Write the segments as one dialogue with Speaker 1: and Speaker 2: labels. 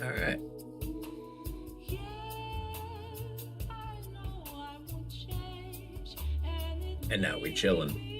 Speaker 1: All right. And now we chillin'.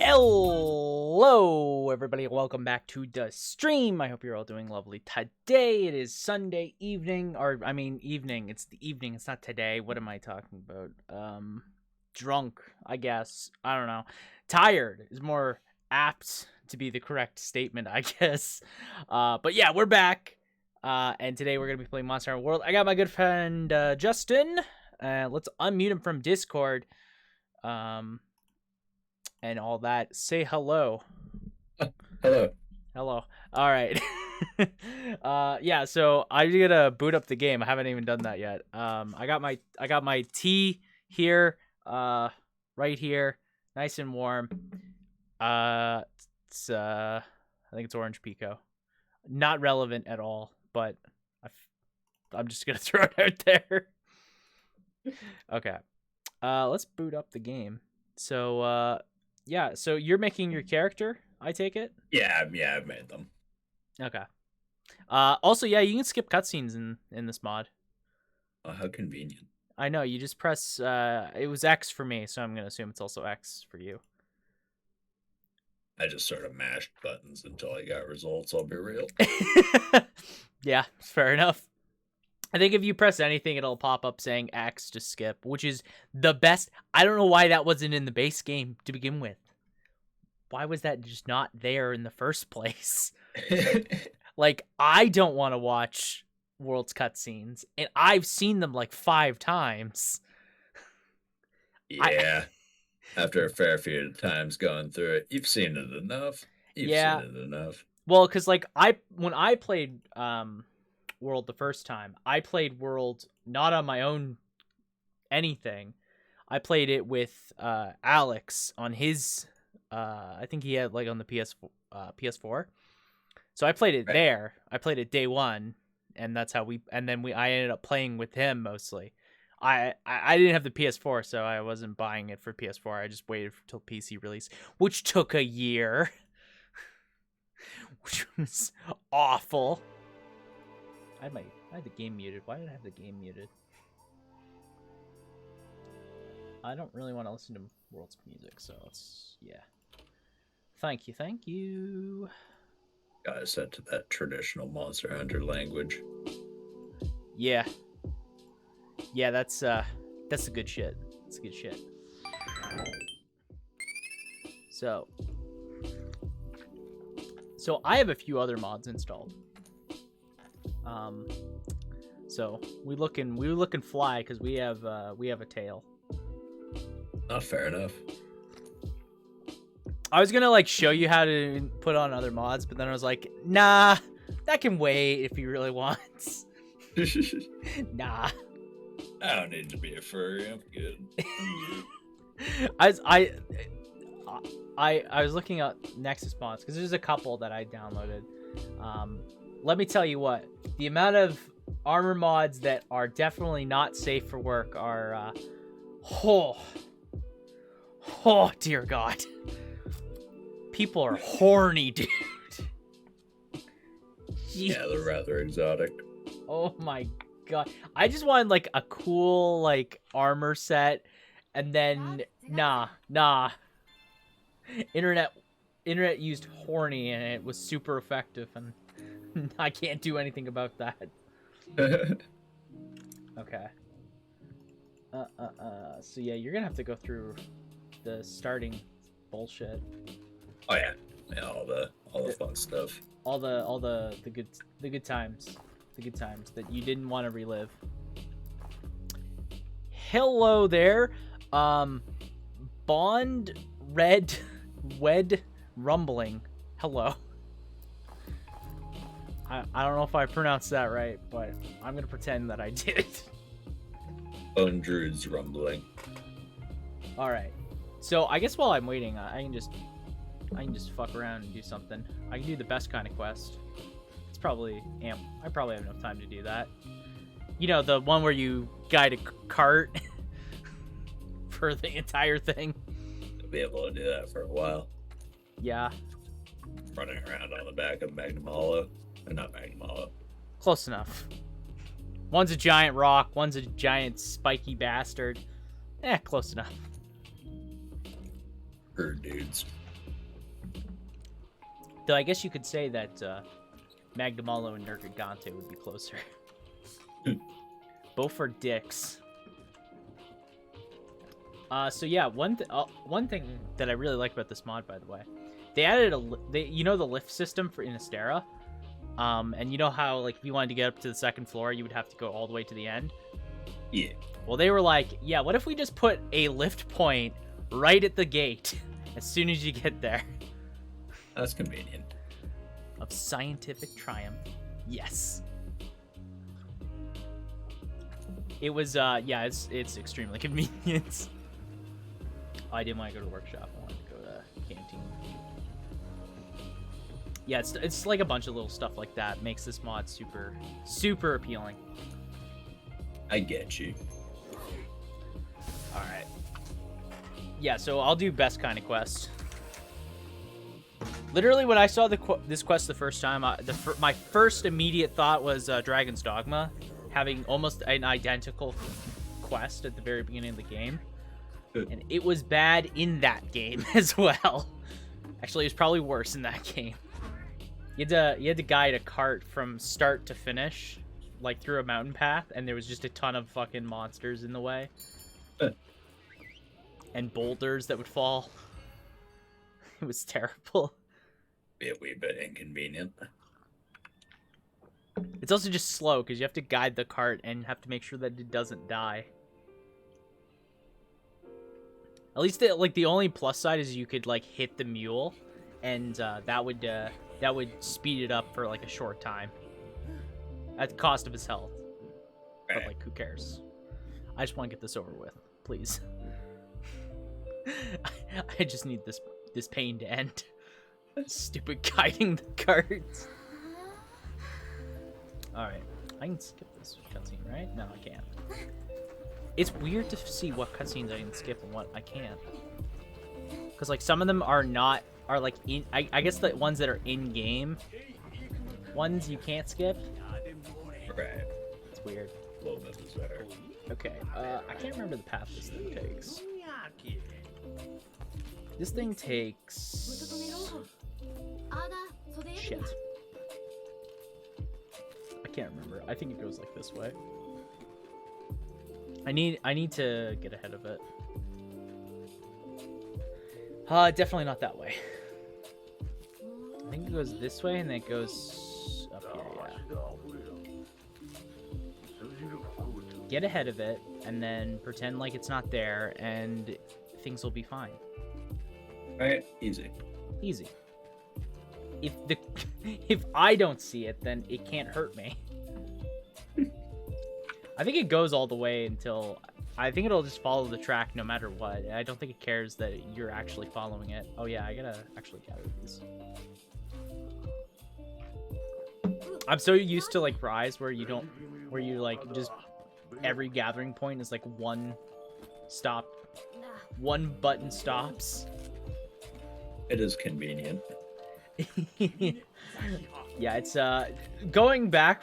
Speaker 2: Hello, everybody. Welcome back to the stream. I hope you're all doing lovely. Today it is Sunday evening, or I mean evening. It's the evening. It's not today. What am I talking about? Drunk, I guess. I don't know. Tired is more apt to be the correct statement, I guess. But yeah, we're back. And today we're gonna be playing Monster Hunter World. I got my good friend Justin. Let's unmute him from Discord. And all that. Say hello.
Speaker 1: Hello.
Speaker 2: Hello. All right. Yeah, so I'm gonna boot up the game. I haven't even done that yet. I got my tea here, right here, nice and warm. It's I think it's Orange Pico. Not relevant at all, but I'm just gonna throw it out there. Okay. Let's boot up the game. So yeah, so you're making your character, I take it?
Speaker 1: Yeah, I've made them.
Speaker 2: Okay. Also, yeah, you can skip cutscenes in this mod.
Speaker 1: Oh, how convenient.
Speaker 2: I know, you just press, it was X for me, so I'm going to assume it's also X for you.
Speaker 1: I just sort of mashed buttons until I got results, I'll be real.
Speaker 2: Yeah, fair enough. I think if you press anything, it'll pop up saying X to skip, which is the best. I don't know why that wasn't in the base game to begin with. Why was that just not there in the first place? Like, I don't want to watch World's cutscenes, and I've seen them like 5 times.
Speaker 1: Yeah. After a fair few times going through it, you've seen it enough. You've seen it enough.
Speaker 2: Well, because like when I played World the first time, I played World not on my own anything. I played it with Alex on his I think he had like on the PS4. So I played it there. I played it day one, and that's how I ended up playing with him mostly. I didn't have the PS4, so I wasn't buying it for PS4. I just waited until PC release, which took a year. Which was awful. I had the game muted. Why did I have the game muted? I don't really want to listen to World's music, so it's, yeah. Thank you.
Speaker 1: Gotta set to that traditional Monster Hunter language.
Speaker 2: Yeah. Yeah, that's the good shit. That's good shit. So I have a few other mods installed. So we looking fly because we have a tail.
Speaker 1: Not fair enough.
Speaker 2: I was gonna like show you how to put on other mods, but then I was like, nah, that can wait if you really want. Nah.
Speaker 1: I don't need to be a furry. I'm good.
Speaker 2: I was looking at Nexus mods because there's a couple that I downloaded. Let me tell you what, the amount of armor mods that are definitely not safe for work are, oh dear God. People are horny, dude.
Speaker 1: Yeah, they're rather exotic.
Speaker 2: Oh my God. I just wanted like a cool like armor set, and then nah. Internet used horny and it was super effective, and I can't do anything about that. Okay. So yeah, you're gonna have to go through the starting bullshit.
Speaker 1: Oh yeah, all the fun stuff.
Speaker 2: All the good times. The good times that you didn't want to relive. Hello there. Bond Red Wed Rumbling. Hello. I don't know if I pronounced that right, but I'm gonna pretend that I did.
Speaker 1: Undrude's rumbling.
Speaker 2: Alright. So I guess while I'm waiting, I can just I can just fuck around and do something. I can do the best kind of quest. It's probably I probably have enough time to do that. You know, the one where you guide a cart for the entire thing.
Speaker 1: I'll be able to do that for a while.
Speaker 2: Yeah.
Speaker 1: Running around on the back of Magnum Hollow. Or not Magnum Hollow.
Speaker 2: Close enough. One's a giant rock, one's a giant spiky bastard. Close enough.
Speaker 1: Herd dudes.
Speaker 2: Though I guess you could say that Magnum Hollow and Nakakoros would be closer. Both are dicks. So yeah, one thing that I really like about this mod, by the way, they added you know the lift system for Innistrad, and you know how like if you wanted to get up to the second floor, you would have to go all the way to the end.
Speaker 1: Yeah.
Speaker 2: Well, they were like, yeah, what if we just put a lift point right at the gate as soon as you get there?
Speaker 1: That's convenient.
Speaker 2: Of scientific triumph. Yes. It was, yeah, it's extremely convenient. I didn't want to go to the workshop. I wanted to go to canteen. Yeah, it's like a bunch of little stuff like that makes this mod super appealing.
Speaker 1: I get you.
Speaker 2: All right. Yeah, so I'll do best kind of quest. Literally, when I saw this quest the first time, my first immediate thought was Dragon's Dogma, having almost an identical quest at the very beginning of the game. And it was bad in that game as well. Actually, it was probably worse in that game. You had to guide a cart from start to finish, like through a mountain path, and there was just a ton of fucking monsters in the way. And boulders that would fall. It was terrible.
Speaker 1: Be a wee bit inconvenient.
Speaker 2: It's also just slow because you have to guide the cart and have to make sure that it doesn't die. At least the only plus side is you could like hit the mule, and that would speed it up for like a short time at the cost of his health. But like, who cares? I just want to get this over with, please. I just need this pain to end. Stupid guiding the cards. Alright, I can skip this cutscene, right? No, I can't. It's weird to see what cutscenes I can skip and what I can't. Because, like, some of them are like, I guess the ones that are in-game ones you can't skip.
Speaker 1: Right.
Speaker 2: It's weird.
Speaker 1: A little bit bizarre.
Speaker 2: Okay, I can't remember the path this thing takes. This thing takes... Shit. I can't remember. I think it goes like this way. I need to get ahead of it. Definitely not that way. I think it goes this way and then it goes up here, yeah. Get ahead of it and then pretend like it's not there and things will be fine.
Speaker 1: Alright, easy.
Speaker 2: Easy. If I don't see it, then it can't hurt me. I think it goes all the way until... I think it'll just follow the track no matter what. I don't think it cares that you're actually following it. Oh yeah, I gotta actually gather these. I'm so used to like Rise where you like just... Every gathering point is like one button stops.
Speaker 1: It is convenient.
Speaker 2: Yeah, it's going back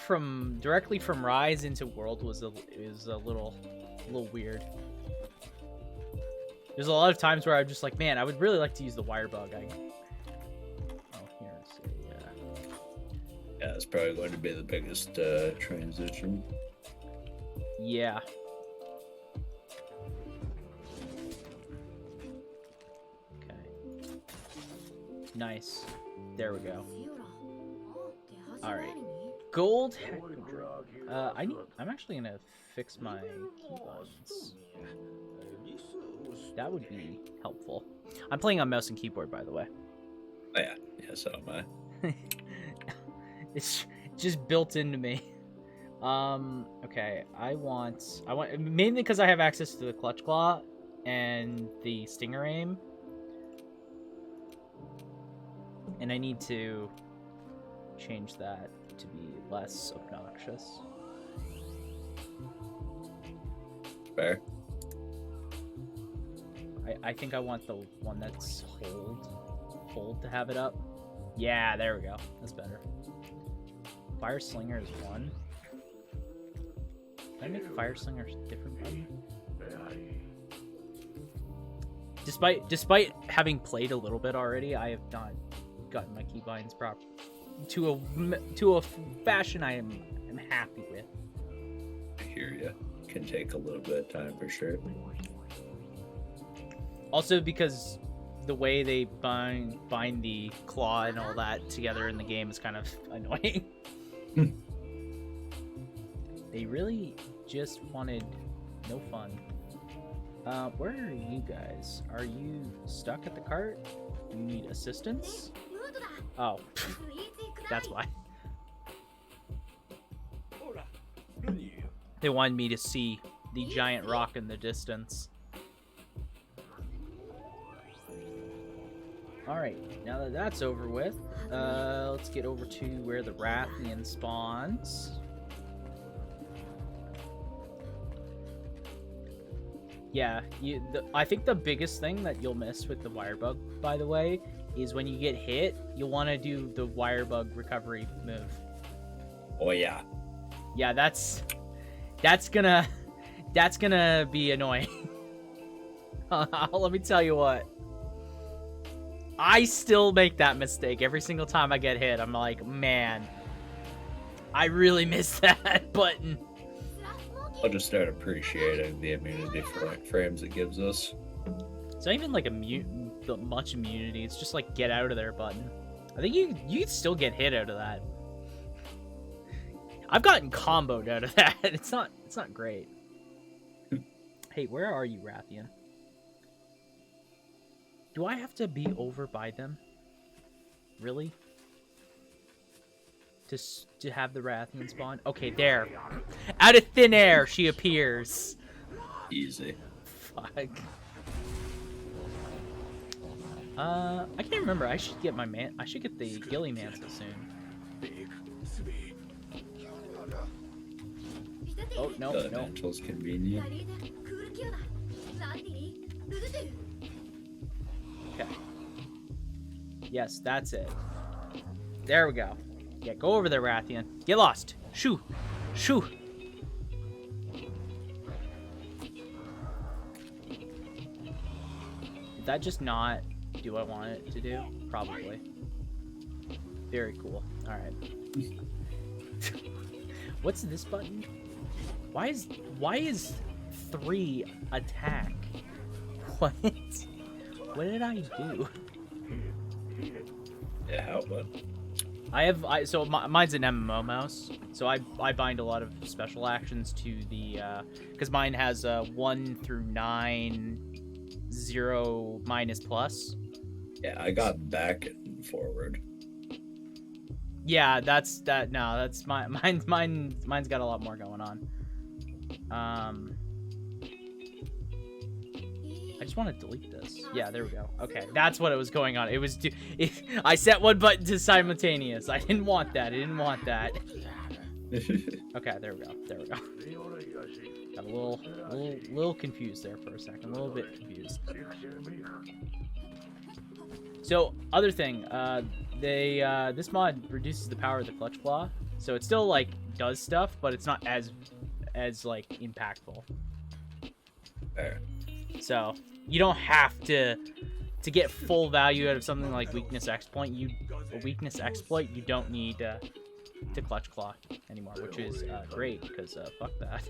Speaker 2: directly from Rise into World is a little weird. There's a lot of times where I'm just like, man, I would really like to use the wire bug.
Speaker 1: Yeah, it's probably going to be the biggest transition.
Speaker 2: Yeah. Okay. Nice. There we go. All right. Gold. I'm actually gonna fix my keyboards. That would be helpful. I'm playing on mouse and keyboard, by the way.
Speaker 1: Oh, yeah. Yeah, so am I.
Speaker 2: It's just built into me. Okay. I want mainly because I have access to the Kloqdq and the Stinger aim. And I need to change that to be less obnoxious.
Speaker 1: Fair.
Speaker 2: I think I want the one that's hold to have it up. Yeah, there we go. That's better. Fire Slinger is 1. Can I make Fire Slinger a different button? Despite having played a little bit already, I have not gotten my keybinds proper to a fashion I am happy with.
Speaker 1: I hear ya. Can take a little bit of time for sure.
Speaker 2: Also because the way they bind the claw and all that together in the game is kind of annoying. They really just wanted no fun. Where are you guys? Are you stuck at the cart? Do you need assistance? Oh, that's why. They wanted me to see the giant rock in the distance. Alright, now that that's over with, let's get over to where the Rathian spawns. Yeah, I think the biggest thing that you'll miss with the wire bug, by the way, is when you get hit, you'll want to do the wire bug recovery move.
Speaker 1: Oh yeah.
Speaker 2: Yeah, that's gonna be annoying. Let me tell you what. I still make that mistake every single time I get hit. I'm like, man, I really missed that button.
Speaker 1: I'll just start appreciating the immunity frames it gives us.
Speaker 2: It's not even like much immunity. It's just like get out of there button. I think you can still get hit out of that. I've gotten comboed out of that. It's not great. Hey, where are you, Rathian? Do I have to be over by them? Really? To have the Rathian spawn? Okay, there. Out of thin air, she appears.
Speaker 1: Easy.
Speaker 2: Fuck. I can't remember. I should get I should get the Gilly Mantle soon. Oh no,
Speaker 1: The
Speaker 2: no.
Speaker 1: Mantle's convenient.
Speaker 2: Okay. Yes, that's it. There we go. Yeah, go over there, Rathian. Get lost. Shoo. Shoo. Did that just not do what I want it to do? Probably. Very cool. Alright. What's this button? Why is 3 attack? What? What did I do?
Speaker 1: Yeah, how about?
Speaker 2: So mine's an MMO mouse, so I bind a lot of special actions to the because mine has 1 through 9, 0 minus plus.
Speaker 1: Yeah, I got back and forward.
Speaker 2: Yeah, that's mine's got a lot more going on. I just want to delete this. Yeah, there we go. Okay, that's what it was going on. It was I set one button to simultaneous. I didn't want that. I didn't want that. Okay, there we go. There we go. Got a little confused there for a second. A little bit confused. So, other thing, this mod reduces the power of the clutch claw, so it still like does stuff, but it's not as like impactful.
Speaker 1: Fair.
Speaker 2: So you don't have to get full value out of something like weakness exploit. You don't need to clutch claw anymore, which is great because fuck that.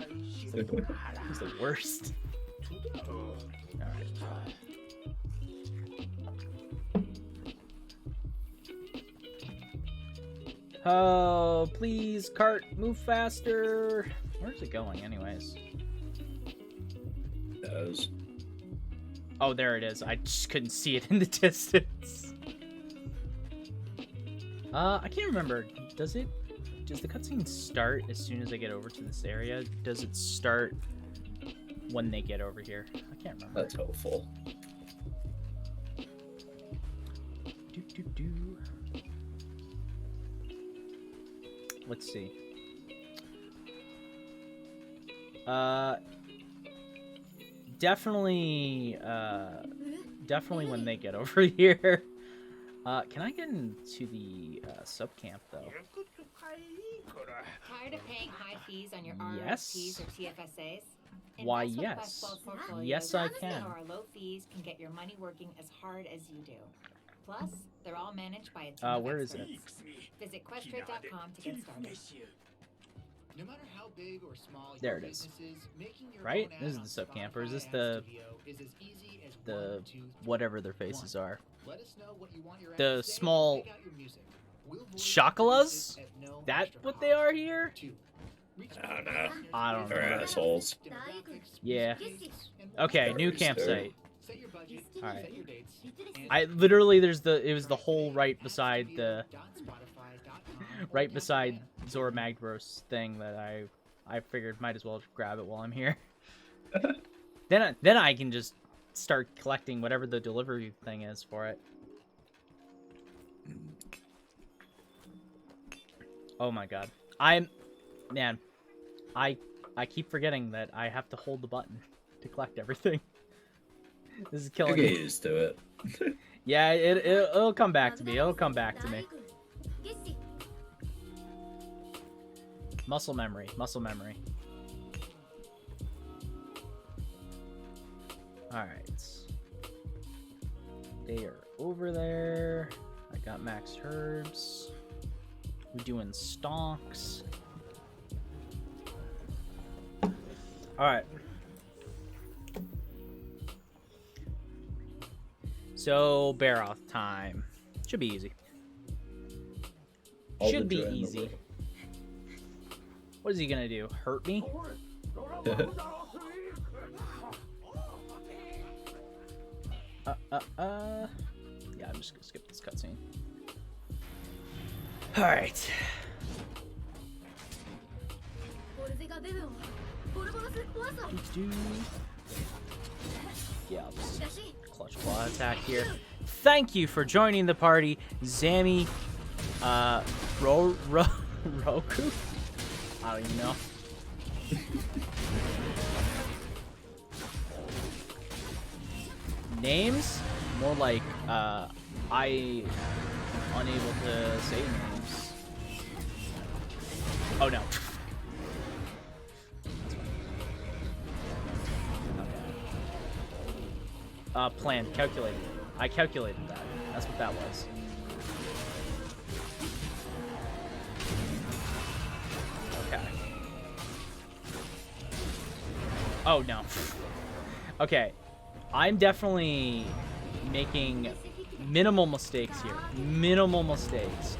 Speaker 2: He's the worst. All right. Oh, please, cart, move faster. Where's it going, anyways?
Speaker 1: Does.
Speaker 2: Oh, there it is. I just couldn't see it in the distance. I can't remember. Does the cutscene start as soon as I get over to this area? Does it start when they get over here? I can't remember.
Speaker 1: That's hopeful.
Speaker 2: Let's see. Definitely when they get over here. Can I get into the sub camp though?
Speaker 3: Tired of paying high fees on your
Speaker 2: Yes.
Speaker 3: RFPs or TFSAs?
Speaker 2: Why,
Speaker 3: Invest with
Speaker 2: yes.
Speaker 3: Quest portfolios
Speaker 2: Yes, I can.
Speaker 3: So our low fees can get your money working as hard as you do. Plus, they're all managed by a team of
Speaker 2: Where is it?
Speaker 3: experts. Visit questrate.com to get started.
Speaker 4: No matter how big or small
Speaker 2: There
Speaker 4: your
Speaker 2: it is.
Speaker 4: business is, making your
Speaker 2: Right?
Speaker 4: own
Speaker 2: This is
Speaker 4: ad
Speaker 2: the
Speaker 4: on
Speaker 2: sub camp, or is
Speaker 4: Spotify
Speaker 2: this
Speaker 4: Ad
Speaker 2: the
Speaker 4: Studio is as easy as
Speaker 2: the
Speaker 4: 1, 2, 3,
Speaker 2: whatever their
Speaker 4: 1.
Speaker 2: faces are?
Speaker 4: Let us know what you want your ad
Speaker 2: The
Speaker 4: to say and
Speaker 2: small
Speaker 4: pick out your music. We'll voice
Speaker 2: Chocolas?
Speaker 4: your music at no
Speaker 2: That
Speaker 4: extra
Speaker 2: what they
Speaker 4: cost.
Speaker 2: are here?
Speaker 4: 2. Reach
Speaker 1: I don't
Speaker 4: out to
Speaker 1: know.
Speaker 4: listeners
Speaker 2: I don't
Speaker 4: with
Speaker 1: They're
Speaker 2: know.
Speaker 1: assholes.
Speaker 4: demographics,
Speaker 2: Yeah.
Speaker 4: music tastes, and more.
Speaker 2: Okay, new
Speaker 1: They're
Speaker 2: campsite.
Speaker 4: Set your budget,
Speaker 2: Alright.
Speaker 4: set your dates, and
Speaker 2: I literally it was the hole right beside the right beside Zora Magdaros thing that I figured might as well grab it while I'm here. then I can just start collecting whatever the delivery thing is for it. Oh my god. Man, I keep forgetting that I have to hold the button to collect everything. This is
Speaker 1: You
Speaker 2: killing
Speaker 1: get
Speaker 2: me.
Speaker 1: used to it.
Speaker 2: Yeah, it'll come back to me. It'll come back to me. Muscle memory. Muscle memory. Alright. They are over there. I got maxed herbs. We're doing stonks. Alright. So, Baroth time. Should be easy.
Speaker 1: All
Speaker 2: Should
Speaker 1: the
Speaker 2: be
Speaker 1: joy in the
Speaker 2: easy.
Speaker 1: world.
Speaker 2: What is he gonna do? Hurt me? Yeah, I'm just gonna skip this cutscene. Alright. Yeah, I'll just clutch claw attack here. Thank you for joining the party, Zami, Roku? I don't even know. Names? More like, I am unable to say names. Oh no. Plan, calculated. I calculated that. That's what that was. Okay. Oh no. Okay. I'm definitely making minimal mistakes here. Minimal mistakes.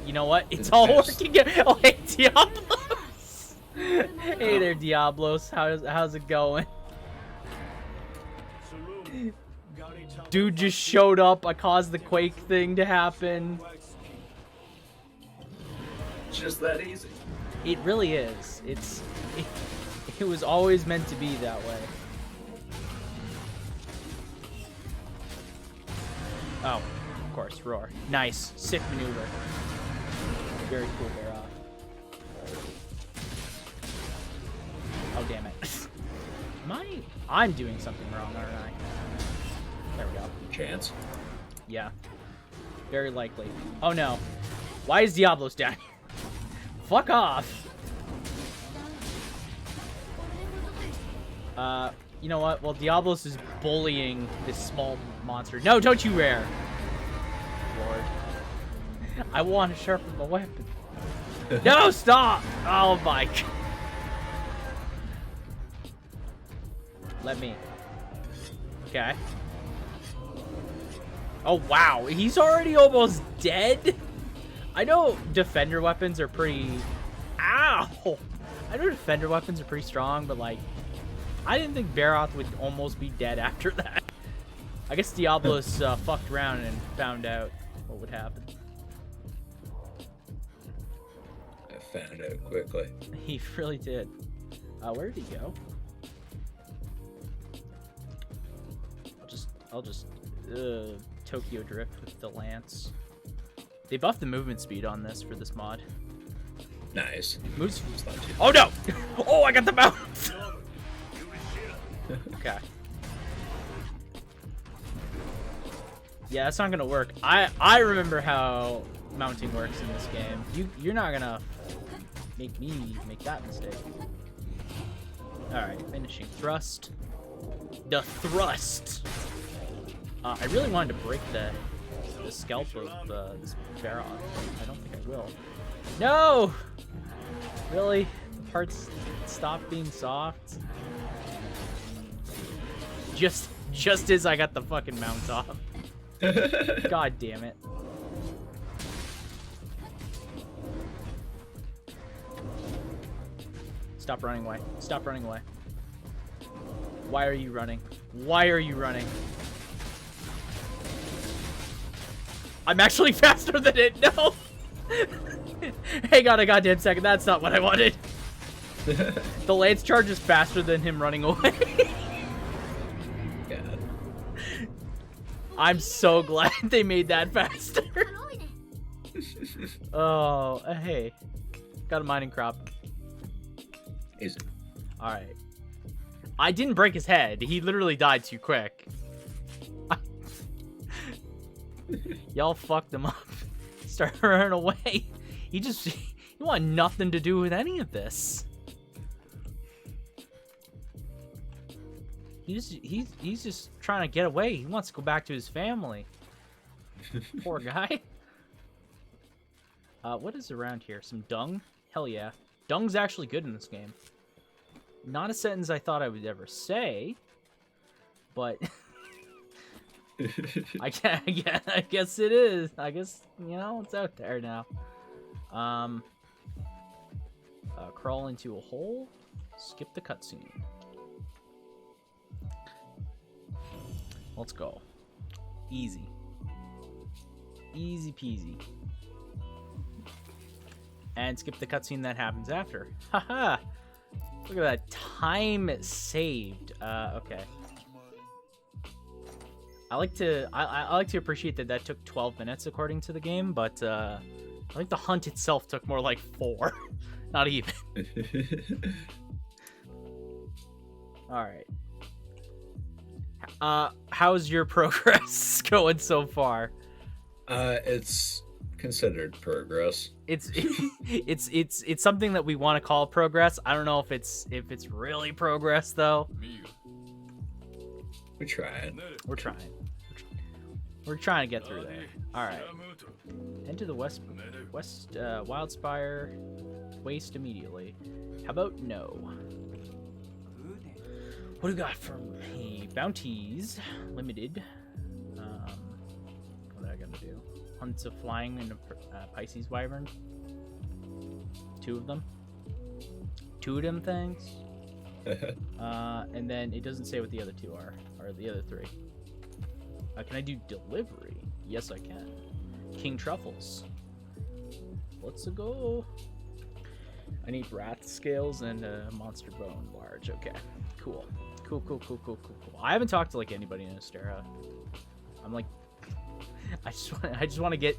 Speaker 2: You know what? It's all working. Oh, hey, Diablos. Hey there, Diablos. How's it going? Dude just showed up. I caused the quake thing to happen.
Speaker 1: It's just that easy.
Speaker 2: It really is. It was always meant to be that way. Oh, of course, roar. Nice, sick maneuver. Very cool, Bear. Oh damn it! I'm doing something wrong, aren't I? There we go.
Speaker 1: Chance.
Speaker 2: Yeah. Very likely. Oh no. Why is Diablos down here? Fuck off! You know what? Well, Diablos is bullying this small monster. No, don't you rare! Lord. I want to sharpen my weapon. No, stop! Oh my god. Let me. Okay. Oh wow, he's already almost dead? I know defender weapons are pretty... Ow! I know defender weapons are pretty strong, but like... I didn't think Baroth would almost be dead after that. I guess Diablos fucked around and found out what would happen.
Speaker 1: I found out quickly.
Speaker 2: He really did. Where did he go? I'll just Tokyo Drift with the lance. They buffed the movement speed on this for this mod.
Speaker 1: Nice.
Speaker 2: Moves.
Speaker 1: It's not too
Speaker 2: Oh no! Oh, I got the mount. Okay. Yeah, that's not gonna work. I remember how mounting works in this game. You're not gonna make me make that mistake. All right, finishing thrust. The thrust. I really wanted to break the scalp of this Baron. I don't think I will. No! Really? The parts stop being soft? Just as I got the fucking mount off. God damn it. Stop running away. Stop running away. Why are you running? Why are you running? I'm actually faster than it. No! Hang on a goddamn second. That's not what I wanted. The lance charge is faster than him running away.
Speaker 1: God.
Speaker 2: I'm so glad they made that faster. Oh, hey. Got a mining crop.
Speaker 1: Easy.
Speaker 2: Alright. I didn't break his head. He literally died too quick. Y'all fucked him up. Started running away. He want nothing to do with any of this. He's just trying to get away. He wants to go back to his family. Poor guy. What is around here? Some dung? Hell yeah. Dung's actually good in this game. Not a sentence I thought I would ever say, but I guess it is. I guess, you know, it's out there now. Crawl into a hole. Skip the cutscene. Let's go. Easy. Easy peasy. And skip the cutscene that happens after. Haha! Look at that. Time saved. Okay. I like to appreciate that took 12 minutes according to the game, but I think the hunt itself took more like 4. Not even. Alright. How's your progress going so far?
Speaker 1: It's considered progress.
Speaker 2: It's something that we want to call progress. I don't know if it's really progress though.
Speaker 1: We're trying.
Speaker 2: We're trying. We're trying to get through there. All right. Enter the west Wildspire. Waste immediately. How about no? What do we got from me? Bounties limited. What am I gonna do? Hunts of flying and Pisces wyvern. 2 of them. 2 of them things. And then it doesn't say what the other 2 are, or the other 3. Can I do delivery? Yes, I can. King Truffles. Let's go. I need wrath scales and a monster bone large. Okay, cool. Cool. I haven't talked to like anybody in Astera. I'm like, I just want to get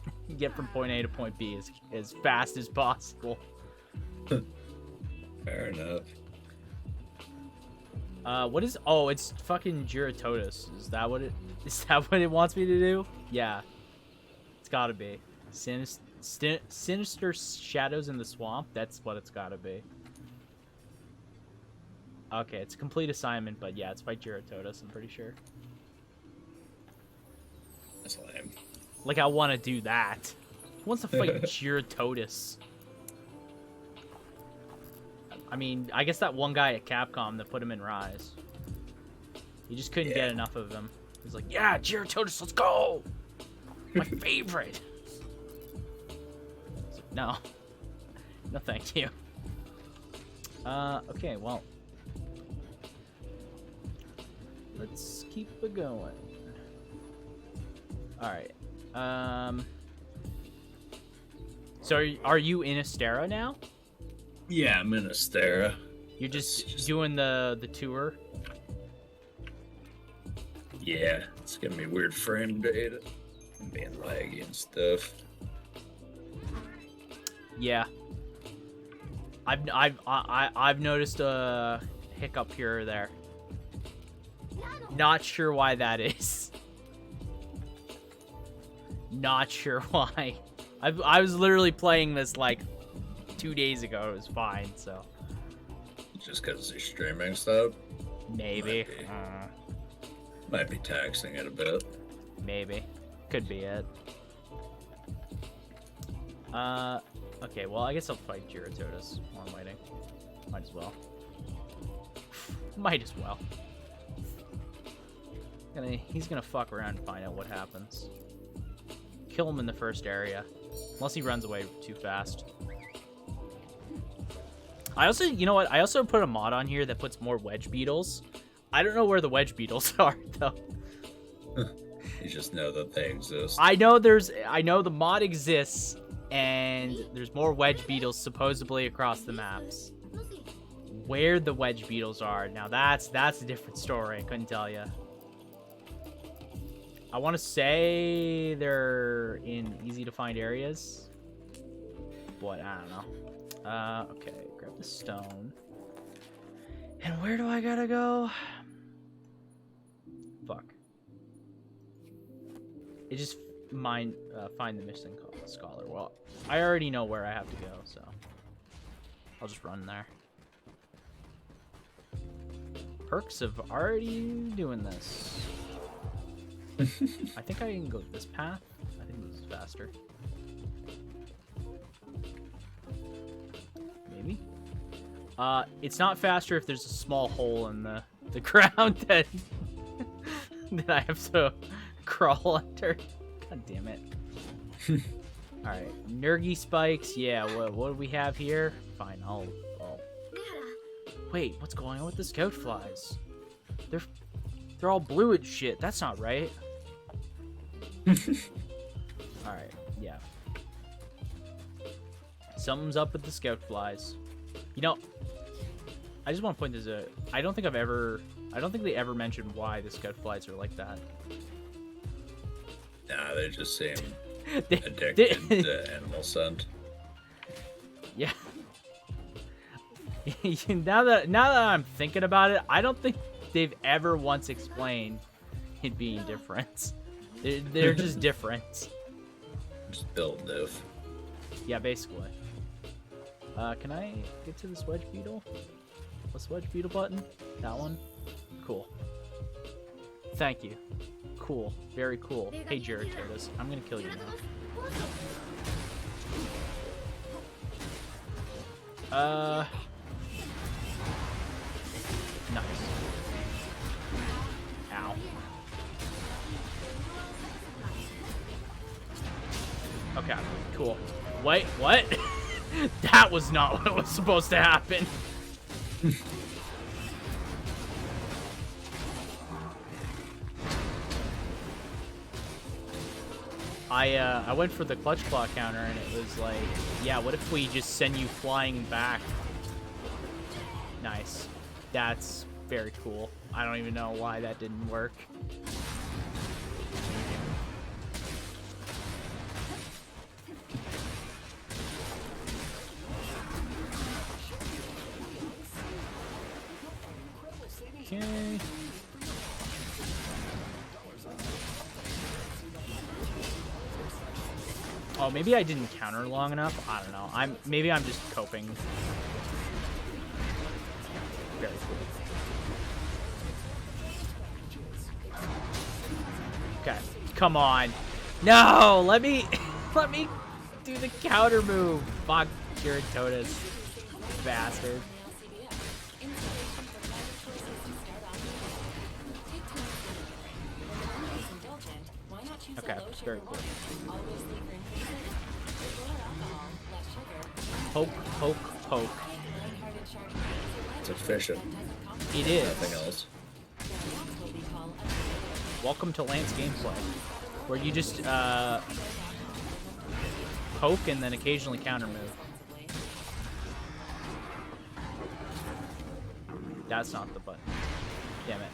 Speaker 2: from point A to point B as fast as possible.
Speaker 1: Fair enough.
Speaker 2: What is? Oh, it's fucking Giratotus. Is that what it wants me to do? Yeah, it's gotta be. Sinister shadows in the swamp. That's what it's gotta be. Okay, it's a complete assignment, but yeah, it's by Giratotus. I'm pretty sure.
Speaker 1: That's lame.
Speaker 2: Like I want to do that. Who wants to fight Giratotus? I mean, I guess that one guy at Capcom that put him in Rise. He just couldn't get enough of him. He's like, yeah, Giratotus, let's go! My favorite! Like, no. No thank you. Okay, well. Let's keep it going. Alright. So are you in Astera now?
Speaker 1: Yeah, I'm in Astera.
Speaker 2: You're just doing the tour?
Speaker 1: Yeah, it's giving me weird frame data. And being laggy and stuff.
Speaker 2: Yeah. I've noticed a hiccup here or there. Not sure why that is. Not sure why. I was literally playing this like 2 days ago. It was fine, so.
Speaker 1: Just because you're streaming stuff?
Speaker 2: Maybe.
Speaker 1: Might be taxing it a bit.
Speaker 2: Maybe. Could be it. Okay, well, I guess I'll fight Giratotus while I'm waiting. Might as well. Might as well. He's gonna fuck around and find out what happens. Kill him in the first area. Unless he runs away too fast. I also, you know what? I also put a mod on here that puts more wedge beetles. I don't know where the wedge beetles are, though.
Speaker 1: You just know that they exist.
Speaker 2: I know the mod exists, and there's more wedge beetles supposedly across the maps. Where the wedge beetles are, now that's a different story. I couldn't tell you. I want to say they're in easy to find areas, but I don't know. Okay, grab the stone. And where do I gotta go? Fuck. It just find the missing scholar. Well, I already know where I have to go, so I'll just run there. Perks of already doing this. I think I can go this path. I think this is faster. Maybe. It's not faster if there's a small hole in the ground that that I have to crawl under. God damn it. Alright, Nergy spikes. Yeah, what do we have here? Fine, I'll... Wait, what's going on with the scout flies? They're all blue and shit. That's not right. Alright, yeah. Something's up with the scout flies. You know, I just want to point this out. I don't think they ever mentioned why the scout flies are like that.
Speaker 1: Nah, they just seem
Speaker 2: They-
Speaker 1: addicted to animal scent.
Speaker 2: Yeah. now that I'm thinking about it, I don't think they've ever once explained it being different. They're just different.
Speaker 1: Just built diff.
Speaker 2: Yeah, basically. Can I get to this wedge beetle? What's the wedge beetle button? That one? Cool. Thank you. Cool. Very cool. Hey, Giratotus, I'm gonna kill you now. Nice. Ow. Okay, cool. Wait, what? That was not what was supposed to happen. I went for the Kloqdq counter and it was like, yeah, what if we just send you flying back? Nice. That's very cool. I don't even know why that didn't work. Okay. Oh, maybe I didn't counter long enough. I don't know. Maybe I'm just coping. Very cool. Okay, come on. No, let me do the counter move. Fuck, Giratotus, bastard. Okay, very cool. Poke, poke, poke.
Speaker 1: It's efficient.
Speaker 2: It is.
Speaker 1: Nothing else.
Speaker 2: Welcome to Lance gameplay, where you just poke and then occasionally counter move. That's not the button. Damn it.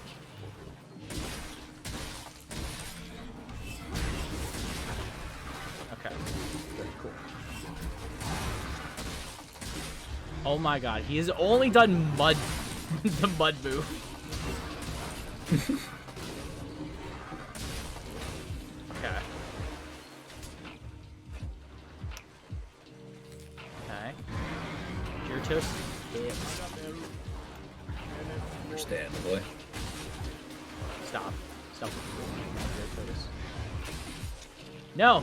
Speaker 2: Okay. Very cool. Oh my god, he has only done mud, the mud move. Okay. Okay. Gyarados. Yeah.
Speaker 1: Understandably.
Speaker 2: Stop. Stop. Gyarados. No!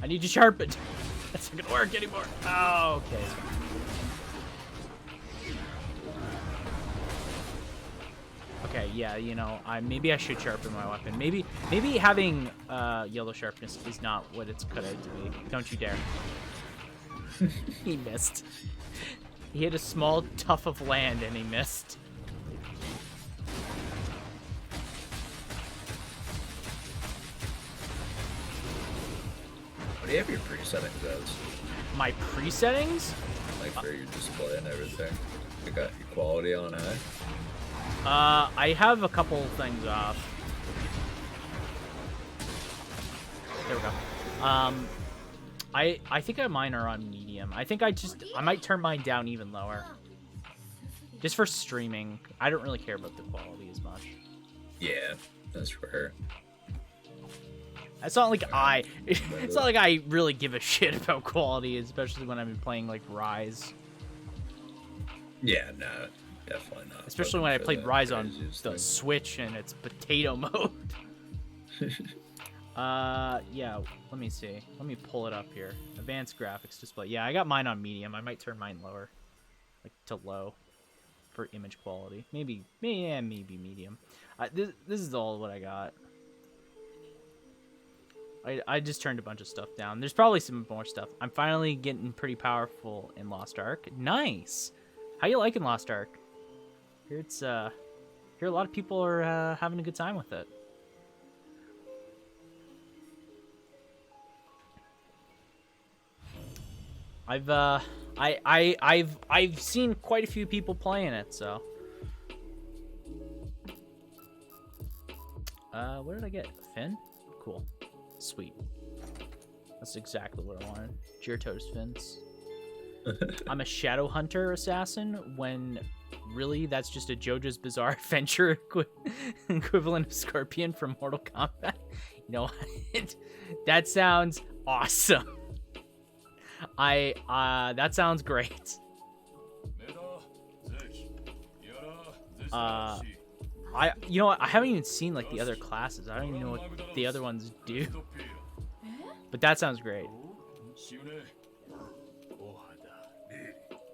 Speaker 2: I need to sharpen. That's not gonna work anymore. Oh, okay. Okay, yeah, you know, maybe I should sharpen my weapon. Maybe having yellow sharpness is not what it's cut out to be. Don't you dare. He missed. He hit a small tuft of land and he missed.
Speaker 1: What do you have your pre-settings as?
Speaker 2: My pre-settings?
Speaker 1: Like for your display and everything? You got your quality on high?
Speaker 2: I have a couple things off. There we go. I think mine are on medium. I think I might turn mine down even lower. Just for streaming. I don't really care about the quality as much.
Speaker 1: Yeah, that's fair.
Speaker 2: It's not like it's not like I really give a shit about quality, especially when I'm playing like Rise.
Speaker 1: Yeah, no, definitely not.
Speaker 2: Especially when I played Rise on the Switch and it's potato mode. Yeah, let me see. Let me pull it up here. Advanced graphics display. Yeah, I got mine on medium. I might turn mine lower, like to low, for image quality. Maybe medium. This is all what I got. I just turned a bunch of stuff down. There's probably some more stuff. I'm finally getting pretty powerful in Lost Ark. Nice. How you liking Lost Ark? Here it's here a lot of people are having a good time with it. I've seen quite a few people playing it, so. What did I get? Finn? Cool. Sweet. That's exactly what I wanted. Gyarados fins. I'm a Shadow Hunter assassin when really that's just a JoJo's Bizarre Adventure equivalent of Scorpion from Mortal Kombat. You know what? That sounds awesome. That sounds great. You know what? I haven't even seen like the other classes. I don't even know what the other ones do. But that sounds great.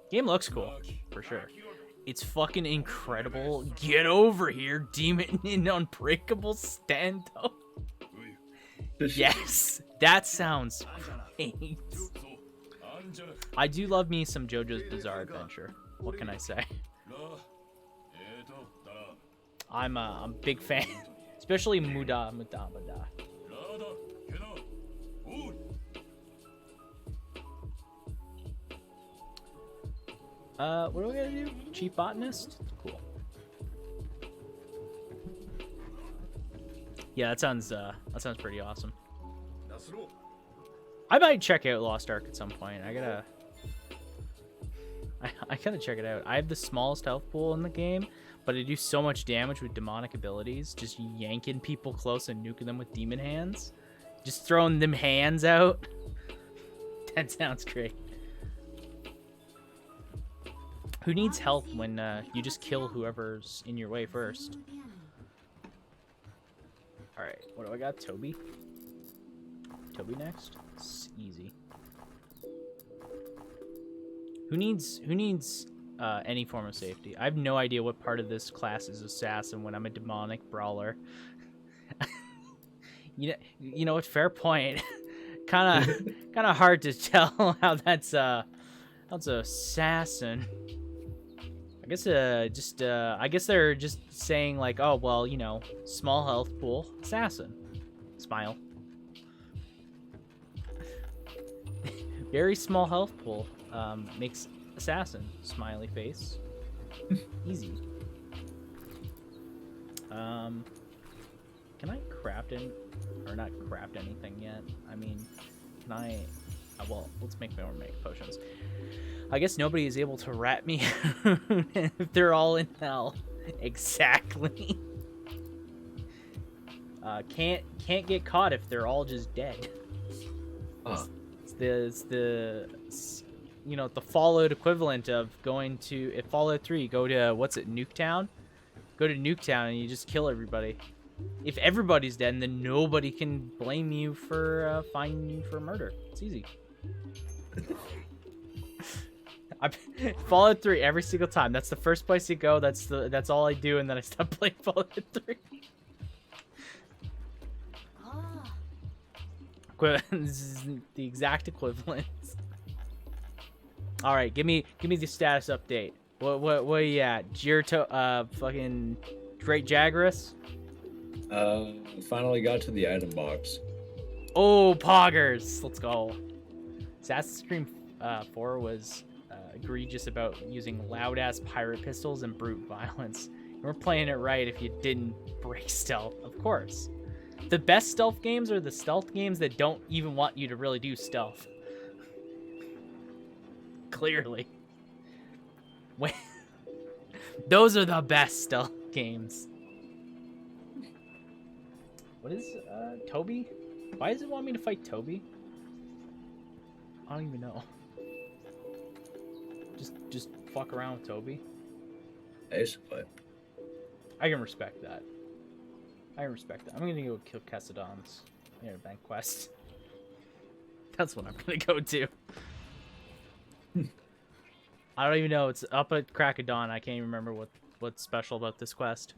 Speaker 2: Game looks cool, for sure. It's fucking incredible. Get over here, demon in unbreakable stand-up. Yes, that sounds great. I do love me some JoJo's Bizarre Adventure. What can I say? I'm a big fan, especially Muda. What do we gotta do? Chief Botanist? Cool. Yeah, that sounds pretty awesome. I might check out Lost Ark at some point. I gotta check it out. I have the smallest health pool in the game, but I do so much damage with demonic abilities, just yanking people close and nuking them with demon hands. Just throwing them hands out. That sounds great. Who needs help when you just kill whoever's in your way first? Alright, what do I got? Toby? Toby next? It's easy. Who needs any form of safety? I have no idea what part of this class is assassin when I'm a demonic brawler. You know what? Fair point. kind of hard to tell how that's assassin. I guess I guess they're just saying like, oh well, you know, small health pool, assassin. Smile. Very small health pool makes assassin. Smiley face. Easy. Can I craft or not craft anything yet? I mean, Can I? Well, let's make more make potions. I guess nobody is able to rat me if they're all in hell. Exactly. Can't get caught if they're all just dead.
Speaker 1: Huh.
Speaker 2: It's the you know, the Fallout equivalent of going to Fallout 3. Go to what's it, Nuketown? Go to Nuketown and you just kill everybody. If everybody's dead, then nobody can blame you for finding you for murder. It's easy. Fallout 3 every single time. That's the first place you go. That's all I do, and then I stop playing Fallout 3. This is the exact equivalent. All right, give me the status update. What are you at? Jirto, fucking Great Jagras?
Speaker 1: Finally got to the item box.
Speaker 2: Oh, poggers! Let's go. Assassin's Creed 4 was egregious about using loud-ass pirate pistols and brute violence. You weren't playing it right if you didn't break stealth, of course. The best stealth games are the stealth games that don't even want you to really do stealth. Clearly. Wait. Those are the best stealth games. What is, Toby? Why does it want me to fight Toby? I don't even know. Just fuck around with Toby.
Speaker 1: Basically.
Speaker 2: I can respect that. I can respect that. I'm gonna go kill Cassadon's bank quest. That's what I'm gonna go do. I don't even know. It's up at crack of dawn. I can't even remember what's special about this quest.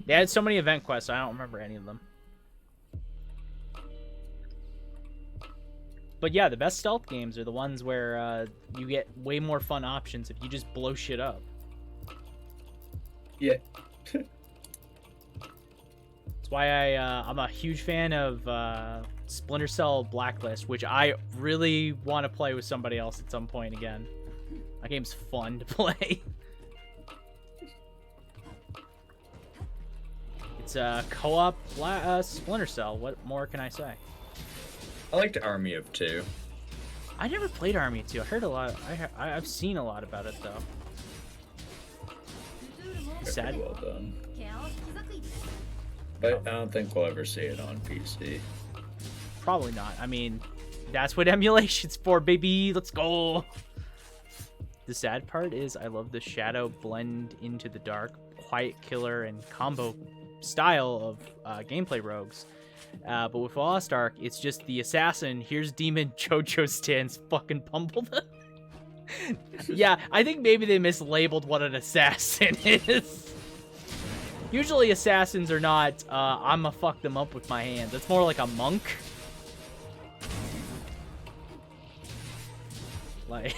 Speaker 2: They had so many event quests. I don't remember any of them. But yeah, the best stealth games are the ones where you get way more fun options if you just blow shit up.
Speaker 1: Yeah.
Speaker 2: That's why I'm a huge fan of Splinter Cell Blacklist, which I really want to play with somebody else at some point again. That game's fun to play. It's a co-op Splinter Cell. What more can I say?
Speaker 1: I liked Army of Two.
Speaker 2: I never played Army 2. I heard a lot. I've seen a lot about it though. Sad.
Speaker 1: Pretty well done. But I don't think we'll ever see it on PC.
Speaker 2: Probably not. I mean, that's what emulation's for, baby. Let's go. The sad part is I love the shadow blend into the dark, quiet killer, and combo style of gameplay rogues. But with Lost Ark, it's just the assassin. Here's Demon Jojo stands fucking pummeled. Yeah, I think maybe they mislabeled what an assassin is. Usually assassins are not, I'ma fuck them up with my hands. It's more like a monk. Like,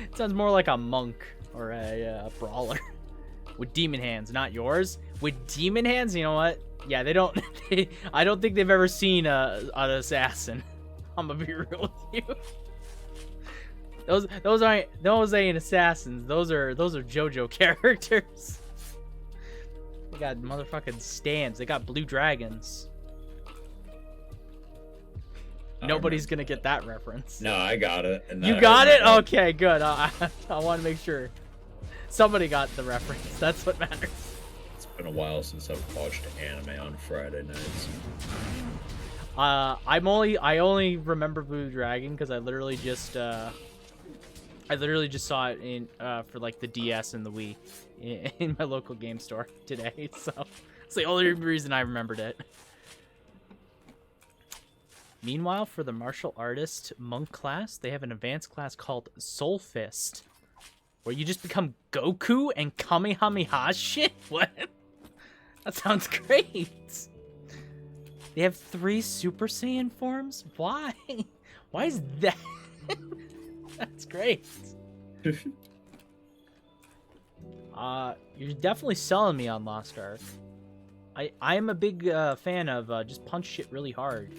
Speaker 2: it sounds more like a monk or a brawler. With demon hands, not yours. With demon hands, you know what? Yeah, they don't, I don't think they've ever seen an assassin. I'm gonna be real with you. Those ain't assassins. Those are JoJo characters. They got motherfucking stands. They got blue dragons. Nobody's gonna get that reference.
Speaker 1: No, I got it. And
Speaker 2: You got it? Okay, good. I want to make sure somebody got the reference. That's what matters.
Speaker 1: It's been a while since I've watched anime on Friday nights.
Speaker 2: I only remember Blue Dragon because I literally just saw it in for like the DS and the Wii in my local game store today. So it's the only reason I remembered it. Meanwhile, for the martial artist monk class, they have an advanced class called Soul Fist, where you just become Goku and Kamehameha shit. What? That sounds great. They have 3 Super Saiyan forms? Why? Why is that? That's great. You're definitely selling me on Lost Ark. I am a big fan of just punch shit really hard.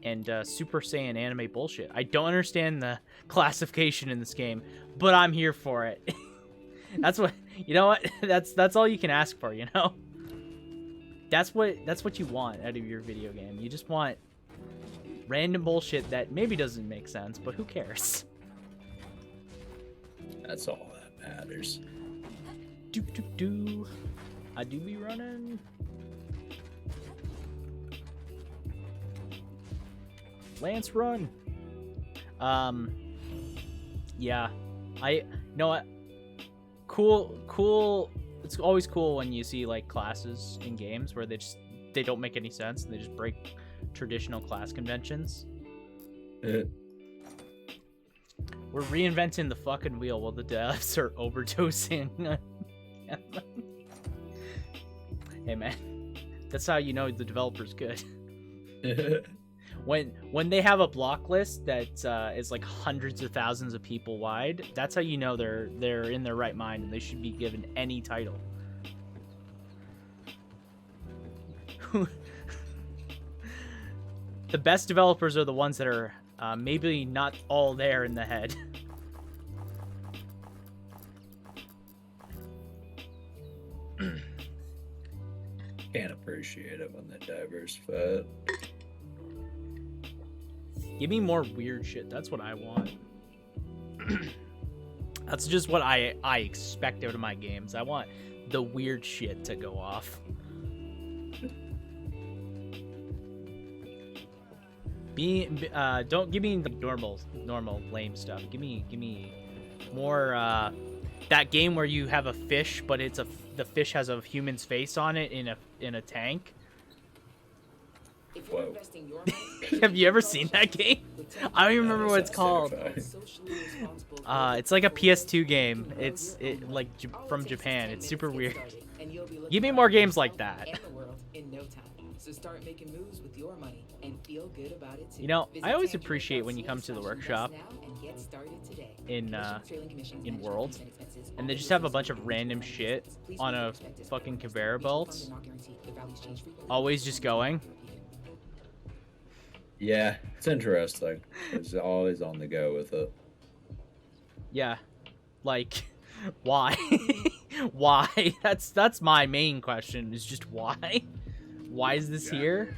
Speaker 2: And Super Saiyan anime bullshit. I don't understand the classification in this game, but I'm here for it. That's what, you know what? That's all you can ask for, you know? That's what you want out of your video game. You just want random bullshit that maybe doesn't make sense, but who cares?
Speaker 1: That's all that matters.
Speaker 2: Do. I do be running. Lance, run. Yeah. You know what? Cool. It's always cool when you see like classes in games where they don't make any sense and they just break traditional class conventions. We're reinventing the fucking wheel while the devs are overdosing. Hey man, that's how you know the developer's good. When they have a block list that is like hundreds of thousands of people wide, that's how you know they're in their right mind and they should be given any title. The best developers are the ones that are maybe not all there in the head.
Speaker 1: Can't appreciate it when they diversify.
Speaker 2: Give me more weird shit. That's what I want. That's just what I expect out of my games. I want the weird shit to go off. Don't give me the normal lame stuff. Give me more that game where you have a fish, but the fish has a human's face on it in a tank.
Speaker 1: Whoa.
Speaker 2: Have you ever seen that game? I don't even remember what it's called. It's like a PS2 game. It's from Japan. It's super weird. Give me more games like that.
Speaker 5: So start making moves with your money and feel good about it too.
Speaker 2: You know, I always appreciate when you come to the workshop in World, and they just have a bunch of random shit on a fucking conveyor belt, always just going.
Speaker 1: Yeah, it's interesting. It's always on the go with it.
Speaker 2: Yeah, like, why? Why? That's my main question. Is just why? Why is this here?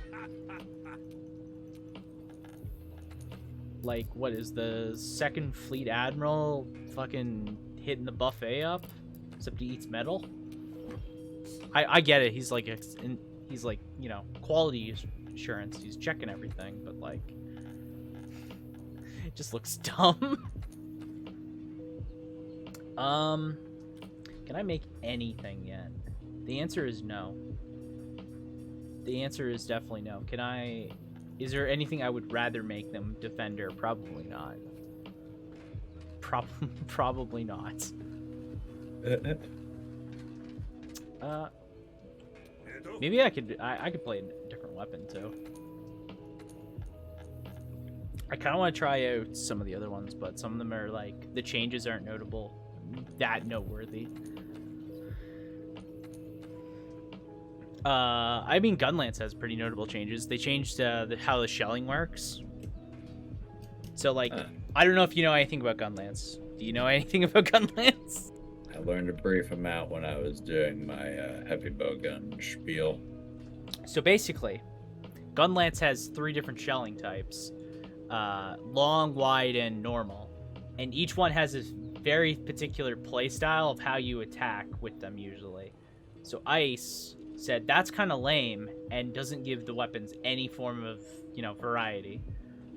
Speaker 2: Like, what is the second fleet admiral fucking hitting the buffet up? Except he eats metal. I get it. He's like, you know, quality assurance. He's checking everything, but like, it just looks dumb. Can I make anything yet? The answer is no. The answer is definitely no. Is there anything I would rather make them Defender? Probably not. Probably not. Maybe I could play a different weapon too. I kind of want to try out some of the other ones, but some of them are like, the changes aren't that noteworthy. I mean, Gunlance has pretty notable changes. They changed how the shelling works. So, like, I don't know if you know anything about Gunlance. Do you know anything about Gunlance?
Speaker 1: I learned a brief amount when I was doing my heavy bowgun spiel.
Speaker 2: So basically, Gunlance has 3 different shelling types. Long, wide, and normal. And each one has a very particular playstyle of how you attack with them usually. So Ice said that's kind of lame and doesn't give the weapons any form of, you know, variety.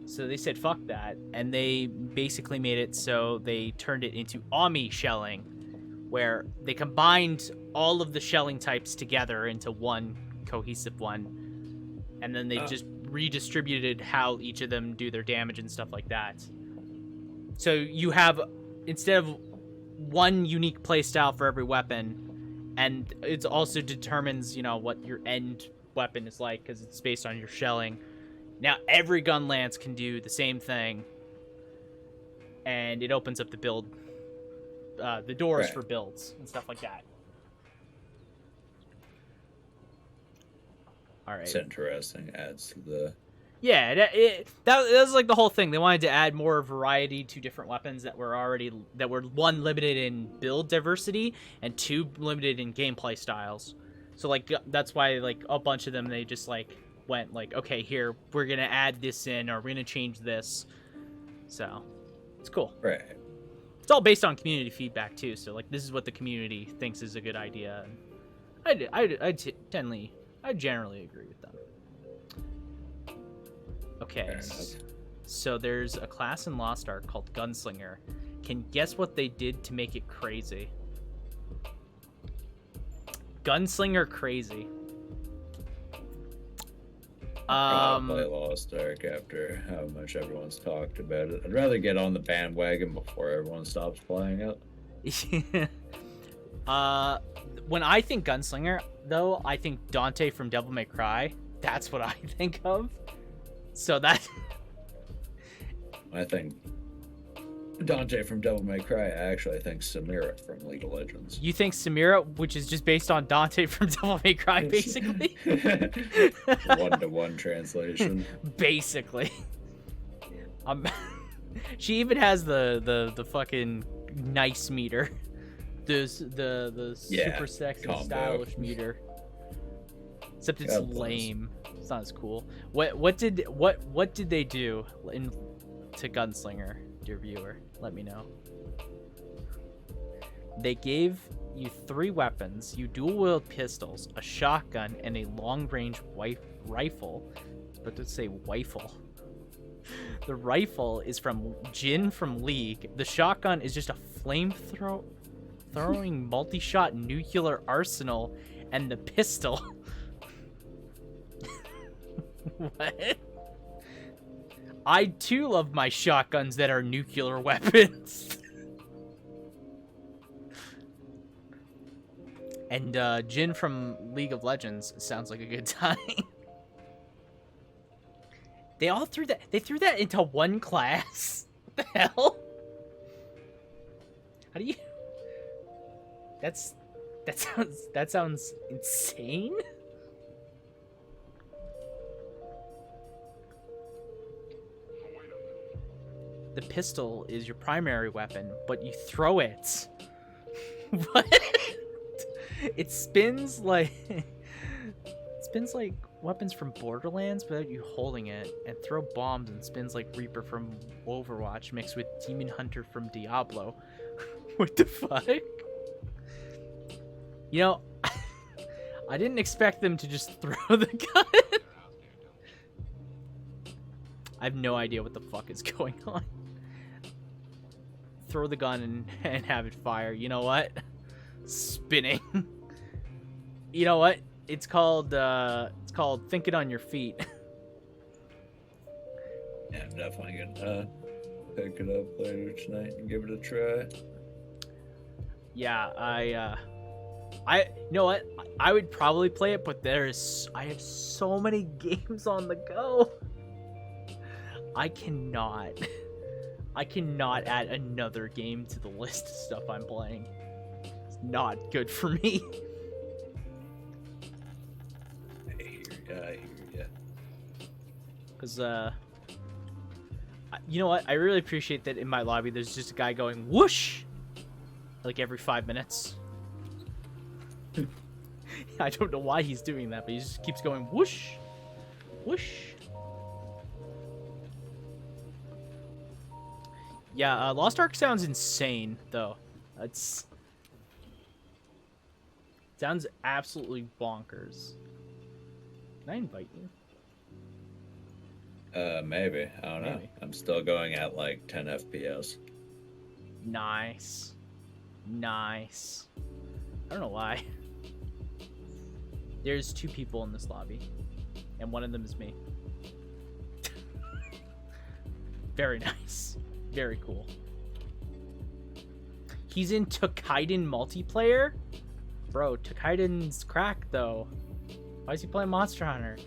Speaker 2: So they said fuck that, and they basically made it so they turned it into Ami shelling, where they combined all of the shelling types together into one cohesive one, and then they just redistributed how each of them do their damage and stuff like that. So you have, instead of one unique playstyle for every weapon, and it also determines, you know, what your end weapon is like, because it's based on your shelling. Now every gun lance can do the same thing, and it opens up the build, the doors for builds and stuff like that. All right.
Speaker 1: It's interesting. Adds to the.
Speaker 2: Yeah, that was like the whole thing. They wanted to add more variety to different weapons that were one, limited in build diversity, and 2, limited in gameplay styles. So like that's why like a bunch of them they just like went like, okay, here, we're gonna add this in, or we're gonna change this. So it's cool.
Speaker 1: Right.
Speaker 2: It's all based on community feedback too. So like, this is what the community thinks is a good idea. And I generally agree with them. Okay, so there's a class in Lost Ark called Gunslinger. Can you guess what they did to make it crazy? Gunslinger crazy.
Speaker 1: I'll play Lost Ark after how much everyone's talked about it. I'd rather get on the bandwagon before everyone stops playing it.
Speaker 2: When I think Gunslinger, though, I think Dante from Devil May Cry. That's what I think of. So that...
Speaker 1: I think Dante from Devil May Cry. Actually, I think Samira from League of Legends.
Speaker 2: You think Samira, which is just based on Dante from Devil May Cry, basically?
Speaker 1: 1-to-1 translation.
Speaker 2: Basically. She even has the fucking nice meter. The super sexy
Speaker 1: combo.
Speaker 2: Stylish meter. Except it's lame. It's not as cool. What did they do to Gunslinger, dear viewer? Let me know. They gave you 3 weapons. You dual-wield pistols, a shotgun, and a long-range rifle. I was about to say rifle. The rifle is from Jin from League. The shotgun is just a throwing multi-shot nuclear arsenal, and the pistol. What? I too love my shotguns that are nuclear weapons. And Jin from League of Legends sounds like a good time. They all threw that. They threw that into one class. What the hell? How do you? That sounds insane. The pistol is your primary weapon, but you throw it. What? It spins like weapons from Borderlands without you holding it, and throw bombs and spins like Reaper from Overwatch mixed with Demon Hunter from Diablo. What the fuck? You know, I didn't expect them to just throw the gun. I have no idea what the fuck is going on. Throw the gun and have it fire. You know what? Spinning. You know what? It's called Think It On Your Feet.
Speaker 1: Yeah, I'm definitely gonna pick it up later tonight and give it a try.
Speaker 2: Yeah, I you know what? I would probably play it, but I have so many games on the go. I cannot add another game to the list of stuff I'm playing. It's not good for me.
Speaker 1: I hear ya.
Speaker 2: Because, you know what? I really appreciate that in my lobby there's just a guy going whoosh like every 5 minutes. I don't know why he's doing that, but he just keeps going whoosh, whoosh. Yeah, Lost Ark sounds insane, though. Sounds absolutely bonkers. Can I invite you?
Speaker 1: Maybe. I don't know.
Speaker 2: Maybe.
Speaker 1: I'm still going at like 10 FPS.
Speaker 2: Nice. Nice. I don't know why. There's 2 people in this lobby, and one of them is me. Very nice. Very cool. He's in Tokaiden multiplayer? Bro, Tokaiden's cracked, though. Why is he playing Monster Hunter?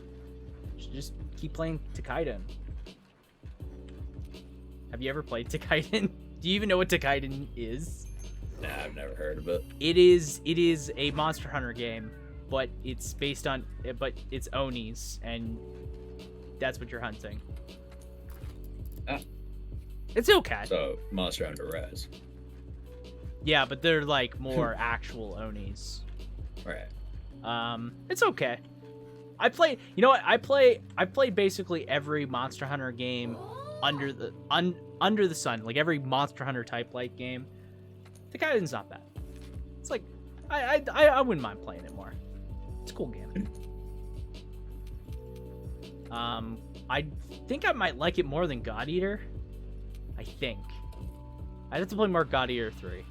Speaker 2: Should just keep playing Tokaiden. Have you ever played Tokaiden? Do you even know what Tokaiden is?
Speaker 1: Nah, I've never heard of it.
Speaker 2: It is a Monster Hunter game, but it's based on, but it's Onis, and that's what you're hunting.
Speaker 1: Ah.
Speaker 2: It's okay.
Speaker 1: So, Monster Hunter Rise.
Speaker 2: Yeah, but they're like more actual Onis.
Speaker 1: Right.
Speaker 2: It's okay. I play. You know what? I play basically every Monster Hunter game under the sun. Like every Monster Hunter type like game. The Kaiden's not bad. It's like I wouldn't mind playing it more. It's a cool game. I think I might like it more than God Eater. I think. I'd have to play more God Eater 3.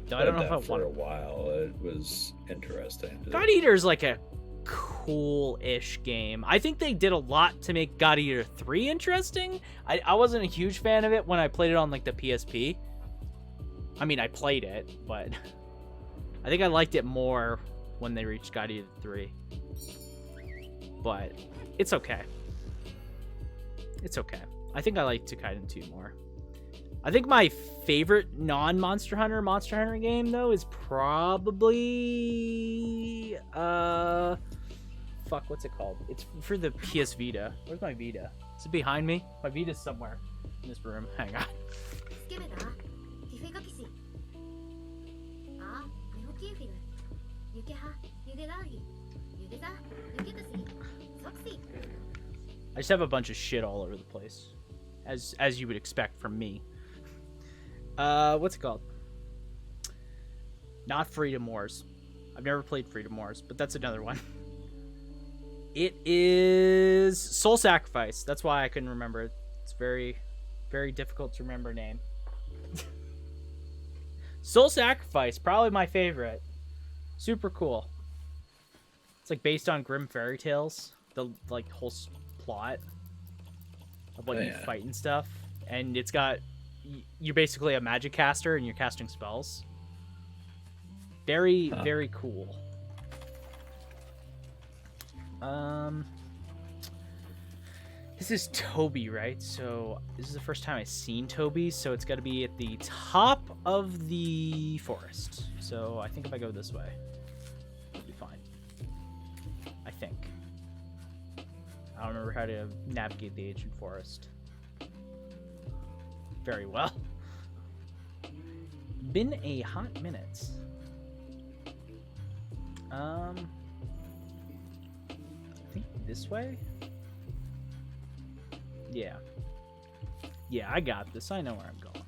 Speaker 2: So I don't know if I want
Speaker 1: for a while. It was interesting.
Speaker 2: God Eater is like a cool-ish game. I think they did a lot to make God Eater 3 interesting. I wasn't a huge fan of it when I played it on like the PSP. I mean, I played it, but I think I liked it more when they reached God Eater 3. But it's okay. It's okay. I think I like Takaiden 2 more. I think my favorite non-Monster Hunter game though is probably fuck, what's it called? It's for the PS Vita. Where's my Vita? Is it behind me? My Vita's somewhere in this room. Hang on. I just have a bunch of shit all over the place, as you would expect from me. What's it called? Not Freedom Wars. I've never played Freedom Wars, but that's another one. It is Soul Sacrifice. That's why I couldn't remember it. It's very, very difficult to remember a name. Soul Sacrifice, probably my favorite. Super cool. It's like based on Grimm fairy tales. The like whole plot of what you fight and stuff, and it's got you're basically a magic caster and you're casting spells. Very very cool. This is Toby, right? So this is the first time I've seen Toby, so it's got to be at the top of the forest. So I think if I go this way, it'll be fine. I think. I don't remember how to navigate the ancient forest very well. Been a hot minute. I think this way? Yeah. Yeah, I got this. I know where I'm going.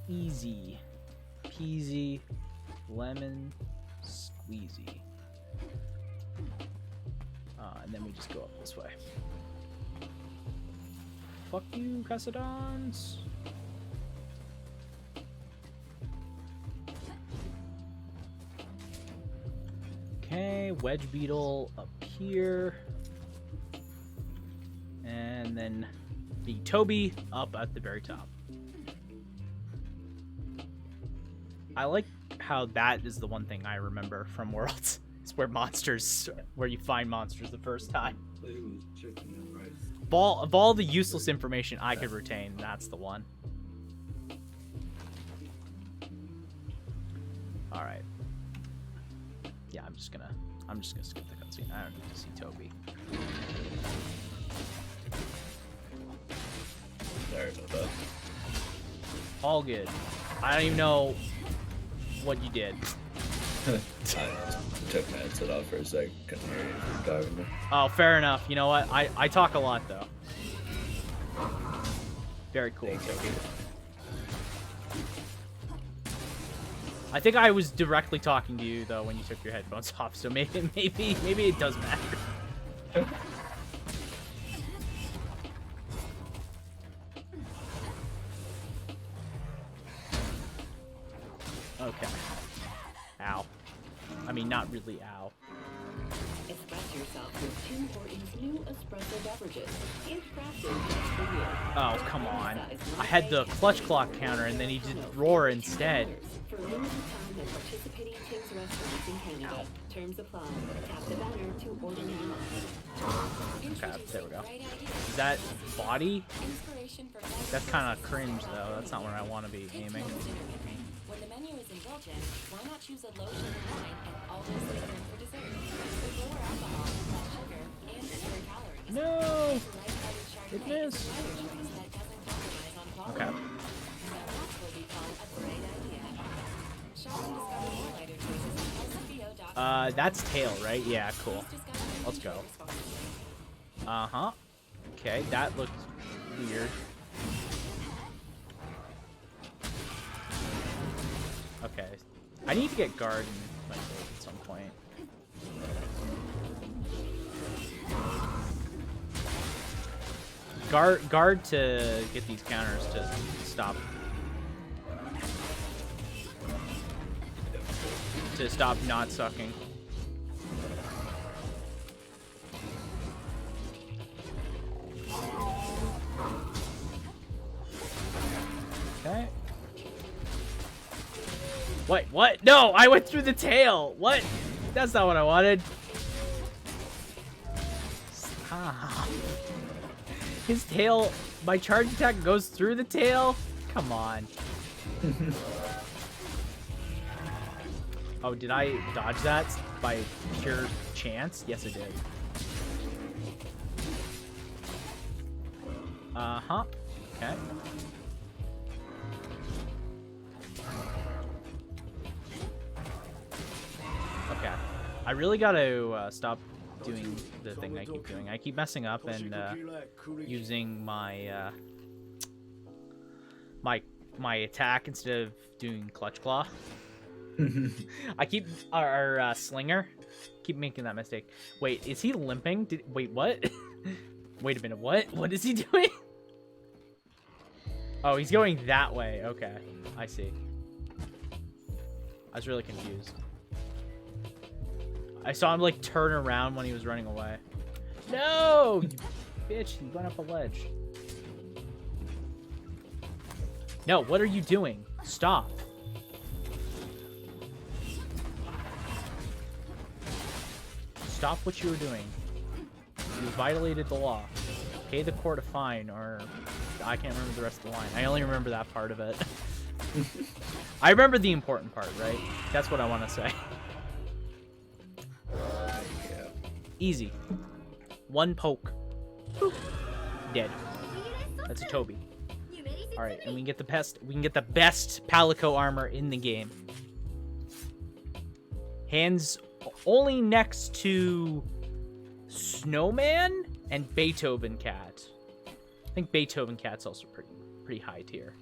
Speaker 2: Easy peasy lemon squeezy. And then we just go up this way. Fuck you, Cassadons. Okay, wedge beetle up here. And then the Toby up at the very top. I like how that is the one thing I remember from Worlds. It's where you find monsters the first time. Of all the useless information I could retain, that's the one. All right. Yeah, I'm just gonna skip the cutscene. I don't need to see Toby.
Speaker 1: Sorry about that.
Speaker 2: All good. I don't even know what you did.
Speaker 1: I took my headset off for a second. Couldn't hear you from talking to me.
Speaker 2: Oh, fair enough. You know what? I talk a lot though. Very cool, Toby. I think I was directly talking to you though when you took your headphones off, so maybe it does matter. Okay. Ow. I mean, not really ow.
Speaker 6: Express yourself with Tim Hortons new espresso beverages, handcrafted just for you.
Speaker 2: Oh, come on. I had the Kloqdq counter and then he did roar instead.
Speaker 6: For limited time at participating Tim's restaurants in Canada. Terms apply. Tap the banner to order now.
Speaker 2: Okay, there we go. Is that body? That's kind of cringe though. That's not where I want to be aiming.
Speaker 7: When the menu is indulgent, why not choose a low sugar wine and always save them for dessert? With lower alcohol, less sugar, and fewer calories.
Speaker 2: No! It missed. Okay.
Speaker 7: That's what we call a great idea. Shop and discover more lighter choices at lcbo.com.
Speaker 2: That's tail, right? Yeah, cool.
Speaker 7: He's just gotta make
Speaker 2: Let's
Speaker 7: sure
Speaker 2: go.
Speaker 7: you're responsible.
Speaker 2: Uh-huh. Okay, that looked weird. Okay. I need to get guard in my build at some point. Guard to get these counters to stop. To stop not sucking. Okay. Wait, what? No, I went through the tail. What? That's not what I wanted. Stop. His tail, my charge attack goes through the tail? Come on. Oh, did I dodge that by pure chance? Yes, I did. Uh-huh. Okay. Okay. I really gotta stop doing the thing I keep doing. I keep messing up and using my my attack instead of doing Kloqdq. I keep our slinger. Keep making that mistake. Wait, is he limping? Wait, what? Wait a minute. What is he doing? Oh, he's going that way. Okay, I see. I was really confused. I saw him like turn around when he was running away. No, you bitch! He went up a ledge. No, what are you doing? Stop. Stop what you were doing. You violated the law. Pay the court a fine, or I can't remember the rest of the line. I only remember that part of it. I remember the important part, right? That's what I want to say.
Speaker 1: Yeah.
Speaker 2: Easy. One poke. Boop. Dead. That's a Toby. All right, and we can get the best. We can get the best Palico armor in the game. Hands only next to Snowman and Beethoven Cat. I think Beethoven Cat's also pretty high tier.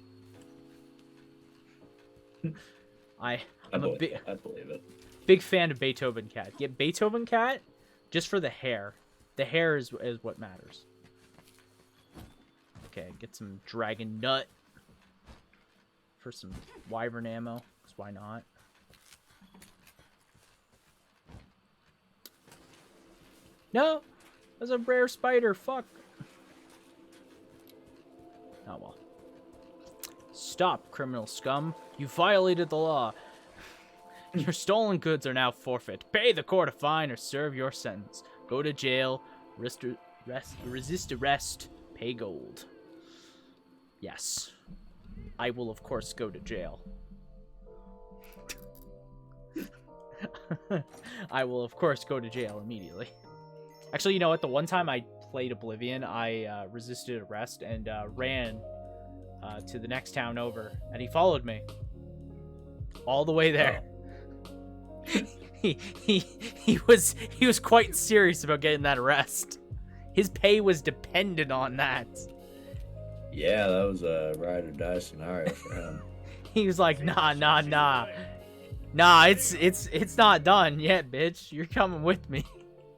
Speaker 2: I'm a big.
Speaker 1: I believe it.
Speaker 2: Big fan of Beethoven Cat. Get Beethoven Cat just for the hair. The hair is what matters. Okay, get some Dragon Nut for some Wyvern ammo, because why not? No! That's a rare spider, fuck! Oh well. Stop, criminal scum. You violated the law. Your stolen goods are now forfeit. Pay the court a fine or serve your sentence. Go to jail, resist arrest, pay gold. Yes. I will, of course, go to jail. I will, of course, go to jail immediately. Actually, you know what? The one time I played Oblivion, I resisted arrest and ran to the next town over, and he followed me all the way there. He was quite serious about getting that arrest. His pay was dependent on that.
Speaker 1: Yeah, that was a ride or die scenario for him.
Speaker 2: He was like, nah, it's not done yet, bitch. You're coming with me,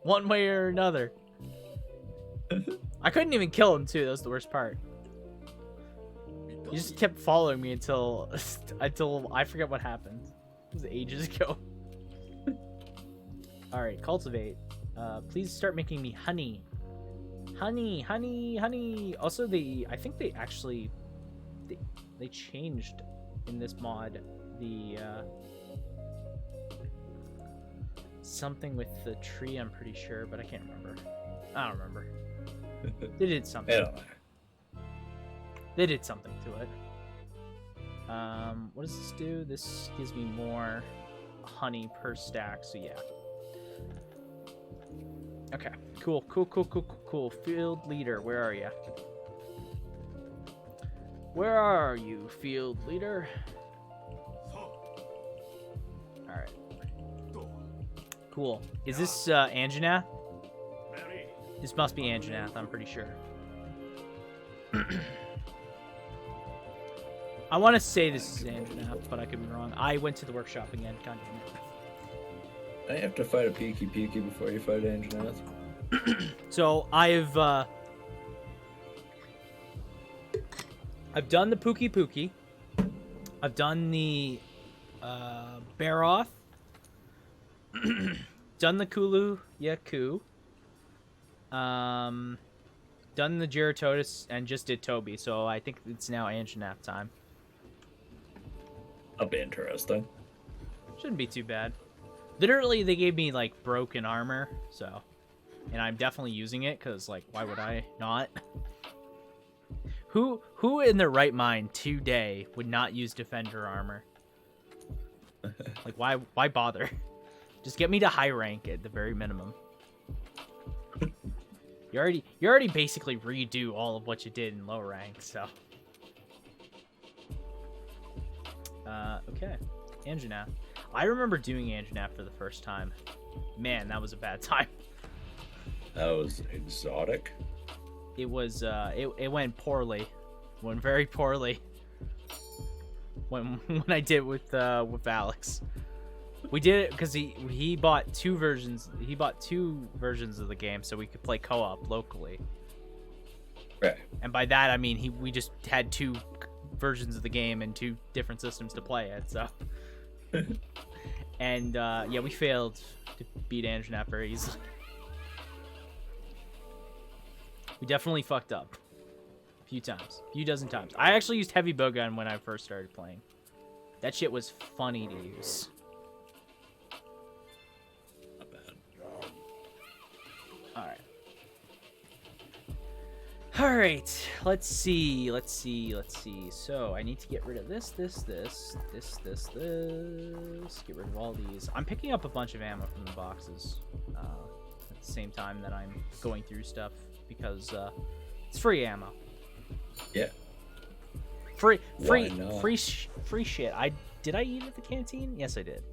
Speaker 2: one way or another. I couldn't even kill him too. That was the worst part. He just kept following me until I forget what happened. It was ages ago. All right, cultivate. Please start making me honey. Honey. Also, I think they actually they changed in this mod the something with the tree. I'm pretty sure, but I can't remember. I don't remember. They did something.
Speaker 1: It don't matter.
Speaker 2: They did something to it. What does this do? This gives me more honey per stack. So yeah. Okay, cool. Field leader, where are you? Where are you, field leader? Alright. Cool. Is this Anjanath? This must be Anjanath, I'm pretty sure. I want to say this is Anjanath, but I could be wrong. I went to the workshop again. God damn it.
Speaker 1: I have to fight a Peaky before you fight Anjanath.
Speaker 2: So I've done the Pookie. I've done the Baroth. Done the Kulu Yaku. Done the Geratodus and just did Toby. So I think it's now Anjanath time.
Speaker 1: That'll be interesting.
Speaker 2: Shouldn't be too bad. Literally, they gave me like broken armor, so, and I'm definitely using it because like, why would I not? Who in their right mind today would not use defender armor? Like, why bother? Just get me to high rank at the very minimum. You already basically redo all of what you did in low rank, so. Okay, Anjanath. I remember doing Anjanath for the first time. Man, that was a bad time.
Speaker 1: That was exotic.
Speaker 2: It was it went poorly. Went very poorly. When I did with Alex. We did it because he bought two versions. He bought two versions of the game so we could play co-op locally.
Speaker 1: Right.
Speaker 2: And by that I mean we just had two versions of the game and two different systems to play it. So. And yeah, we failed to beat Anjanath very easily. We definitely fucked up a few dozen times. I actually used heavy bowgun when I first started playing. That shit was funny to use.
Speaker 1: Not bad.
Speaker 2: Let's see. So I need to get rid of this. Get rid of all these. I'm picking up a bunch of ammo from the boxes at the same time that I'm going through stuff because it's free ammo.
Speaker 1: Yeah.
Speaker 2: Free
Speaker 1: not?
Speaker 2: free shit. Did I eat at the canteen? Yes, I did.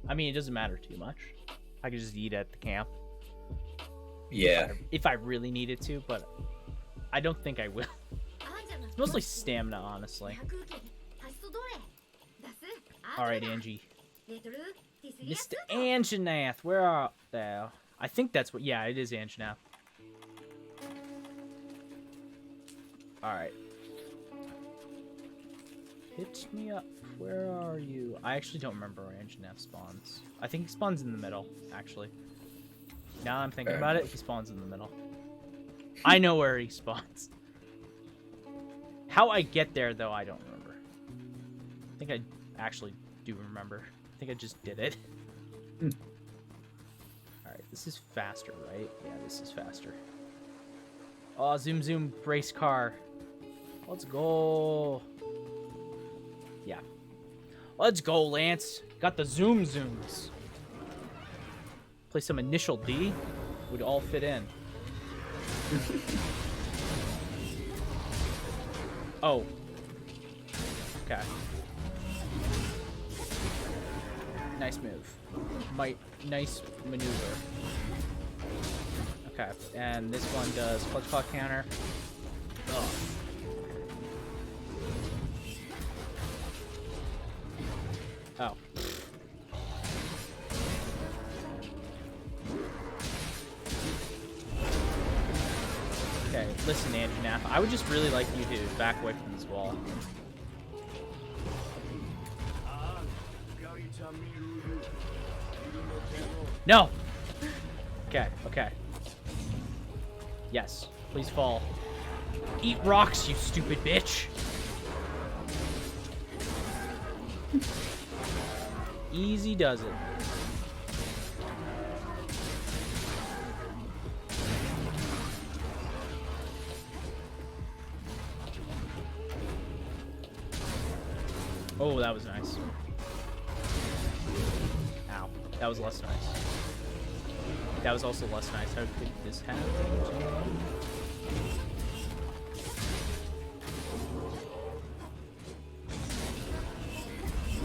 Speaker 2: I mean, it doesn't matter too much. I could just eat at the camp.
Speaker 1: Yeah.
Speaker 2: If I really needed to, but I don't think I will. It's mostly stamina, honestly. Alright, Angie. Mr. Anjanath, where are thou? I think that's what... Yeah, it is Anjanath. Alright. Hit me up. Where are you? I actually don't remember where Anjanath spawns. I think he spawns in the middle, actually. Now I'm thinking about it, he spawns in the middle. I know where he spawns. How I get there, though, I don't remember. I think I actually do remember. I think I just did it. Alright, this is faster, right? Yeah, this is faster. Oh, zoom, race car. Let's go. Yeah. Let's go, Lance. Got the zooms. Play some initial D. Would all fit in. Oh. Okay. Nice move. Nice maneuver. Okay, and this one does Kloqdq counter. Ugh. Oh. Okay, listen, Anjanath. I would just really like you to back away from this wall. No! Okay. Yes, please fall. Eat rocks, you stupid bitch! Easy does it. Oh, that was nice. Ow. That was less nice. That was also less nice. How could this happen?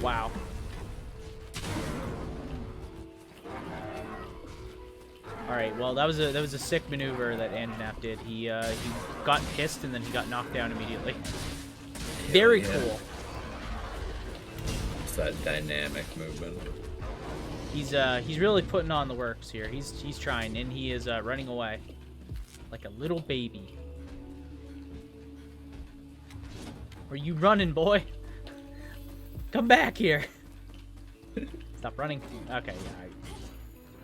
Speaker 2: Wow. right. Well, that was a sick maneuver that Anjanap did. He got pissed and then he got knocked down immediately. Very cool.
Speaker 1: It's that dynamic movement.
Speaker 2: He's really putting on the works here. He's trying, and he is running away like a little baby. Where you running, boy? Come back here. Stop running. Okay, yeah,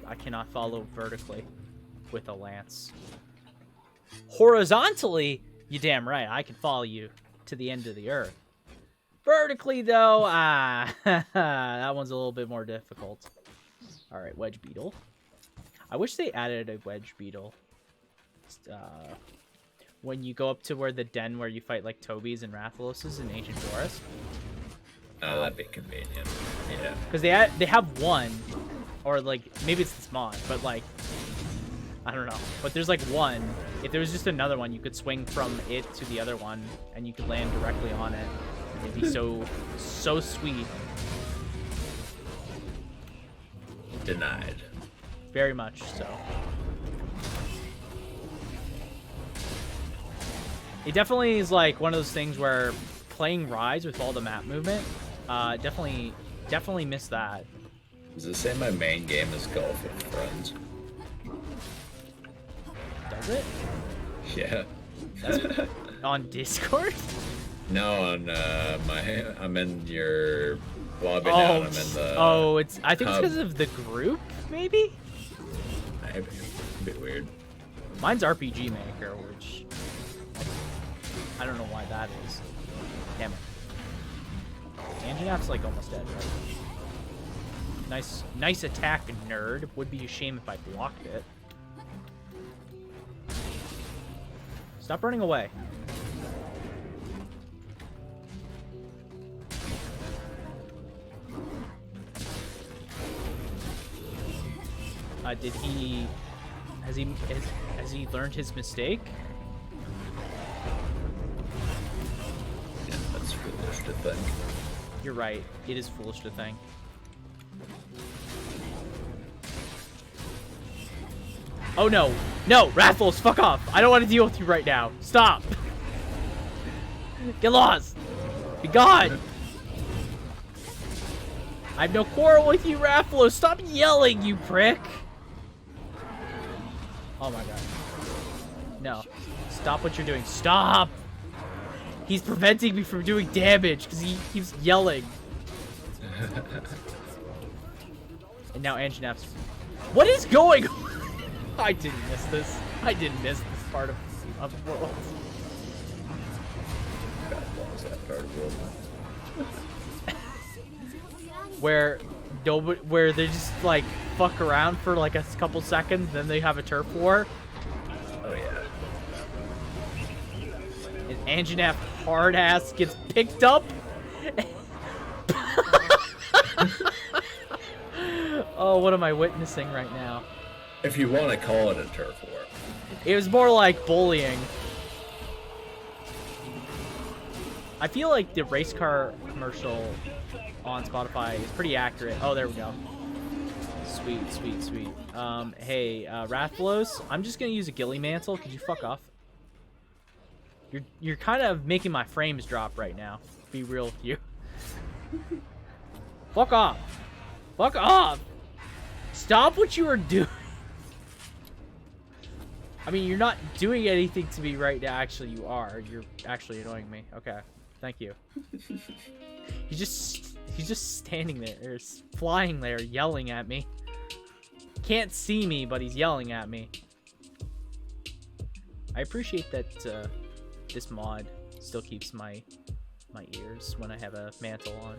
Speaker 2: I cannot follow vertically with a lance. Horizontally, you damn right, I can follow you to the end of the earth. Vertically, though, that one's a little bit more difficult. All right, wedge beetle. I wish they added a wedge beetle. When you go up to where the den where you fight like Toby's and Rathaloses in Ancient Forest.
Speaker 1: Oh, that'd be convenient. Yeah.
Speaker 2: Because they have one, or like maybe it's this mod, but like I don't know. But there's like one. If there was just another one, you could swing from it to the other one, and you could land directly on it. It'd be so sweet.
Speaker 1: Denied.
Speaker 2: Very much so. It definitely is like one of those things where playing Rise with all the map movement, definitely missed that.
Speaker 1: Does it say my main game is Golf with Friends?
Speaker 2: Does it?
Speaker 1: Yeah.
Speaker 2: That's on Discord?
Speaker 1: No, on I'm in your lobby now. And I'm in the.
Speaker 2: I think it's because of the group, maybe.
Speaker 1: Maybe. A bit weird.
Speaker 2: Mine's RPG Maker, which I don't know why that is. Damn it. Anjanap's like almost dead, right? Nice attack, nerd. Would be a shame if I blocked it. Stop running away. Has he learned his mistake?
Speaker 1: Yeah, that's foolish to think.
Speaker 2: You're right. It is foolish to think. Oh no! No! Raffles, fuck off! I don't want to deal with you right now. Stop! Get lost! Be gone! I have no quarrel with you, Raffles! Stop yelling, you prick! Oh my god. No. Stop what you're doing. Stop! He's preventing me from doing damage because he keeps yelling. And now Anjanap's... What is going on? I didn't miss this. I didn't miss this part of the world.
Speaker 1: God, what was that part of the world?
Speaker 2: Where they just like fuck around for like a couple seconds, then they have a turf war.
Speaker 1: Oh yeah.
Speaker 2: And Anjanap hard ass gets picked up. Oh, what am I witnessing right now?
Speaker 1: If you want to call it a turf war.
Speaker 2: It was more like bullying. I feel like the race car commercial on Spotify is pretty accurate. Oh, there we go. Sweet, sweet, sweet. Hey, Rathlos, I'm just gonna use a ghillie mantle. Could you fuck off? You're kind of making my frames drop right now. Be real with you. Fuck off. Fuck off. Stop what you are doing. I mean, you're not doing anything to me right now. Actually, you are. You're actually annoying me. Okay. Thank you. He's just standing there, or flying there, yelling at me. Can't see me, but he's yelling at me. I appreciate that this mod still keeps my ears when I have a mantle on.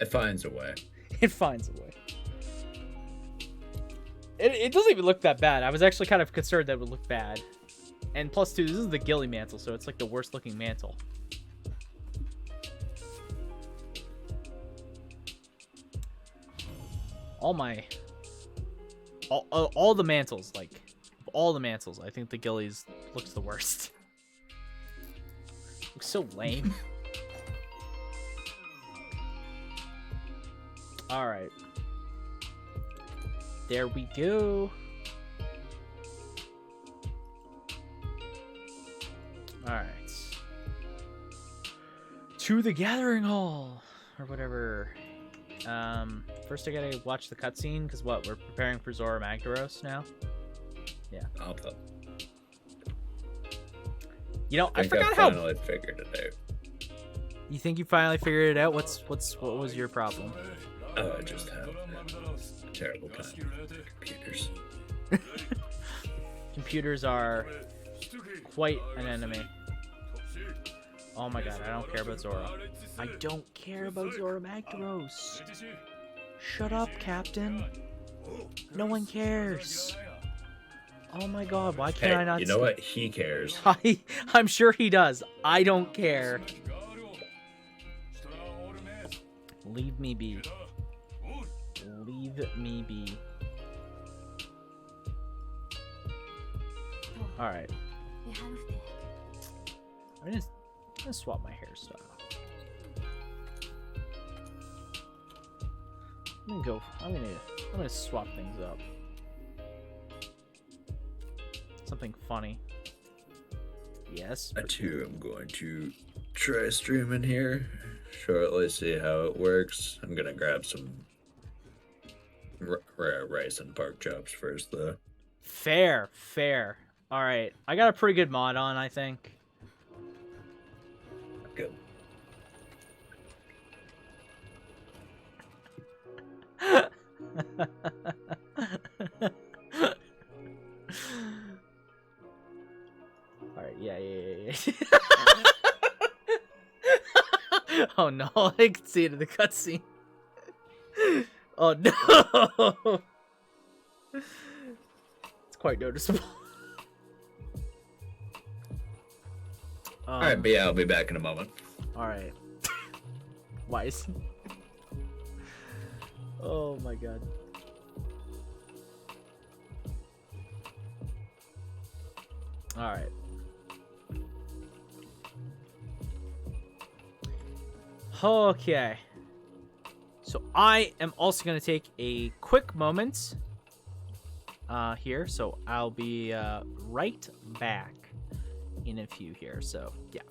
Speaker 1: It finds a way.
Speaker 2: It finds a way. It doesn't even look that bad. I was actually kind of concerned that it would look bad. And plus two, this is the ghillie mantle, so it's like the worst looking mantle. All the mantles, like all the mantles, I think the ghillies looks the worst. Looks so lame. All right. There we go. Alright. To the Gathering Hall! Or whatever. First I gotta watch the cutscene, because what? We're preparing for Zora Magdaros now? Yeah.
Speaker 1: I'll tell.
Speaker 2: You know, I
Speaker 1: think
Speaker 2: forgot
Speaker 1: I
Speaker 2: how...
Speaker 1: finally figured it out.
Speaker 2: You think you finally figured it out? What was your problem?
Speaker 1: Oh, I just have a terrible time with computers.
Speaker 2: Computers are quite an enemy. Oh my god, I don't care about Zora. I don't care about Zora Magdaros. Shut up, Captain. No one cares. Oh my god, why can't I not
Speaker 1: you know what? He cares.
Speaker 2: I'm sure he does. I don't care. Leave me be. Leave me be. Alright. I'm gonna swap my hairstyle. I'm gonna swap things up. Something funny. Yes.
Speaker 1: I too am going to try streaming here shortly, see how it works. I'm gonna grab some rice and pork chops first, though.
Speaker 2: Fair. Alright. I got a pretty good mod on, I think.
Speaker 1: Good.
Speaker 2: Alright, yeah. Oh no, I can see it in the cutscene. Oh no! It's quite noticeable.
Speaker 1: Alright, but yeah, I'll be back in a moment.
Speaker 2: Alright. Wise. Oh my god. Alright. Okay. So I am also going to take a quick moment here. So I'll be right back in a few here. So, yeah.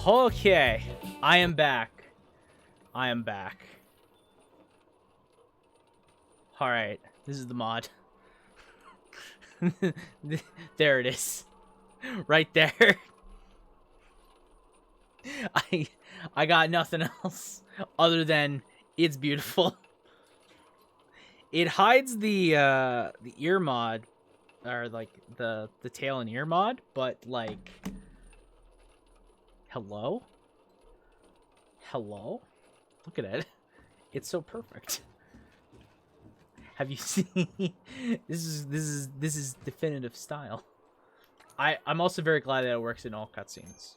Speaker 2: Okay, I am back. I am back. Alright, this is the mod. There it is. Right there. I got nothing else other than it's beautiful. It hides the ear mod, or like the tail and ear mod, but like, hello? Hello? Look at it. It's so perfect. Have you seen? This is definitive style. I'm also very glad that it works in all cutscenes.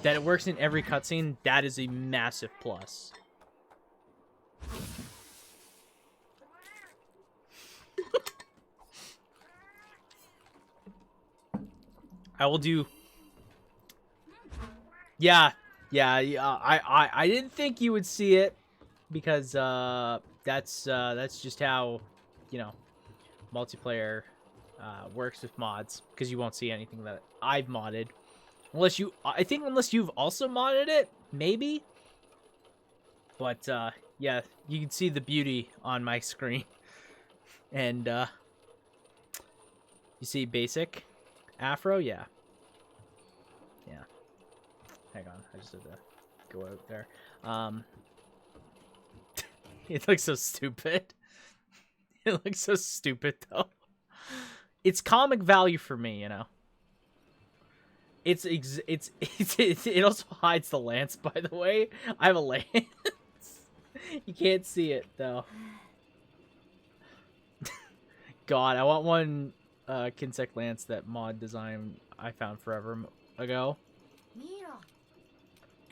Speaker 2: That it works in every cutscene, that is a massive plus. I will do. Yeah. I didn't think you would see it because that's just how, you know, multiplayer works with mods, because you won't see anything that I've modded. Unless you've also modded it, maybe. But yeah, you can see the beauty on my screen. And you see basic afro, yeah. Yeah. Hang on, I just had to go out there. It looks so stupid. It looks so stupid though. It's comic value for me, you know. It also hides the lance, by the way. I have a lance. You can't see it though. God, I want one Kinsec lance, that mod design I found forever ago.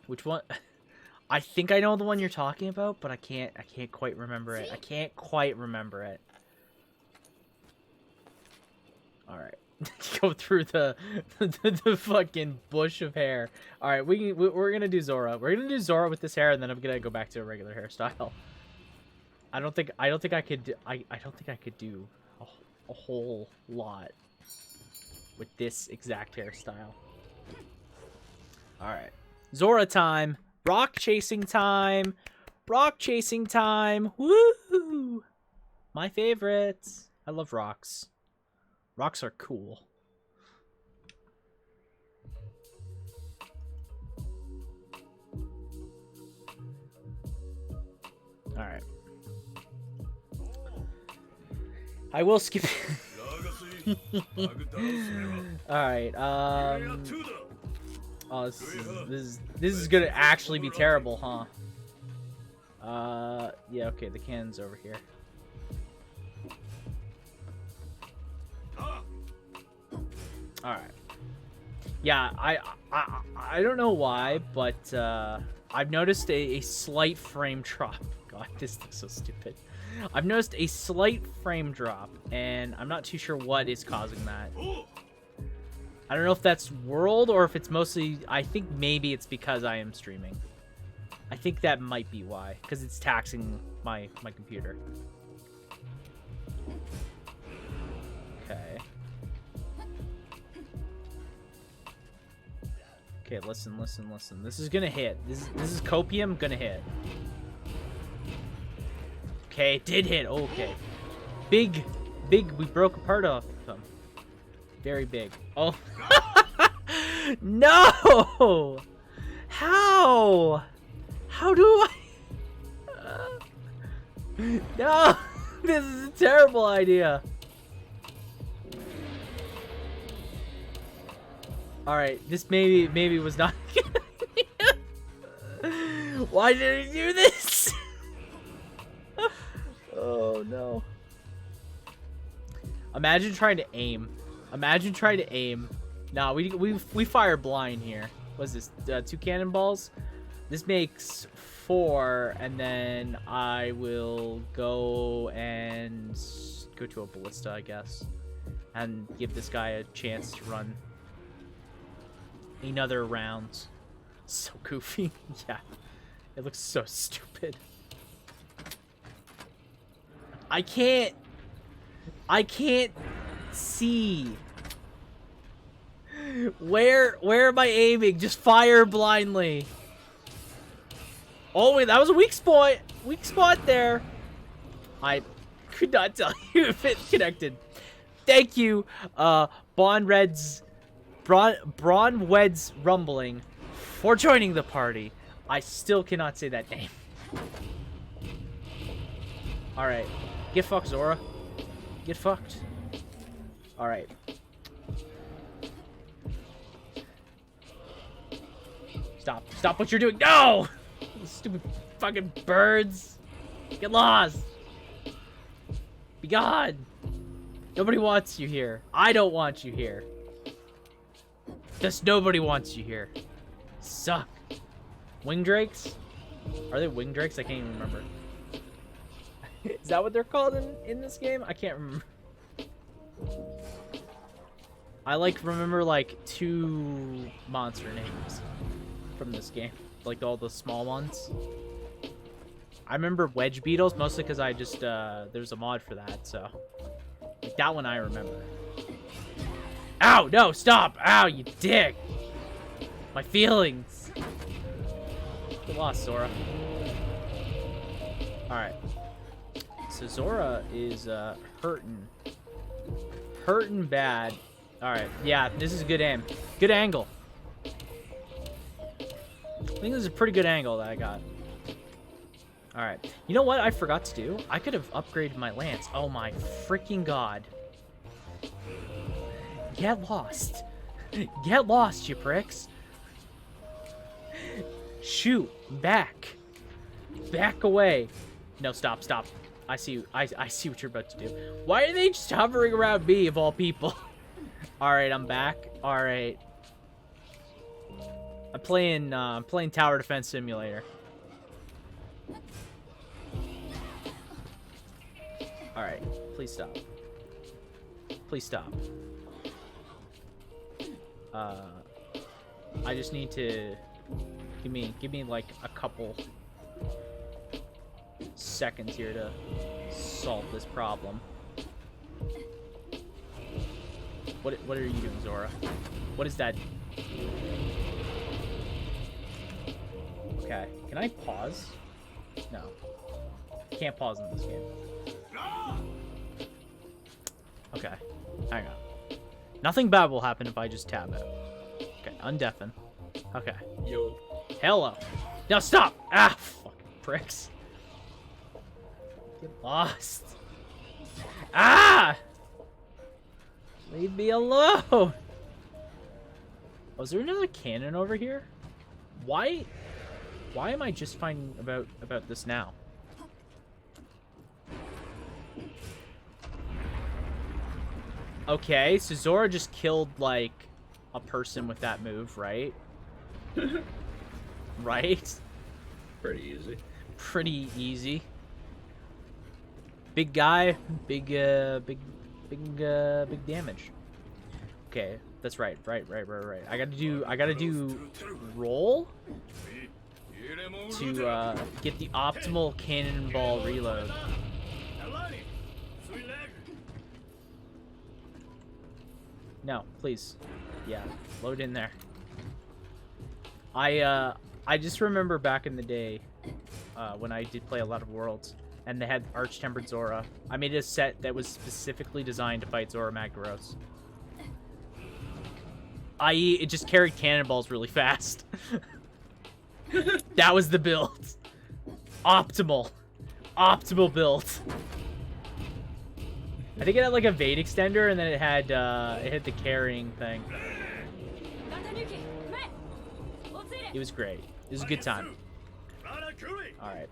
Speaker 2: Which one? I think I know the one you're talking about, but I can't quite remember it. I can't quite remember it. All right. Go through the fucking bush of hair. All right, we're gonna do Zora. We're gonna do Zora with this hair, and then I'm gonna go back to a regular hairstyle. I don't think I could do a whole lot with this exact hairstyle. All right, Zora time. Rock chasing time. Rock chasing time. Woo! My favorites. I love rocks. Rocks are cool. Alright. I will skip. Alright, oh, this is gonna actually be terrible, huh? Yeah, okay, the cannon's over here. Alright. Yeah, I don't know why, but I've noticed a slight frame drop. God, this looks so stupid. I've noticed a slight frame drop, and I'm not too sure what is causing that. I don't know if that's world or if it's mostly... I think maybe it's because I am streaming. I think that might be why, because it's taxing my computer. Okay. Okay, listen. This is gonna hit. This is copium gonna hit. Okay, it did hit. Okay. Big. We broke a part off of them. Very big. Oh. No! How? How do I? No! This is a terrible idea. Alright, this maybe was not a good idea. Why did he do this? Oh no. Imagine trying to aim. Nah, we fire blind here. What's this? 2 cannonballs? This makes 4, and then I will go to a ballista, I guess, and give this guy a chance to run another round. So goofy. Yeah, it looks so stupid. I can't see. Where am I aiming? Just fire blindly. Oh wait, that was a weak spot. Weak spot there. I could not tell you if it connected. Thank you, Braunwed's Rumbling, for joining the party. I still cannot say that name. Alright. Get fucked, Zora. Get fucked. Alright. Stop. Stop what you're doing. No! You stupid fucking birds. Get lost. Be gone. Nobody wants you here. I don't want you here. Just nobody wants you here. Suck. Wing drakes? Are they wing drakes? I can't even remember. Is that what they're called in this game? I can't remember. I remember like 2 monster names from this game. Like all the small ones. I remember wedge beetles mostly because I just there's a mod for that, so like that one I remember. Ow, no, stop! Ow, you dick! My feelings. Get lost, Zora. Alright. So Zora is hurting. Hurting bad. Alright, yeah, this is a good aim. Good angle. I think this is a pretty good angle that I got. Alright. You know what I forgot to do? I could have upgraded my lance. Oh my freaking god. Get lost. Get lost, you pricks. Shoot. Back. Back away. No, stop, stop. I see what you're about to do. Why are they just hovering around me, of all people? Alright, I'm back. Alright. I'm playing Tower Defense Simulator. Alright, please stop. Please stop. I just need to give me like a couple seconds here to solve this problem. What are you doing, Zora? What is that? Okay, can I pause? No. Can't pause in this game. Okay, hang on. Nothing bad will happen if I just tab out. Okay, undeafen. Okay.
Speaker 1: Yo.
Speaker 2: Hello. Now stop! Ah, fucking pricks. Get lost. Ah! Leave me alone! Oh, is there another cannon over here? Why am I just finding about this now? Okay, so Zora just killed, like, a person with that move, right? Right?
Speaker 1: Pretty easy.
Speaker 2: Pretty easy. Big guy, big damage. Okay, that's right. I gotta do roll to get the optimal cannonball reload. No, please. Yeah, load in there. I just remember back in the day when I did play a lot of Worlds, and they had Arch-Tempered Zora. I made a set that was specifically designed to fight Zora Magdaros. I.e., it just carried cannonballs really fast. That was the build. Optimal. Optimal build. I think it had like a Vade extender, and then it had the carrying thing. It was great. It was a good time. Alright.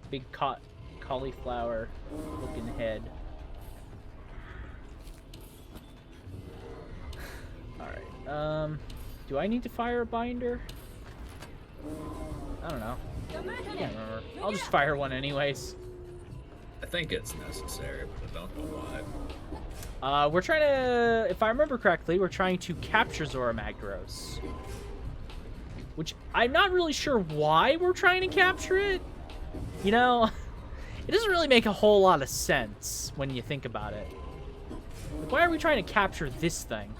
Speaker 2: Big cauliflower looking head. Alright. Do I need to fire a binder? I don't know. I can't remember. I'll just fire one anyways.
Speaker 1: I think it's necessary, but I don't know why.
Speaker 2: We're trying to, if I remember correctly, we're trying to capture Zora Magdaros. Which, I'm not really sure why we're trying to capture it. You know, it doesn't really make a whole lot of sense when you think about it. Like, why are we trying to capture this thing?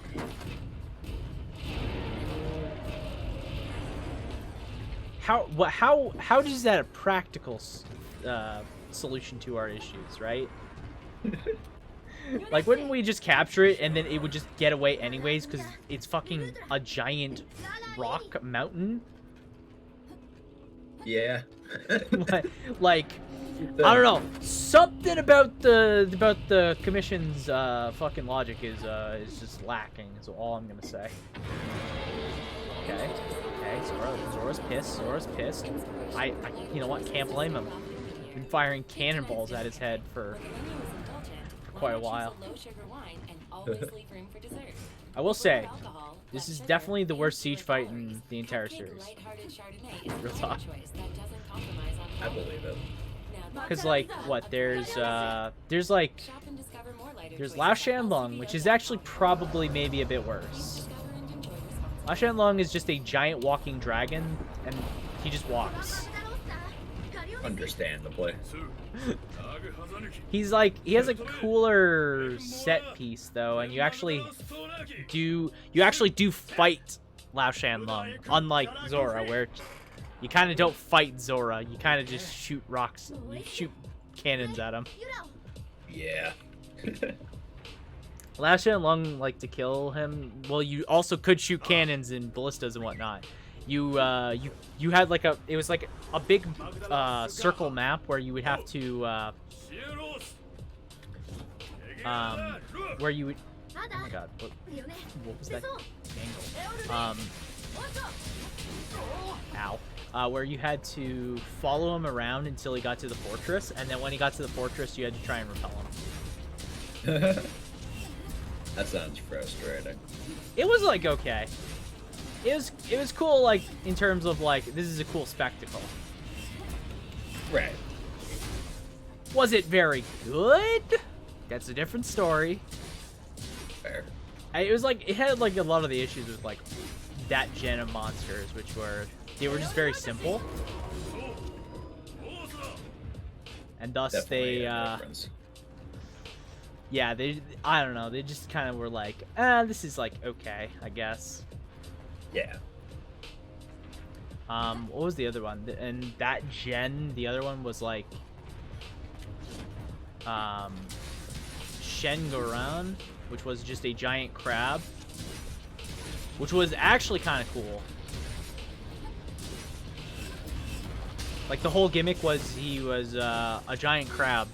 Speaker 2: how does that a practical solution to our issues, right? Like, wouldn't we just capture it and then it would just get away anyways because it's fucking a giant rock mountain?
Speaker 1: Yeah.
Speaker 2: Like, I don't know. Something about the commission's fucking logic is just lacking. Is all I'm gonna say. Okay. Zora's pissed. You know what? Can't blame him. Been firing cannonballs at his head for quite a while. I will say, this is definitely the worst siege fight in the entire series. Real talk.
Speaker 1: I believe it.
Speaker 2: Because, like, what, there's Lao Shanlong, which is actually probably maybe a bit worse. Lao Shanlong is just a giant walking dragon, and he just walks.
Speaker 1: Understandably.
Speaker 2: He's like, he has a cooler set piece though, and you actually do fight Lao Shanlong, unlike Zora, where you kind of don't fight Zora. You kind of just shoot rocks, you shoot cannons at him.
Speaker 1: Yeah.
Speaker 2: Lao Shanlong, like, to kill him, well, you also could shoot cannons and ballistas and whatnot. You had like it was like a big circle map where you would have to where you would, oh my god, what was that angle? Where you had to follow him around until he got to the fortress, and then when he got to the fortress, you had to try and repel him.
Speaker 1: That sounds frustrating.
Speaker 2: It was like okay. It was cool, like, in terms of, like, this is a cool spectacle.
Speaker 1: Right.
Speaker 2: Was it very good? That's a different story.
Speaker 1: Fair.
Speaker 2: It was like, it had, like, a lot of the issues with, like, that gen of monsters, which were, they were just very simple. And thus
Speaker 1: Definitely
Speaker 2: they, yeah, I don't know, they just kind of were like, this is, like, okay, I guess.
Speaker 1: Yeah.
Speaker 2: What was the other one? And that gen, the other one was like Shengoran, which was just a giant crab, which was actually kind of cool. Like, the whole gimmick was he was a giant crab.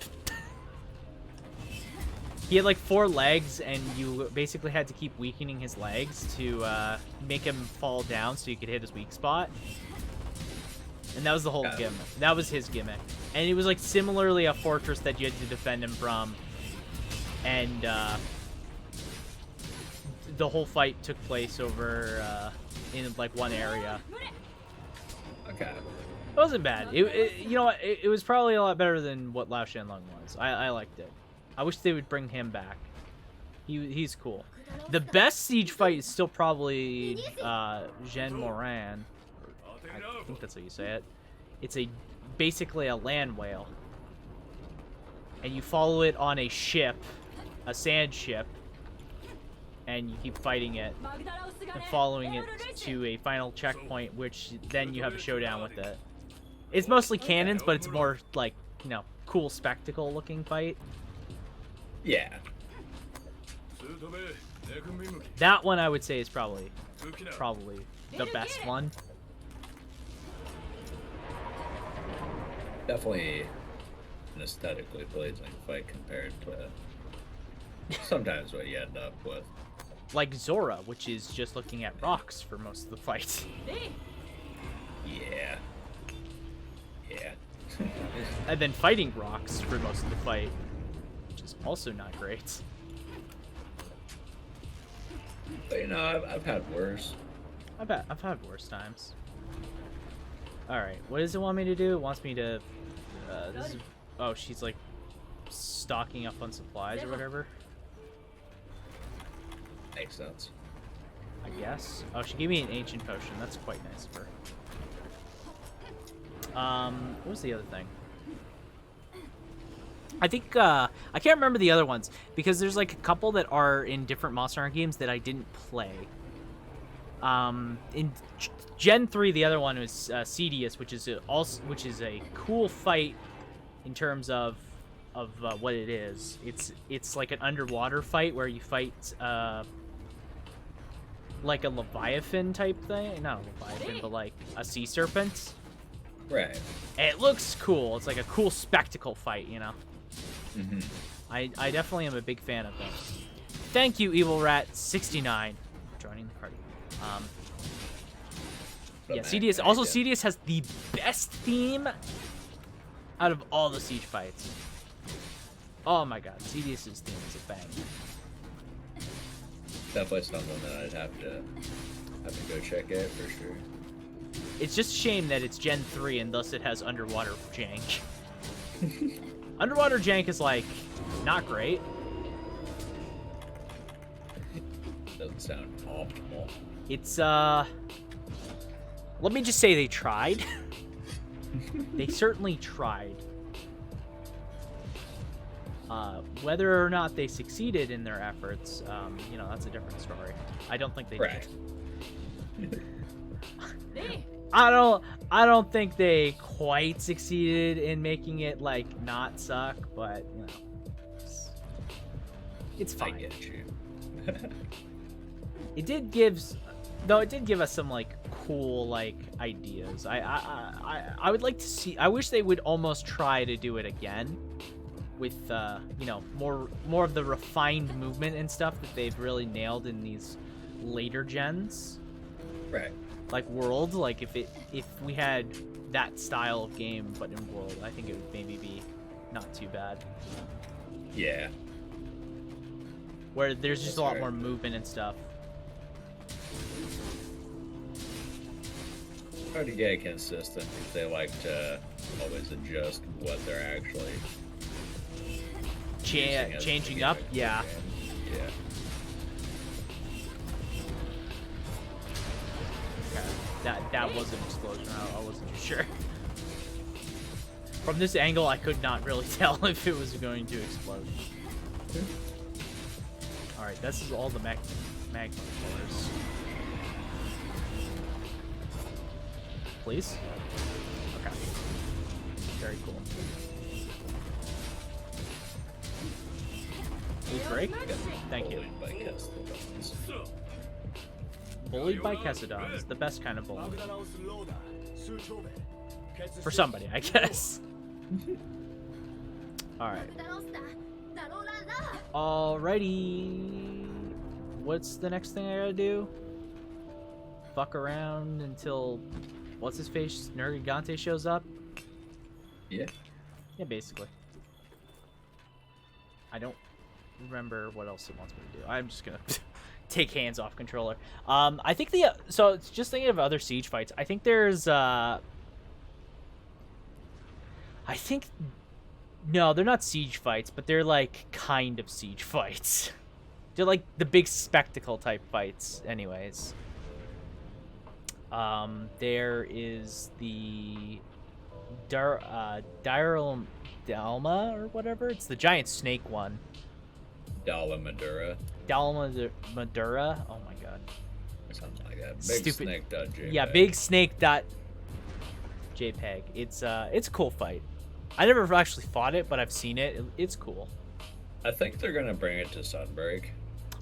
Speaker 2: He had like 4 legs, and you basically had to keep weakening his legs to make him fall down so you could hit his weak spot. And that was the whole gimmick. That was his gimmick. And it was like similarly a fortress that you had to defend him from. And the whole fight took place over in like one area.
Speaker 1: Okay.
Speaker 2: It wasn't bad. You know what? It was probably a lot better than what Lao Shanlong was. I liked it. I wish they would bring him back. He's cool. The best siege fight is still probably Jean Moran. I think that's how you say it. It's basically a land whale. And you follow it on a ship, a sand ship, and you keep fighting it and following it to a final checkpoint, which then you have a showdown with it. It's mostly cannons, but it's more like, you know, cool spectacle looking fight.
Speaker 1: Yeah.
Speaker 2: That one I would say is probably the best one.
Speaker 1: Definitely an aesthetically pleasing fight compared to sometimes what you end up with.
Speaker 2: Like Zora, which is just looking at rocks for most of the fight.
Speaker 1: Yeah. Yeah.
Speaker 2: And then fighting rocks for most of the fight, which is also not great.
Speaker 1: But you know, I've had worse.
Speaker 2: I've had worse times. Alright, what does it want me to do? It wants me to... oh, she's like stocking up on supplies or whatever.
Speaker 1: Makes sense.
Speaker 2: I guess. Oh, she gave me an ancient potion. That's quite nice of her. What was the other thing? I think, I can't remember the other ones, because there's like a couple that are in different Monster Hunter games that I didn't play. In Gen 3, the other one was Cedius, which is a cool fight in terms of what it is. It's like an underwater fight where you fight like a Leviathan type thing. Not a Leviathan, but like a sea serpent.
Speaker 1: Right.
Speaker 2: And it looks cool. It's like a cool spectacle fight, you know?
Speaker 1: Mm-hmm.
Speaker 2: I definitely am a big fan of those. Thank you, Evil Rat 69, for joining the party. Yeah, Cedius. Also, Cedius has the best theme out of all the Siege fights. Oh my god, Cedius's theme is a bang.
Speaker 1: Definitely something that I'd have to go check out for sure.
Speaker 2: It's just a shame that it's Gen 3 and thus it has underwater jank. Underwater jank is like not great.
Speaker 1: Doesn't sound optimal.
Speaker 2: It's let me just say they tried. They certainly tried. Whether or not they succeeded in their efforts, you know, that's a different story. I don't think they did. I don't think they quite succeeded in making it like not suck, but you know, it's fine.
Speaker 1: I get you.
Speaker 2: It did give us some like cool like ideas. I would like to see. I wish they would almost try to do it again with you know, more of the refined movement and stuff that they've really nailed in these later gens.
Speaker 1: Right.
Speaker 2: Like World, like if we had that style of game but in World, I think it would maybe be not too bad.
Speaker 1: Yeah.
Speaker 2: Where there's just a lot more movement and stuff.
Speaker 1: Hard to get consistent because they like to always adjust what they're actually
Speaker 2: changing up. Yeah.
Speaker 1: Yeah.
Speaker 2: Okay. That was an explosion. I wasn't too sure. From this angle, I could not really tell if it was going to explode. All right, this is all the magma cores. Please. Okay. Very cool. Please break. Thank you. Bullied by Kessadons, the best kind of bullying. For somebody, I guess. Alright. Alrighty. What's the next thing I gotta do? Fuck around until what's his face? Nergigante shows up?
Speaker 1: Yeah. Yeah,
Speaker 2: basically. I don't remember what else it wants me to do. I'm just gonna take hands off controller. I think so it's just thinking of other siege fights. I think there's no, they're not siege fights, but they're like kind of siege fights. They're like the big spectacle type fights anyways. There is the Dalma or whatever. It's the giant snake one.
Speaker 1: Dalma
Speaker 2: Madura. Oh my god.
Speaker 1: Something like that.
Speaker 2: Stupid.
Speaker 1: Snake.jpg.
Speaker 2: Yeah, big snake.jpg. It's a cool fight. I never actually fought it, but I've seen it. It's cool.
Speaker 1: I think they're gonna bring it to Sunbreak.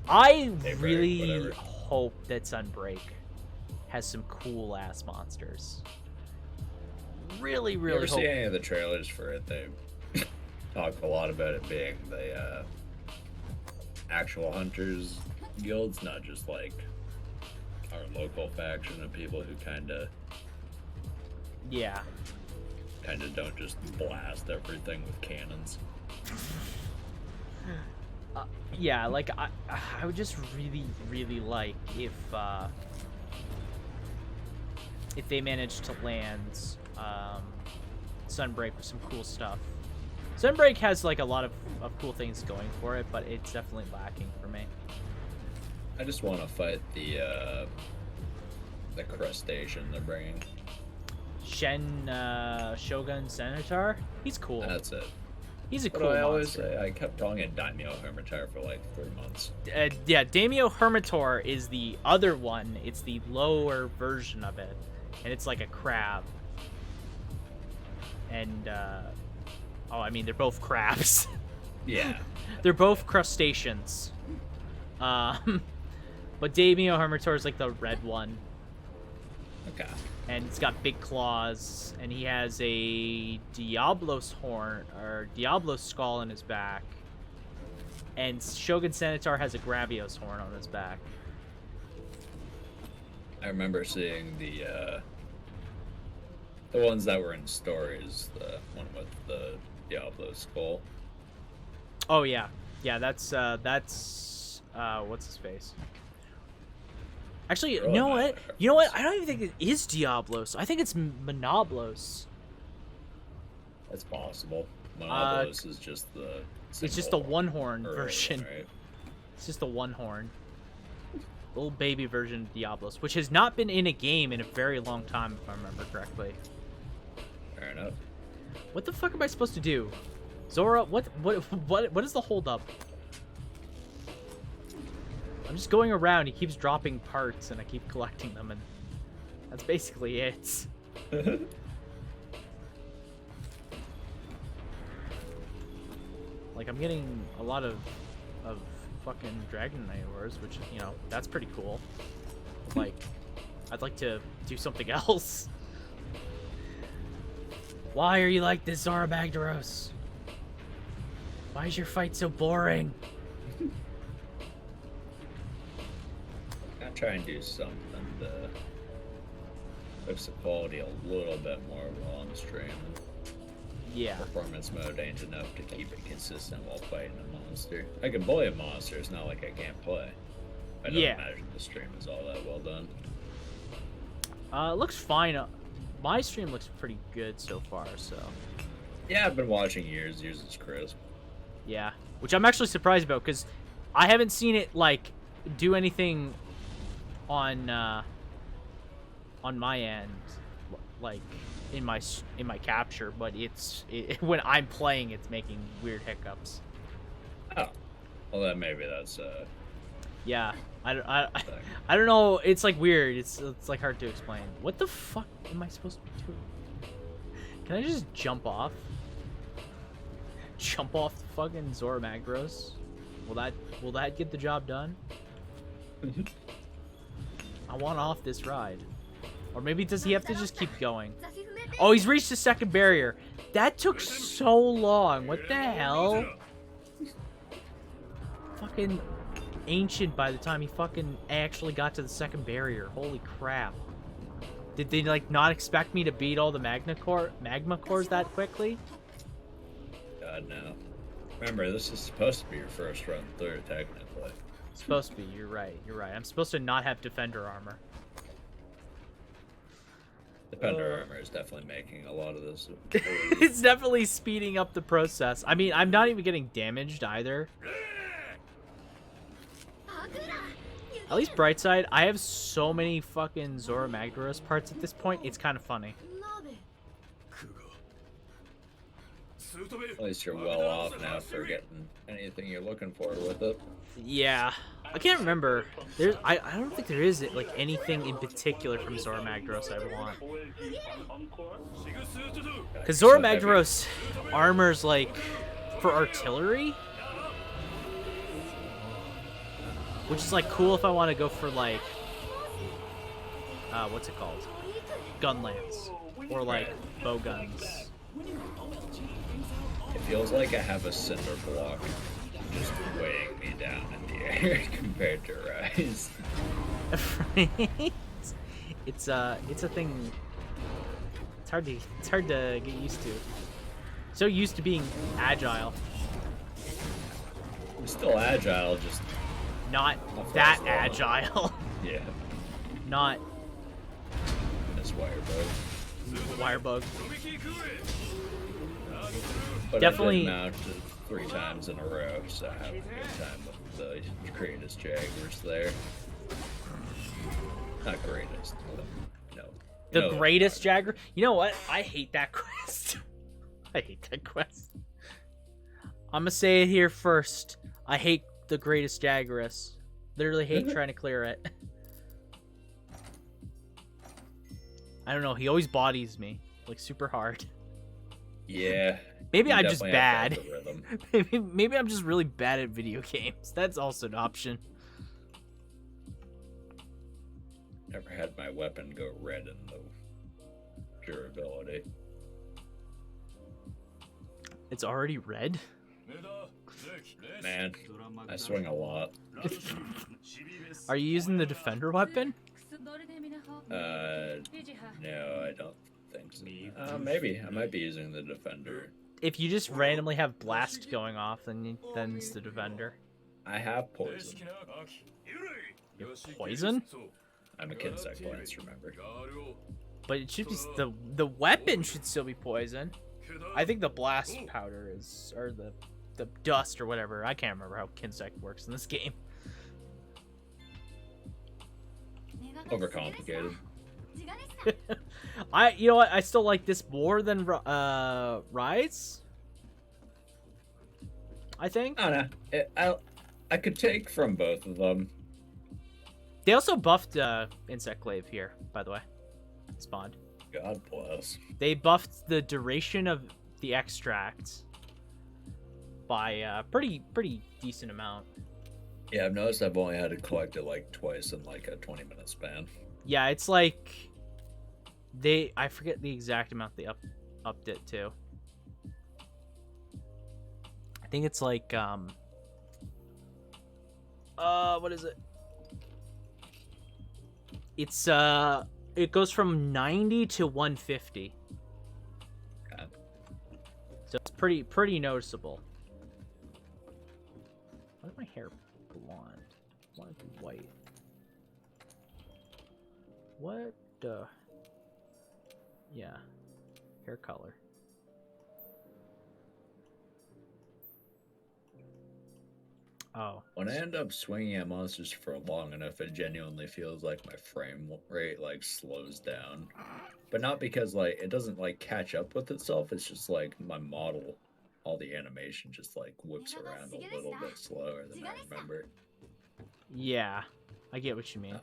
Speaker 2: I really hope that Sunbreak has some cool ass monsters. Really
Speaker 1: You ever see any of the trailers for it? They talk a lot about it being the actual hunters guilds, not just like our local faction of people who kind of don't just blast everything with cannons.
Speaker 2: Yeah, like I would just really like if they managed to land Sunbreak with some cool stuff. Sunbreak has like a lot of cool things going for it, but it's definitely lacking for me.
Speaker 1: I just want to fight the crustacean they're bringing.
Speaker 2: Shogun Senator? He's cool.
Speaker 1: That's it.
Speaker 2: He's a
Speaker 1: What
Speaker 2: cool
Speaker 1: do I always
Speaker 2: monster.
Speaker 1: say? I kept calling it Daimyo Hermitar for like 3 months.
Speaker 2: Yeah, Daimyo Hermitor is the other one. It's the lower version of it, and it's like a crab. And oh, I mean they're both crabs.
Speaker 1: Yeah.
Speaker 2: They're both crustaceans. But Daimyo Hermitor is like the red one,
Speaker 1: Okay.
Speaker 2: and it's got big claws, and he has a Diablos horn or Diablos skull in his back. And Shogun Senator has a Gravios horn on his back.
Speaker 1: I remember seeing the ones that were in stories. The one with the Diablo skull.
Speaker 2: Oh yeah, yeah. That's what's his face? Actually, you
Speaker 1: Really
Speaker 2: know
Speaker 1: not
Speaker 2: what?
Speaker 1: a
Speaker 2: You know what?
Speaker 1: reference.
Speaker 2: I don't even think it is Diablos. I think it's Monoblos.
Speaker 1: That's possible. Monoblos is just the.
Speaker 2: It's just the
Speaker 1: single
Speaker 2: one horn
Speaker 1: early,
Speaker 2: version.
Speaker 1: Right?
Speaker 2: It's just the one horn. Little baby version of Diablos, which has not been in a game in a very long time, if I remember correctly.
Speaker 1: Fair enough.
Speaker 2: What the fuck am I supposed to do? Zora, what is the holdup? I'm just going around, he keeps dropping parts, and I keep collecting them, and that's basically it. Like, I'm getting a lot of fucking Dragon Knight ores, which, you know, that's pretty cool. Like, I'd like to do something else. Why are you like this, Zora Magdaros? Why is your fight so boring?
Speaker 1: I'll try and do something to fix the quality a little bit more while I'm streaming.
Speaker 2: Yeah.
Speaker 1: Performance mode ain't enough to keep it consistent while fighting a monster. I can bully a monster, it's not like I can't play. I don't
Speaker 2: Yeah.
Speaker 1: imagine the stream is all that well done.
Speaker 2: It looks fine. My stream looks pretty good so far, so
Speaker 1: Yeah, I've been watching yours. Yours is crisp.
Speaker 2: yeah. Which I'm actually surprised about, because I haven't seen it, like, do anything on my end, like, in my capture, but when I'm playing, it's making weird hiccups.
Speaker 1: Oh. Well, then maybe that's,
Speaker 2: Yeah. I don't know. It's like weird. It's like hard to explain. What the fuck am I supposed to be doing? Can I just jump off? Jump off the fucking Zora Magdaros? Will that get the job done? I want off this ride. Or maybe does he have to just keep going? Oh, he's reached the second barrier. That took so long. What the hell? Fucking ancient by the time he fucking actually got to the second barrier. Holy crap. Did they, like, not expect me to beat all the magma cores that quickly?
Speaker 1: God, no. Remember, this is supposed to be your first run through, technically.
Speaker 2: It's supposed to be. You're right. You're right. I'm supposed to not have defender armor.
Speaker 1: Defender armor is definitely making a lot of this.
Speaker 2: It's definitely speeding up the process. I mean, I'm not even getting damaged either. At least Brightside, I have so many fucking Zora Magdaros parts at this point, it's kind of funny.
Speaker 1: At least you're well off now for getting anything you're looking for with it.
Speaker 2: Yeah. I can't remember. I don't think there is, like, anything in particular from Zora Magdaros I want. Because Zora Magdaros armor's, like, for artillery? Which is, like, cool if I want to go for, like, what's it called? Gun lance. Or, like, bow guns.
Speaker 1: It feels like I have a cinder block just weighing me down in the air compared to Rise.
Speaker 2: Right? It's a thing. It's hard to get used to. So used to being agile.
Speaker 1: I'm still agile, just
Speaker 2: Not
Speaker 1: Not
Speaker 2: that
Speaker 1: fast,
Speaker 2: agile.
Speaker 1: yeah.
Speaker 2: Not
Speaker 1: This
Speaker 2: wirebug.
Speaker 1: wirebug. But
Speaker 2: Definitely-
Speaker 1: I did mount 3 times in a row, so I have a good time with the greatest Jaguars there. Not greatest, but no.
Speaker 2: The
Speaker 1: No,
Speaker 2: greatest Jagger. You know what? I hate that quest. I hate that quest. I'm gonna say it here first. I hate the greatest Jaggerus. Literally hate trying to clear it. I don't know. He always bodies me like super hard.
Speaker 1: Yeah.
Speaker 2: Maybe
Speaker 1: you
Speaker 2: I'm just
Speaker 1: definitely have
Speaker 2: bad.
Speaker 1: to have the rhythm.
Speaker 2: Maybe I'm just really bad at video games. That's also an option.
Speaker 1: Never had my weapon go red in the durability.
Speaker 2: It's already red.
Speaker 1: Man, I swing a lot.
Speaker 2: Are you using the defender weapon?
Speaker 1: No, I don't think so. Maybe I might be using the defender.
Speaker 2: If you just randomly have blast going off, then it's the defender.
Speaker 1: I have poison.
Speaker 2: Poison?
Speaker 1: I'm a Kinsect Lance, remember?
Speaker 2: But it should be the weapon should still be poison. I think the blast powder is, or the dust or whatever. I can't remember how Kinsect works in this game.
Speaker 1: Overcomplicated.
Speaker 2: You know what? I still like this more than Rise. I think.
Speaker 1: I don't know. I could take from both of them.
Speaker 2: They also buffed Insect Glaive here, by the way. Spawned.
Speaker 1: God bless.
Speaker 2: They buffed the duration of the extract by a pretty decent amount.
Speaker 1: Yeah, I've noticed I've only had to collect it like twice in like a 20-minute span.
Speaker 2: Yeah, it's like I forget the exact amount they upped it to. I think it's like what is it? It's it goes from 90 to 150.
Speaker 1: Okay.
Speaker 2: So it's pretty noticeable. Why is my hair blonde? I want it to be white. What the? Yeah, hair color. Oh.
Speaker 1: When I end up swinging at monsters for long enough, it genuinely feels like my frame rate like slows down. But not because like it doesn't like catch up with itself, it's just like my model, all the animation just like whips around a little bit slower than I remember.
Speaker 2: Yeah, I get what you mean.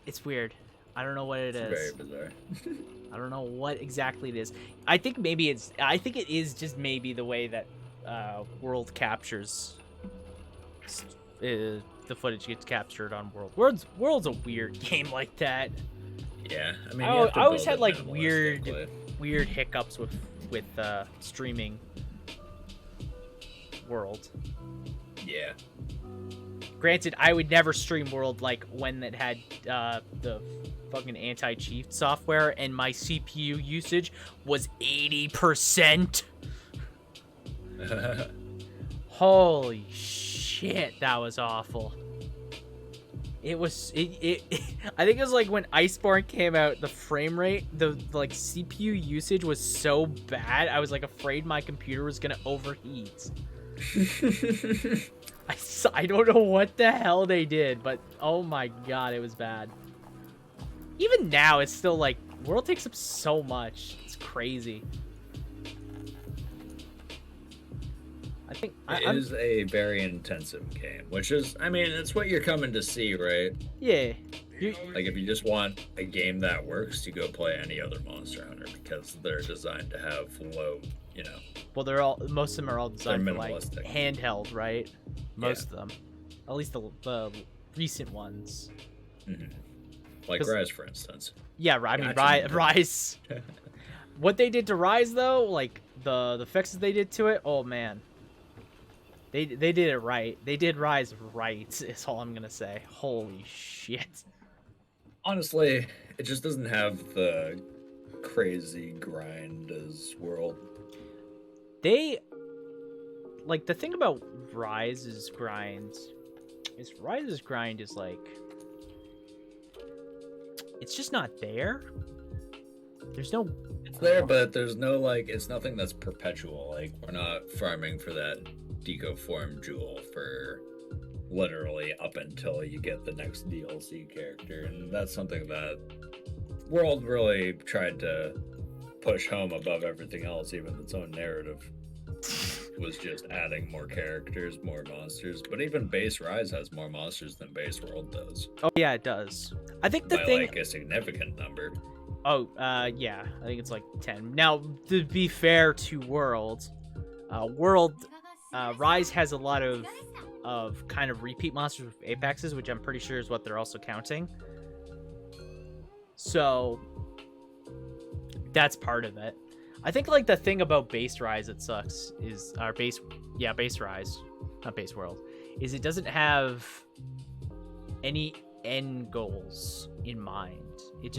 Speaker 2: It's weird. I don't know what it is.
Speaker 1: Very bizarre.
Speaker 2: I don't know what exactly it is. I think it is just maybe the way that World captures the footage gets captured on World. World's a weird game like that.
Speaker 1: Yeah, I mean,
Speaker 2: I always had like weird
Speaker 1: minimalistically.
Speaker 2: hiccups with streaming World.
Speaker 1: Yeah.
Speaker 2: Granted, I would never stream World like when it had the fucking anti-cheat software, and my CPU usage was 80%. Holy shit, that was awful. It was I think it was like when Iceborne came out, the frame rate, the like CPU usage was so bad, I was like afraid my computer was gonna overheat. I don't know what the hell they did, but oh my god, it was bad. Even now, it's still like, World takes up so much. It's crazy. I think
Speaker 1: it is a very intensive game, which is, I mean, it's what you're coming to see, right?
Speaker 2: Yeah.
Speaker 1: Like, if you just want a game that works, you go play any other Monster Hunter, because they're designed to have low, you know.
Speaker 2: Well, most of them are all designed for, like,
Speaker 1: minimalistic.
Speaker 2: handheld, right? Most of them. At least the recent ones.
Speaker 1: Mm-hmm. Like Rise, for instance.
Speaker 2: Yeah, I mean,
Speaker 1: Gotcha.
Speaker 2: Rise. What they did to Rise, though, like, the fixes they did to it, oh, man. They did it right. They did Rise right, is all I'm going to say. Holy shit.
Speaker 1: Honestly, it just doesn't have the crazy grind as World.
Speaker 2: Like, the thing about Rise's grind is like, it's just not there. There's no...
Speaker 1: It's there, but there's no, like, it's nothing that's perpetual. Like, we're not farming for that Deco Form Jewel for literally up until you get the next DLC character. And that's something that World really tried to push home above everything else, even its own narrative, was just adding more characters, more monsters. But even base Rise has more monsters than base World does.
Speaker 2: Oh yeah, it does. I think the
Speaker 1: By
Speaker 2: thing.
Speaker 1: like a significant number.
Speaker 2: Oh, yeah, I think it's like 10. Now, to be fair to World, Rise has a lot of kind of repeat monsters with Apexes, which I'm pretty sure is what they're also counting. So, that's part of it. I think, like, the thing about base Rise that sucks is, base Rise, not base World, is it doesn't have any end goals in mind. It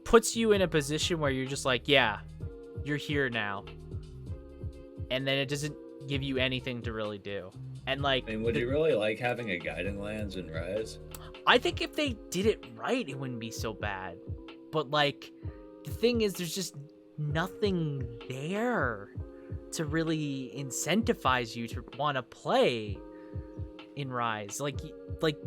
Speaker 2: puts you in a position where you're just like, yeah, you're here now. And then it doesn't give you anything to really do. And like,
Speaker 1: I mean, would you really like having a guiding lands in Rise?
Speaker 2: I think if they did it right, it wouldn't be so bad. But like, the thing is, there's just nothing there to really incentivize you to want to play in Rise. Like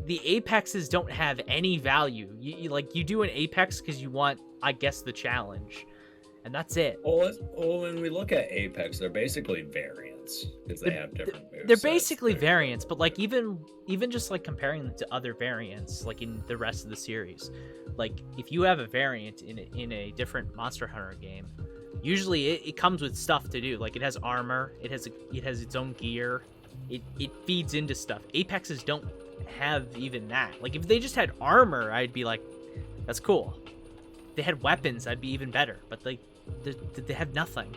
Speaker 2: the Apexes don't have any value. You do an Apex because you want, I guess, the challenge, and that's it.
Speaker 1: Well, when we look at Apex, they're basically variants because they have different moves.
Speaker 2: They're basically variants, but like even just like comparing them to other variants, like in the rest of the series, like if you have a variant in a different Monster Hunter game, usually it comes with stuff to do. Like it has armor, it has its own gear. It feeds into stuff. Apexes don't have even that. Like, if they just had armor, I'd be like, that's cool. If they had weapons, I'd be even better. But they have nothing.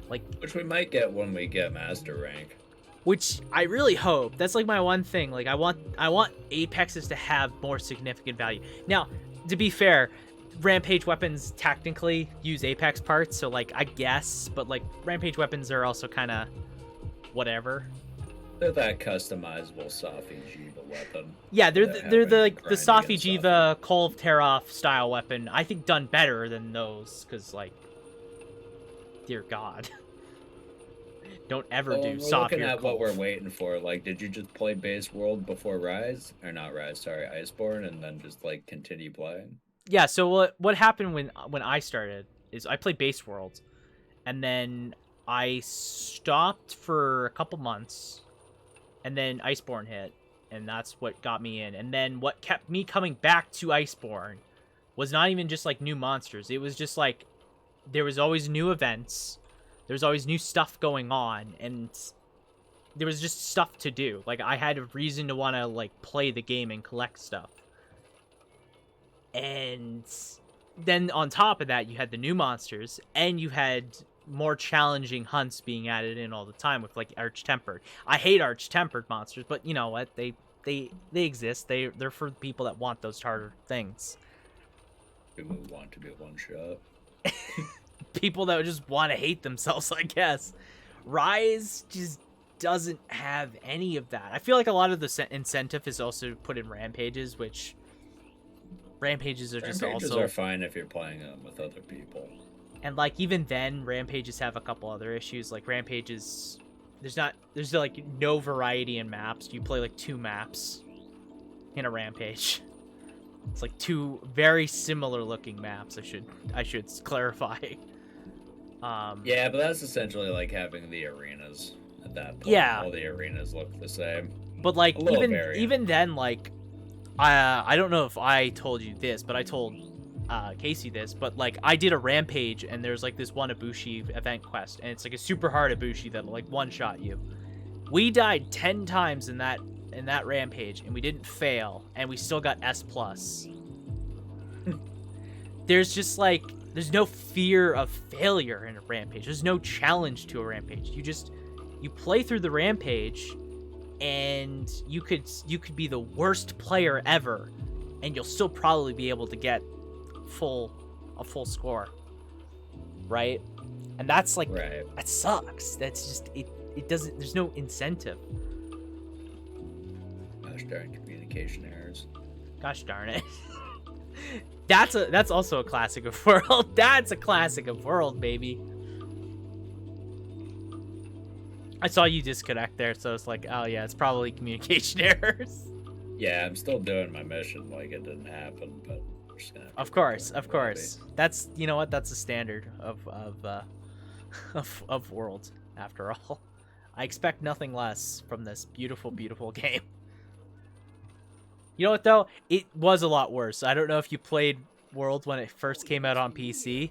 Speaker 2: Like,
Speaker 1: which we might get when we get Master Rank.
Speaker 2: Which I really hope. That's like my one thing. Like, I want Apexes to have more significant value. Now, to be fair, Rampage weapons technically use Apex parts, so like, I guess. But like, Rampage weapons are also kind of whatever.
Speaker 1: They're that customizable Safi Jiva weapon.
Speaker 2: Yeah, they're the Safi
Speaker 1: Safi.
Speaker 2: Jiva Call of Teroth style weapon. I think done better than those, because like, dear God, don't ever do
Speaker 1: We're
Speaker 2: Safi.
Speaker 1: looking
Speaker 2: or
Speaker 1: at what
Speaker 2: Kolv.
Speaker 1: we're waiting for. Like, did you just play base World before Rise, or not Rise? Sorry, Iceborne, and then just like continue playing?
Speaker 2: Yeah. So what happened when I started is I played Base World, and then I stopped for a couple months, and then Iceborne hit, and that's what got me in. And then what kept me coming back to Iceborne was not even just like new monsters. It was just like there was always new events, there was always new stuff going on, and there was just stuff to do. Like I had a reason to want to like play the game and collect stuff. And then on top of that, you had the new monsters, and you had more challenging hunts being added in all the time with like Arch-Tempered. I hate Arch-Tempered monsters, but you know what? They exist. They're for people that want those harder things.
Speaker 1: People who want to be one shot.
Speaker 2: People that just want to hate themselves, I guess. Rise just doesn't have any of that. I feel like a lot of the incentive is also put in Rampages, which Rampages are just
Speaker 1: Rampages
Speaker 2: also
Speaker 1: are fine if you're playing them with other people.
Speaker 2: And like even then, Rampages have a couple other issues. Like Rampages, there's like no variety in maps. You play like 2 maps in a Rampage. It's like 2 very similar looking maps. I should clarify.
Speaker 1: Yeah, but that's essentially like having the arenas at that point.
Speaker 2: Yeah.
Speaker 1: All the arenas look the same.
Speaker 2: But like
Speaker 1: A little
Speaker 2: even
Speaker 1: variant.
Speaker 2: then, like I don't know if I told you this, but I told Casey this, but like I did a Rampage, and there's like this one Ibushi event quest, and it's like a super hard Ibushi that'll like one shot you. We died 10 times in that Rampage, and we didn't fail, and we still got S+. There's just like there's no fear of failure in a Rampage. There's no challenge to a Rampage. You play through the Rampage, and you could be the worst player ever, and you'll still probably be able to get a full score, right? And that's like
Speaker 1: Right.
Speaker 2: that sucks. That's just it doesn't, there's no incentive.
Speaker 1: Gosh darn communication errors.
Speaker 2: Gosh darn it. That's also a classic of World. That's a classic of World, baby. I saw you disconnect there, so it's like, oh yeah, it's probably communication errors.
Speaker 1: Yeah, I'm still doing my mission like it didn't happen, but just gonna have
Speaker 2: Of
Speaker 1: to
Speaker 2: course,
Speaker 1: rejoin
Speaker 2: of
Speaker 1: the lobby.
Speaker 2: course. That's, you know what? That's a standard of of World. After all, I expect nothing less from this beautiful, beautiful game. You know what though? It was a lot worse. I don't know if you played World when it first came out on PC.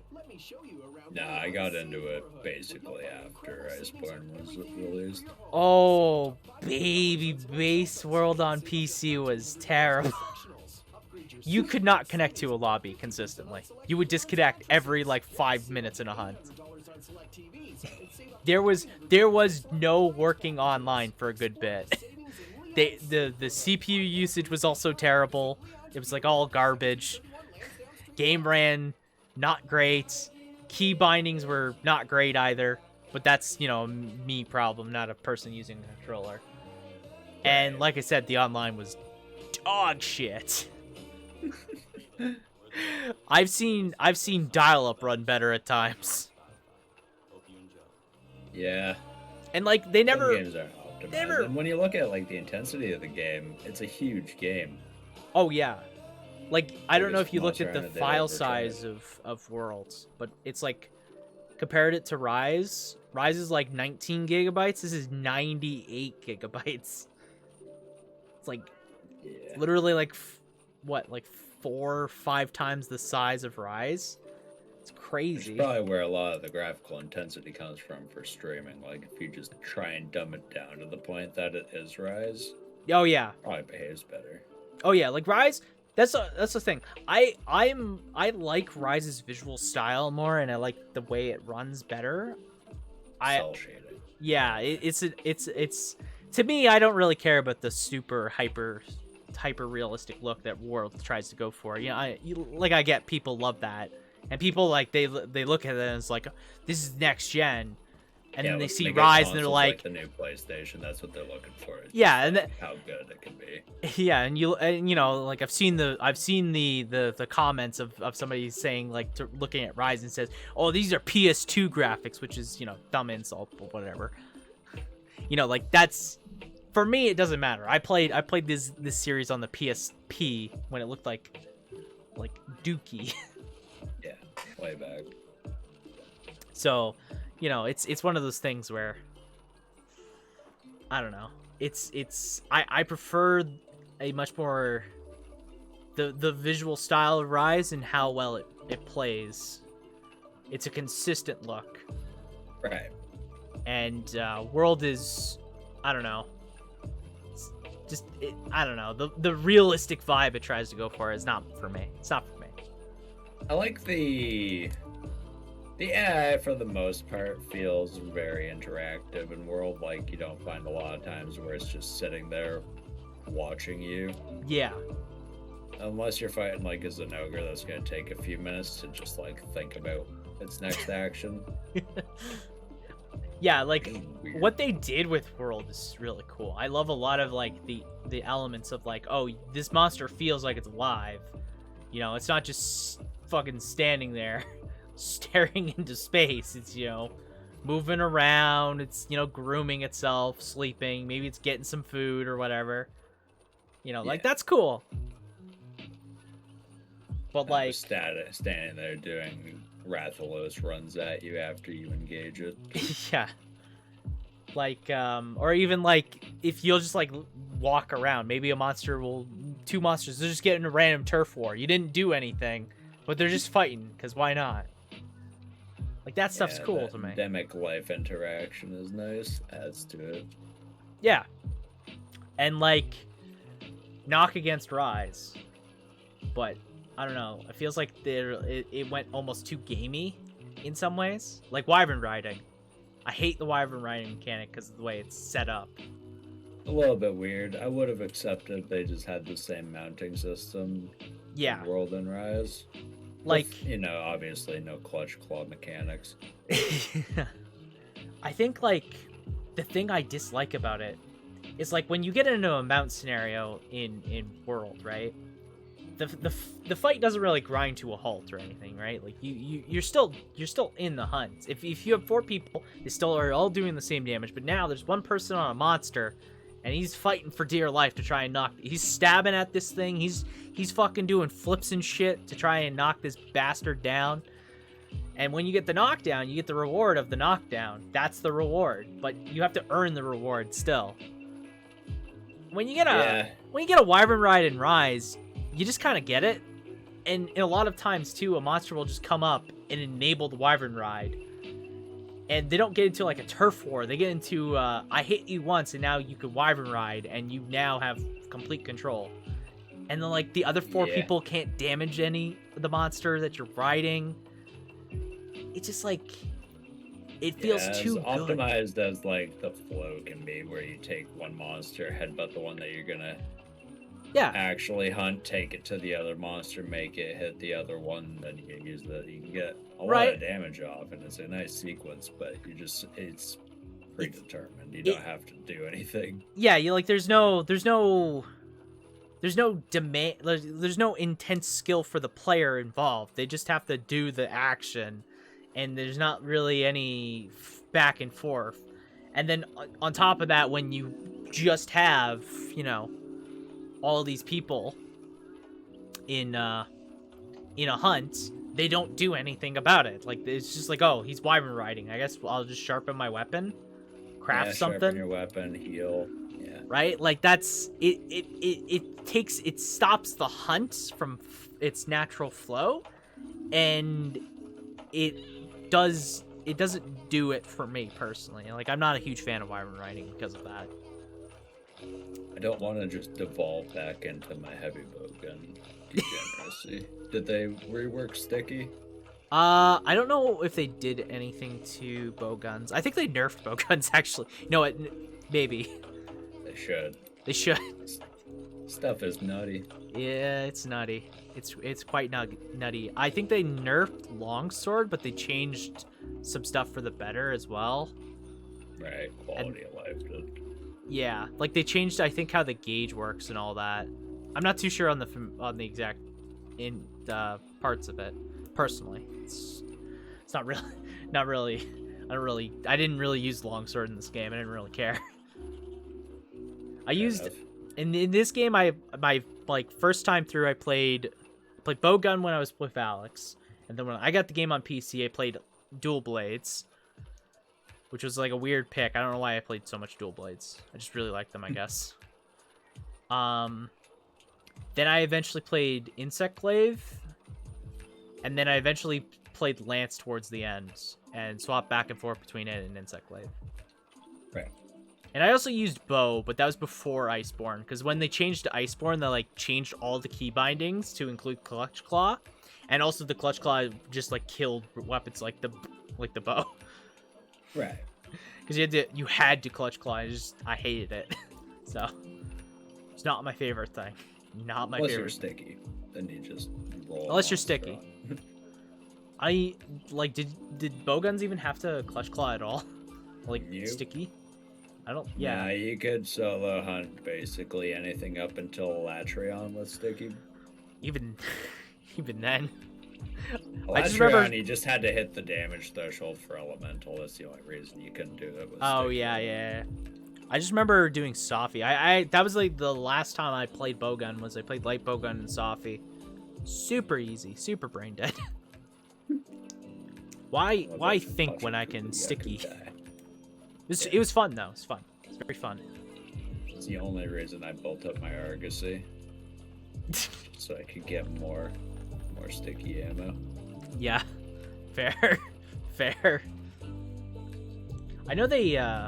Speaker 1: No, I got into it basically after Iceborne was released.
Speaker 2: Oh, baby, base World on PC was terrible. You could not connect to a lobby consistently. You would disconnect every like 5 minutes in a hunt. There was no working online for a good bit. The CPU usage was also terrible. It was like all garbage. Game ran not great. Key bindings were not great either. But that's, you know, a me problem, not a person using a controller. And like I said, the online was dog shit. I've seen dial-up run better at times.
Speaker 1: Yeah.
Speaker 2: And like they
Speaker 1: Some
Speaker 2: never
Speaker 1: games aren't optimized.
Speaker 2: never-
Speaker 1: And when you look at like the intensity of the game, it's a huge game.
Speaker 2: Oh yeah. Like I don't know if you looked at the
Speaker 1: Biggest monster
Speaker 2: file
Speaker 1: hunter they've
Speaker 2: size of Worlds, but it's like compared it to Rise. Rise is like 19 gigabytes. This is 98 gigabytes. It's like
Speaker 1: Yeah.
Speaker 2: literally like like 4 or 5 times the size of Rise. It's
Speaker 1: Which
Speaker 2: crazy.
Speaker 1: is probably where a lot of the graphical intensity comes from for streaming. Like if you just try and dumb it down to the point that it is Rise,
Speaker 2: Oh yeah.
Speaker 1: probably behaves better.
Speaker 2: Oh yeah, like Rise. That's the thing. I like Rise's visual style more, and I like the way it runs better.
Speaker 1: Cell shading.
Speaker 2: Yeah, it's to me. I don't really care about the super hyper realistic look that World tries to go for. You know, I get people love that, and people like they look at it and it's like, this is next gen, and then they
Speaker 1: when
Speaker 2: see
Speaker 1: get
Speaker 2: Rise and they're
Speaker 1: consoles
Speaker 2: like,
Speaker 1: the new PlayStation. That's what they're looking for. It's
Speaker 2: yeah,
Speaker 1: just,
Speaker 2: and
Speaker 1: like, how good it can be.
Speaker 2: yeah, and you know, like I've seen the comments of somebody saying like looking at Rise and says, oh, these are PS2 graphics, which is, you know, dumb insult, but whatever. You know, like that's, for me it doesn't matter. I played this series on the PSP when it looked like Dookie.
Speaker 1: Yeah, way back.
Speaker 2: So, you know, it's one of those things where I don't know. I prefer a much more the visual style of Rise and how well it plays. It's a consistent look.
Speaker 1: Right.
Speaker 2: And World is, I don't know. It's just I don't know. The realistic vibe it tries to go for is not for me. It's not for me.
Speaker 1: I like the AI for the most part feels very interactive in World. Like you don't find a lot of times where it's just sitting there watching you.
Speaker 2: Yeah.
Speaker 1: Unless you're fighting like a Zenogre, that's gonna take a few minutes to just like think about its next action.
Speaker 2: Yeah, like
Speaker 1: It's weird.
Speaker 2: what they did with World is really cool. I love a lot of like the elements of like, oh, this monster feels like it's alive. You know, it's not just fucking standing there staring into space. It's, you know, moving around. It's, you know, grooming itself, sleeping. Maybe it's getting some food or whatever. You know, like
Speaker 1: Yeah.
Speaker 2: that's cool. But
Speaker 1: Not
Speaker 2: like,
Speaker 1: just standing there doing Rathalos runs at you after you engage it.
Speaker 2: yeah. Like, or even like if you'll just like walk around, maybe two monsters, they're just getting a random turf war. You didn't do anything, but they're just fighting, because why not? Like that stuff's
Speaker 1: Yeah,
Speaker 2: cool
Speaker 1: that
Speaker 2: to me.
Speaker 1: endemic life interaction is nice. Adds to it.
Speaker 2: Yeah. And like, knock against Rise, but I don't know. It feels like it went almost too gamey in some ways. Like Wyvern riding. I hate the Wyvern riding mechanic because of the way it's set up.
Speaker 1: A little bit weird. I would have accepted if they just had the same mounting system.
Speaker 2: Yeah.
Speaker 1: In World and Rise.
Speaker 2: Like,
Speaker 1: With, you know, obviously no clutch claw mechanics.
Speaker 2: I think like the thing I dislike about it is like when you get into a mount scenario in World, right? The fight doesn't really grind to a halt or anything, right? Like you're still in the hunt. If you have 4 people, they still are all doing the same damage, but now there's one person on a monster, and he's fighting for dear life to try and knock. He's stabbing at this thing. He's fucking doing flips and shit to try and knock this bastard down. And when you get the knockdown, you get the reward of the knockdown. That's the reward, but you have to earn the reward still. When you get a Wyvern Ride in Rise, you just kind of get it. And a lot of times too, a monster will just come up and enable the Wyvern Ride. And they don't get into like a turf war. They get into I hit you once and now you can Wyvern Ride and you now have complete control. And then like the other 4 people can't damage any of the monster that you're riding. It's just like it feels too good.
Speaker 1: Optimized as like the flow can be, where you take one monster, headbutt the one that you're gonna actually hunt, take it to the other monster, make it hit the other one, then you can use that. You can get a lot of damage off, and it's a nice sequence. But it's predetermined. You don't have to do anything.
Speaker 2: Yeah, you like there's no demand. There's no intense skill for the player involved. They just have to do the action. And there's not really any back and forth. And then on top of that, when you just have, you know, all these people in a hunt, they don't do anything about it. Like, it's just like, oh, he's Wyvern riding. I guess I'll just sharpen my weapon, craft something.
Speaker 1: Sharpen your weapon, heal. Yeah.
Speaker 2: Right? Like, that's it stops the hunt from its natural flow, and it doesn't do it for me personally. Like, I'm not a huge fan of Wyvern riding because of that.
Speaker 1: I don't want to just devolve back into my heavy bow gun degeneracy. Did they rework sticky?
Speaker 2: I don't know if they did anything to bow guns. I think they nerfed bow guns actually. No, maybe.
Speaker 1: They should.
Speaker 2: They should.
Speaker 1: Stuff is nutty.
Speaker 2: Yeah, it's nutty. It's quite nutty. I think they nerfed longsword, but they changed some stuff for the better as well.
Speaker 1: Right, quality of life.
Speaker 2: Yeah, like they changed, I think, how the gauge works and all that. I'm not too sure on the exact parts of it. Personally, it's not really. I didn't really use longsword in this game. I didn't really care. I used in this game. My first time through, I played bowgun when I was with Alex, and then when I got the game on PC, I played dual blades, which was like a weird pick. I don't know why I played so much dual blades. I just really liked them, I guess. Then I eventually played insect glaive, and then I eventually played lance towards the end, and swapped back and forth between it and insect glaive.
Speaker 1: Right.
Speaker 2: And I also used bow, but that was before Iceborne, because when they changed to Iceborne, they like changed all the key bindings to include Kloqdq, and also the Kloqdq just like killed weapons like the bow.
Speaker 1: Right.
Speaker 2: Because you had to Kloqdq. I hated it. So it's not my favorite thing. Not my favorite.
Speaker 1: Unless you're sticky, then you just roll.
Speaker 2: Unless you're sticky. I like did bowguns even have to Kloqdq at all? Like sticky? I don't. Yeah.
Speaker 1: Nah, you could solo hunt basically anything up until Latreon was sticky.
Speaker 2: Even then.
Speaker 1: I just remember you just had to hit the damage threshold for elemental. That's the only reason you couldn't do it.
Speaker 2: Oh yeah. I just remember doing Sophy. I that was like the last time I played bowgun. I played light bowgun and Sophy. Super easy, super brain dead. Why think when I can sticky? It was fun though. It's fun. It's very fun.
Speaker 1: It's the only reason I built up my Argosy, so I could get more sticky ammo.
Speaker 2: Yeah, fair. I know they.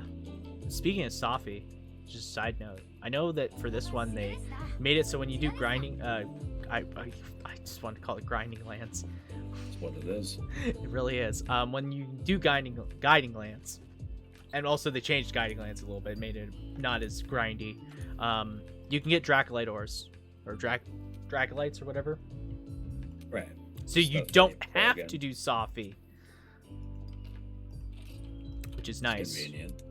Speaker 2: Speaking of Sophy, just a side note. I know that for this one they made it so when you do grinding, I just want to call it grinding lance.
Speaker 1: That's what it is.
Speaker 2: It really is. When you do guiding lance. And also they changed guiding lance a little bit, made it not as grindy. You can get Dracolite ores or Dracolites or whatever.
Speaker 1: Right.
Speaker 2: So you don't have to do Sophy, which is nice.
Speaker 1: It's convenient.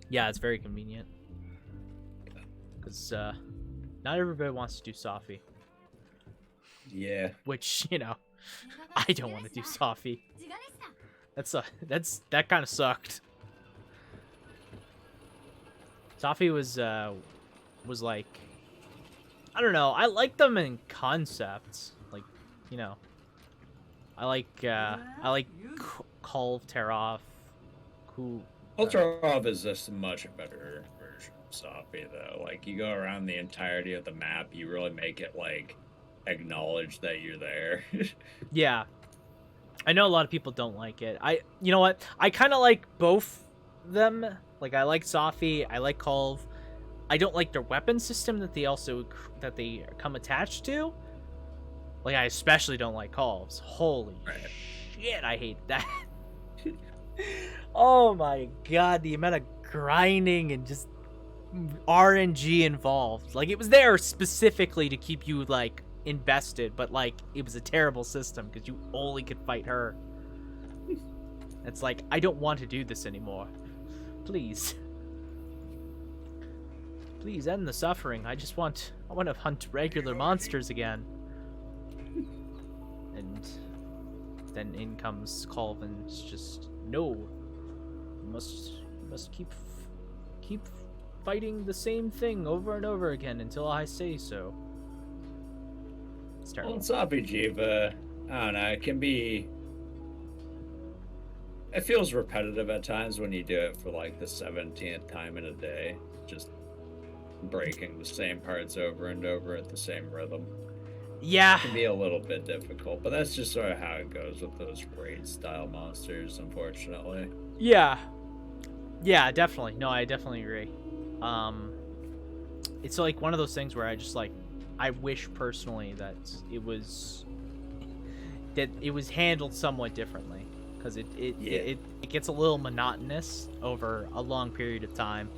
Speaker 2: Yeah, it's very convenient. Because not everybody wants to do Sophy.
Speaker 1: Yeah.
Speaker 2: Which, you know, I don't want to do Sophy. That kind of sucked. Safi was like, I don't know. I like them in concepts, like, you know. I like Kolv, Teroff, who.
Speaker 1: Ultra is just a much better version of Safi, though. Like, you go around the entirety of the map, you really make it, like, acknowledge that you're there.
Speaker 2: Yeah. I know a lot of people don't like it. You know what? I kind of like both them. Like, I like Safi, I like Kolv. I don't like their weapon system that they come attached to. Like, I especially don't like Kolv's. Holy shit, I hate that. Oh my god, the amount of grinding and just RNG involved. Like, it was there specifically to keep you, like, invested, but, like, it was a terrible system because you only could fight her. It's like, I don't want to do this anymore. Please. Please end the suffering. I want to hunt regular monsters again. And then in comes Colvin's just, no. You must keep fighting the same thing over and over again until I say so. It's terrible.
Speaker 1: Well, Safi Jiva, I don't know, it can be... It feels repetitive at times when you do it for, like, the 17th time in a day. Just breaking the same parts over and over at the same rhythm.
Speaker 2: Yeah.
Speaker 1: It can be a little bit difficult, but that's just sort of how it goes with those raid-style monsters, unfortunately.
Speaker 2: Yeah. Yeah, definitely. No, I definitely agree. It's like one of those things where I just, like, I wish personally that it was handled somewhat differently, because it gets a little monotonous over a long period of time.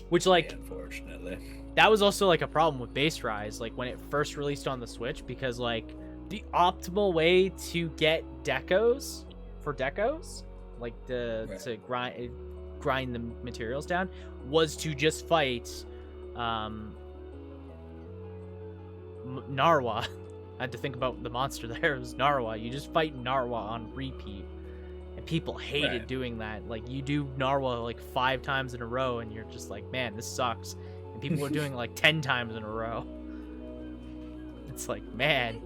Speaker 2: Which, like,
Speaker 1: unfortunately,
Speaker 2: that was also, like, a problem with Base Rise, like, when it first released on the Switch, because, like, the optimal way to get decos, like, to grind the materials down, was to just fight Narwa. I had to think about the monster there. It was Narwa. You just fight Narwa on repeat. And people hated doing that. Like, you do Narwa, like, 5 times in a row, and you're just like, man, this sucks. And people are doing it, like, 10 times in a row. It's like, man,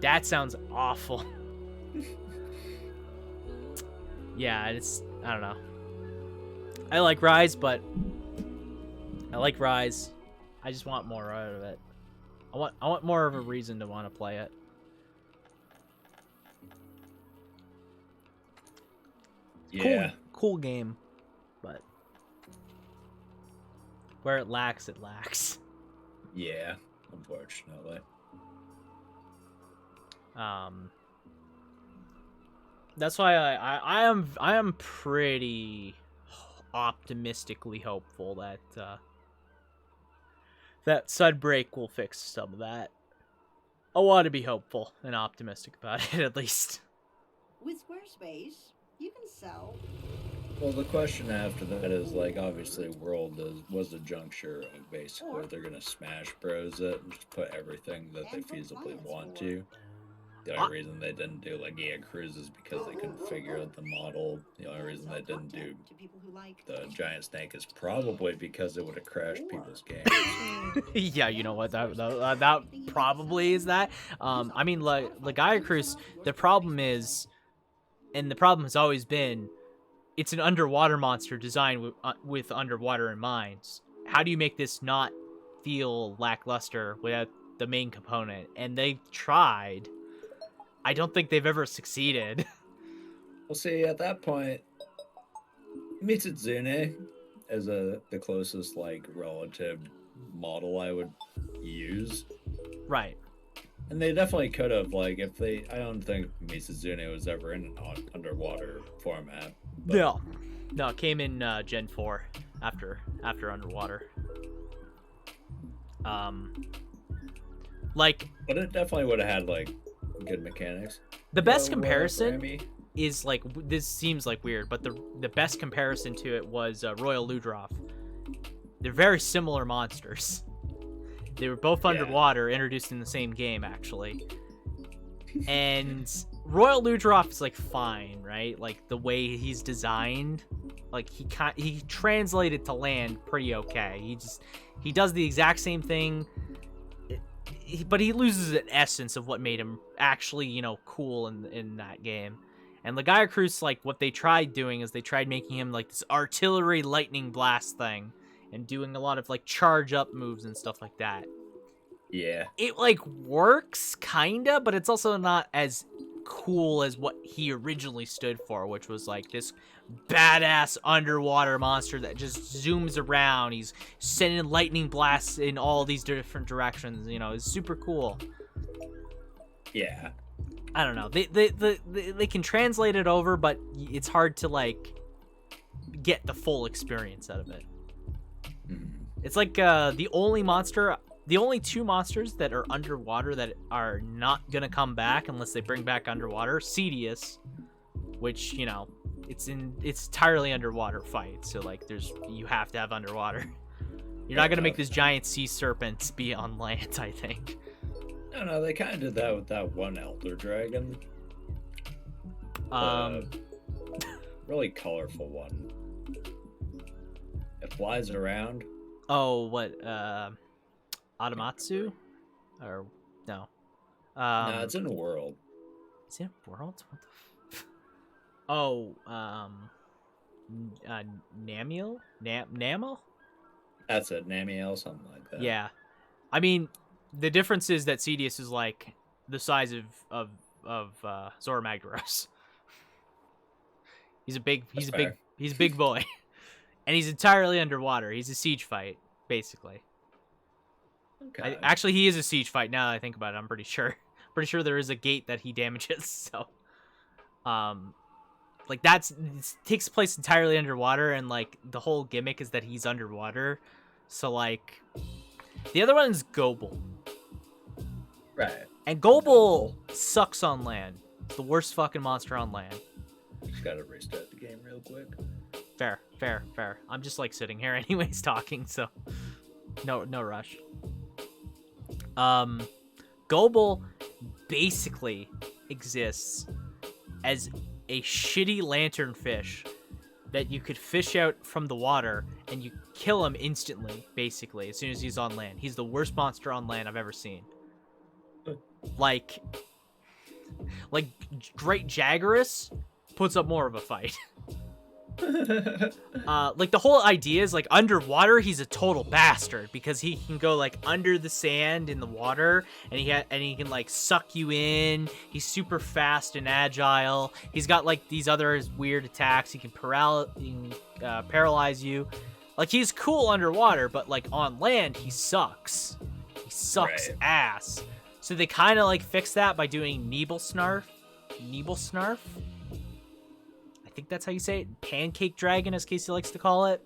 Speaker 2: that sounds awful. Yeah, I don't know. I like Rise, but I just want more out of it. I want more of a reason to want to play it.
Speaker 1: Yeah.
Speaker 2: Cool game, but where it lacks, it lacks.
Speaker 1: Yeah, unfortunately.
Speaker 2: That's why I am pretty optimistically hopeful that that Sunbreak will fix some of that. I want to be hopeful and optimistic about it, at least.
Speaker 4: With Squarespace, you can sell.
Speaker 1: Well, the question after that is, like, obviously World was a juncture of basically they're going to Smash Bros. It and just put everything that they feasibly want to. The only reason they didn't do, like, Cruise is because they couldn't figure out the model. The only reason they didn't do the Giant Snake is probably because it would have crashed people's games.
Speaker 2: Yeah, you know what? That probably is that. I mean, like Cruise, the problem is, and the problem has always been, it's an underwater monster designed with underwater in mind. How do you make this not feel lackluster without the main component? And they've tried. I don't think they've ever succeeded.
Speaker 1: Well, see, at that point, Mitsuzune is the closest, like, relative model I would use.
Speaker 2: Right.
Speaker 1: And they definitely could have, like, I don't think Mitsuzune was ever in an underwater format.
Speaker 2: No, it came in Gen 4 after Underwater. Like,
Speaker 1: but it definitely would have had, like, good mechanics.
Speaker 2: The best comparison is, like, this seems like weird, but the best comparison to it was Royal Ludroth. They're very similar monsters. They were both underwater, introduced in the same game, actually. And Royal Ludroth is like fine, right? Like the way he's designed, like he translated to land pretty okay. He does the exact same thing, but he loses an essence of what made him actually, you know, cool in that game. And Lagiacruz, like what they tried doing is they tried making him like this artillery lightning blast thing and doing a lot of like charge up moves and stuff like that.
Speaker 1: Yeah.
Speaker 2: It like works kinda, but it's also not as cool as what he originally stood for, which was like this badass underwater monster that just zooms around. He's sending lightning blasts in all these different directions. You know, it's super cool.
Speaker 1: Yeah.
Speaker 2: I don't know. They can translate it over, but it's hard to like get the full experience out of it. It's like the only two monsters that are underwater that are not gonna come back unless they bring back underwater. Cedius, which, you know, it's entirely underwater fight, so like you have to have underwater. You're not gonna make this giant sea serpent be on land, I think.
Speaker 1: No, they kind of did that with that one Elder Dragon. Really colorful one. It flies around.
Speaker 2: Oh, what? Adamatsu? Or no?
Speaker 1: No, it's in a world.
Speaker 2: Is it a world? What the? Oh, Namiel? Namel?
Speaker 1: That's it, Namiel, something like that.
Speaker 2: Yeah, I mean, the difference is that Cedius is like the size of Zora Magdaros. He's a big boy, and he's entirely underwater. He's a siege fight, basically.
Speaker 1: Okay.
Speaker 2: Actually, he is a siege fight. Now that I think about it, I'm pretty sure. Pretty sure there is a gate that he damages. So, like it takes place entirely underwater, and like the whole gimmick is that he's underwater. So like, the other one is Gobel.
Speaker 1: Right.
Speaker 2: And Gobel sucks on land. It's the worst fucking monster on land.
Speaker 1: Just gotta restart the game real quick.
Speaker 2: Fair. I'm just like sitting here anyways talking, so no rush. Gobel basically exists as a shitty lanternfish that you could fish out from the water and you kill him instantly, basically, as soon as he's on land. He's the worst monster on land I've ever seen. Like Great Jaggerus puts up more of a fight. Like the whole idea is like underwater he's a total bastard because he can go like under the sand in the water and he can like suck you in. He's super fast and agile. He's got like these other weird attacks. He can paralyze you. Like he's cool underwater, but like on land he sucks. He sucks
Speaker 1: Right.
Speaker 2: ass. So they kind of like fix that by doing Nebelsnarf. I think that's how you say it. Pancake Dragon, as Casey likes to call it.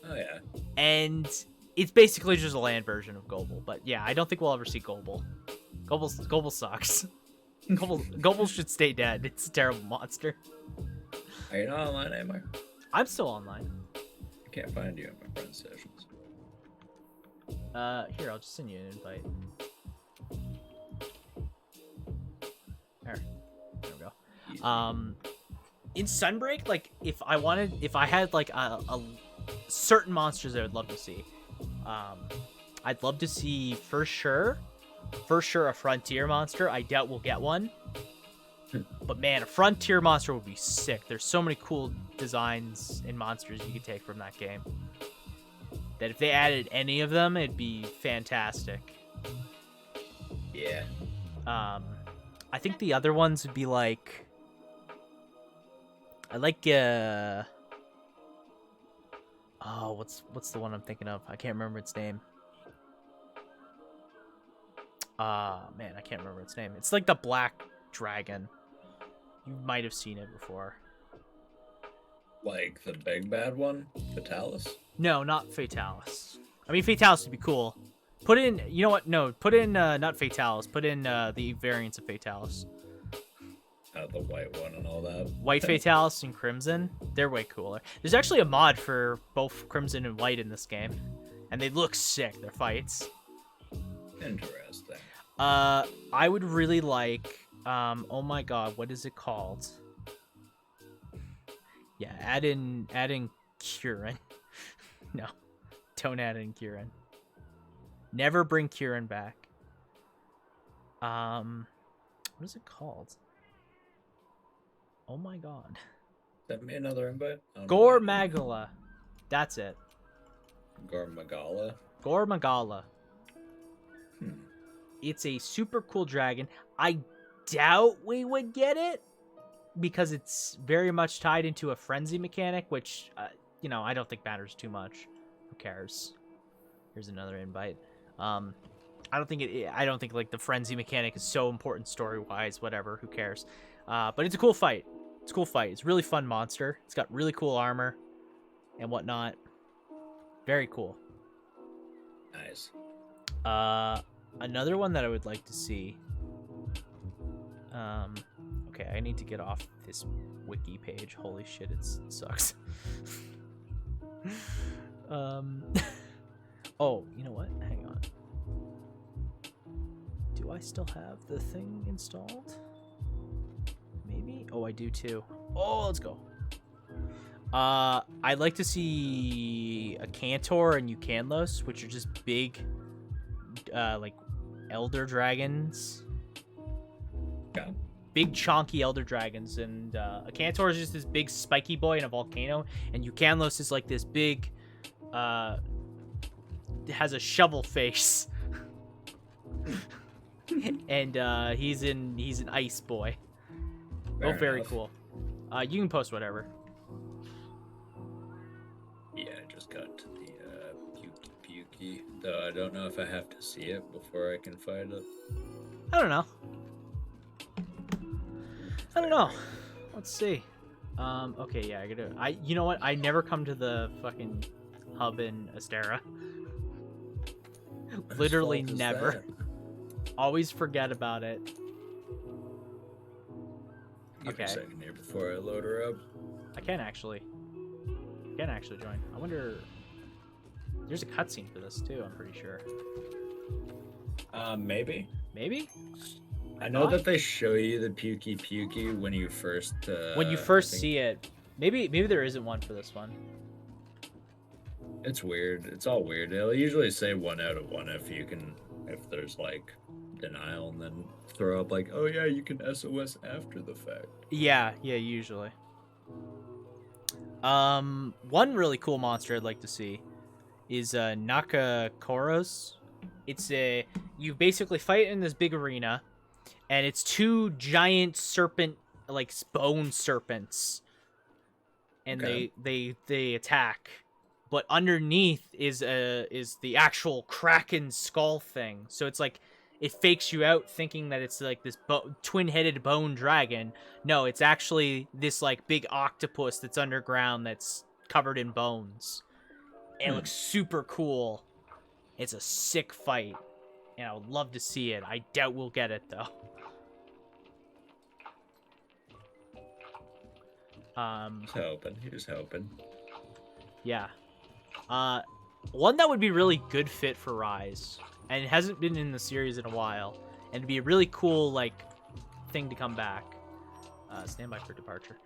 Speaker 1: Oh, yeah.
Speaker 2: And it's basically just a land version of Gobel. But yeah, I don't think we'll ever see Gobel. Gobel sucks. Gobel should stay dead. It's a terrible monster.
Speaker 1: Are you not online anymore?
Speaker 2: I'm still online.
Speaker 1: I can't find you in my friend's sessions.
Speaker 2: Here, I'll just send you an invite. There we go.
Speaker 1: Easy.
Speaker 2: In Sunbreak, like if I had like a certain monsters I would love to see. I'd love to see for sure a frontier monster. I doubt we'll get one. But man, a frontier monster would be sick. There's so many cool designs and monsters you could take from that game. That if they added any of them, it'd be fantastic.
Speaker 1: Yeah.
Speaker 2: I think the other ones would be like I like oh, what's the one I'm thinking of? I can't remember its name. Man, I can't remember its name. It's like the black dragon. You might have seen it before.
Speaker 1: Like the big bad one? Fatalis?
Speaker 2: No, not Fatalis. I mean, Fatalis would be cool. Put in, you know what? No, put in not Fatalis. Put in the variants of Fatalis.
Speaker 1: The white one and all that.
Speaker 2: White Fatalis and Crimson. They're way cooler. There's actually a mod for both Crimson and White in this game. And they look sick, their fights.
Speaker 1: Interesting.
Speaker 2: I would really like Oh my god, what is it called? Yeah, add in Kieran. No, don't add in Kieran. Never bring Kieran back. What is it called? Oh my god.
Speaker 1: Send me another invite.
Speaker 2: Gore Magala. That's it.
Speaker 1: Gormagala.
Speaker 2: Gore Magala.
Speaker 1: Hmm.
Speaker 2: It's a super cool dragon. I doubt we would get it because it's very much tied into a frenzy mechanic, which, I don't think matters too much. Who cares? Here's another invite. I don't think like the frenzy mechanic is so important story-wise. Whatever. Who cares? But it's a cool fight. It's a cool fight. It's a really fun monster. It's got really cool armor and whatnot. Very cool.
Speaker 1: Nice.
Speaker 2: Another one that I would like to see. Okay, I need to get off this wiki page. Holy shit, it sucks. Oh, you know what? Hang on. Do I still have the thing installed? Maybe? Oh, I do too. Oh, let's go. I'd like to see a Cantor and Eucanlos, which are just big, like, elder dragons.
Speaker 1: Okay.
Speaker 2: Big, chonky elder dragons. And a Cantor is just this big, spiky boy in a volcano. And Eucanlos is like this big, has a shovel face. And he's an ice boy.
Speaker 1: Fair
Speaker 2: Very
Speaker 1: enough.
Speaker 2: cool. You can post whatever.
Speaker 1: Yeah, I just got to the Pukey. Though I don't know if I have to see it before I can find it.
Speaker 2: I don't know. Let's see. Okay, yeah, you know what? I never come to the fucking hub in Astera. Literally
Speaker 1: Whose fault is
Speaker 2: never.
Speaker 1: that?
Speaker 2: Always forget about it.
Speaker 1: Give me
Speaker 2: Okay.
Speaker 1: a second here before I load her up.
Speaker 2: I can actually join. I wonder. There's a cutscene for this too. I'm pretty sure.
Speaker 1: Maybe.
Speaker 2: Maybe
Speaker 1: I know that they show you the Pukey when you first.
Speaker 2: when you first see it. Maybe there isn't one for this one.
Speaker 1: It's weird. It's all weird. It'll usually say 1 out of 1 if there's like denial, and then throw up like, oh yeah, you can SOS after the fact.
Speaker 2: Yeah, usually. One really cool monster I'd like to see is Nakakoros. You basically fight in this big arena, and it's 2 giant serpent, like bone serpents, and
Speaker 1: Okay.
Speaker 2: they attack. But underneath is the actual kraken skull thing. So it's like it fakes you out thinking that it's like this twin-headed bone dragon. No, it's actually this like big octopus that's underground that's covered in bones. It looks super cool. It's a sick fight, and I would love to see it. I doubt we'll get it though.
Speaker 1: He's hoping.
Speaker 2: Yeah. One that would be really good fit for Rise, and it hasn't been in the series in a while, and it'd be a really cool like thing to come back. Stand by for departure.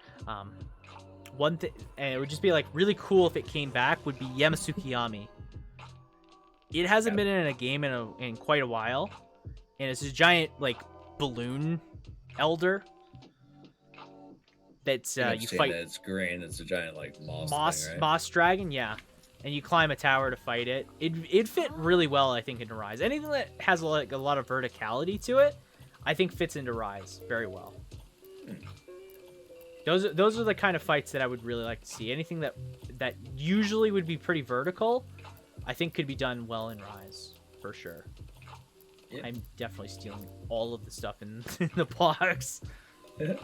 Speaker 2: One thing, and it would just be like really cool if it came back, would be Yamasukiyami. It hasn't been in a game in quite a while, and it's a giant like balloon elder that's you fight.
Speaker 1: That it's green. It's a giant like moss thing, right?
Speaker 2: Moss dragon, yeah. And you climb a tower to fight it. It'd fit really well, I think, into Rise. Anything that has like a lot of verticality to it, I think fits into Rise very well. Those are the kind of fights that I would really like to see. Anything that usually would be pretty vertical, I think could be done well in Rise for sure.
Speaker 1: Yep.
Speaker 2: I'm definitely stealing all of the stuff in the blocks.
Speaker 1: I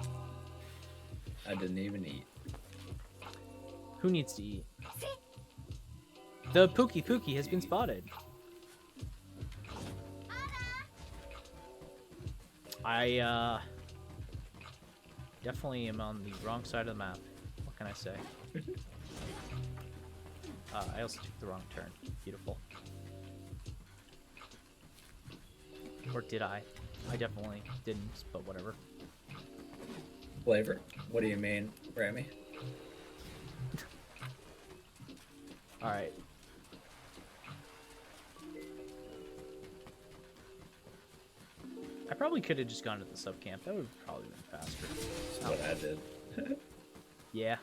Speaker 1: didn't even eat.
Speaker 2: Who needs to eat? The Pookie has been spotted. I definitely am on the wrong side of the map. What can I say? I also took the wrong turn. Beautiful. Or did I? I definitely didn't, but whatever.
Speaker 1: Flavor? What do you mean, Rami?
Speaker 2: Alright. I probably could have just gone to the sub camp. That would have probably been faster.
Speaker 1: That's what I did.
Speaker 2: Yeah.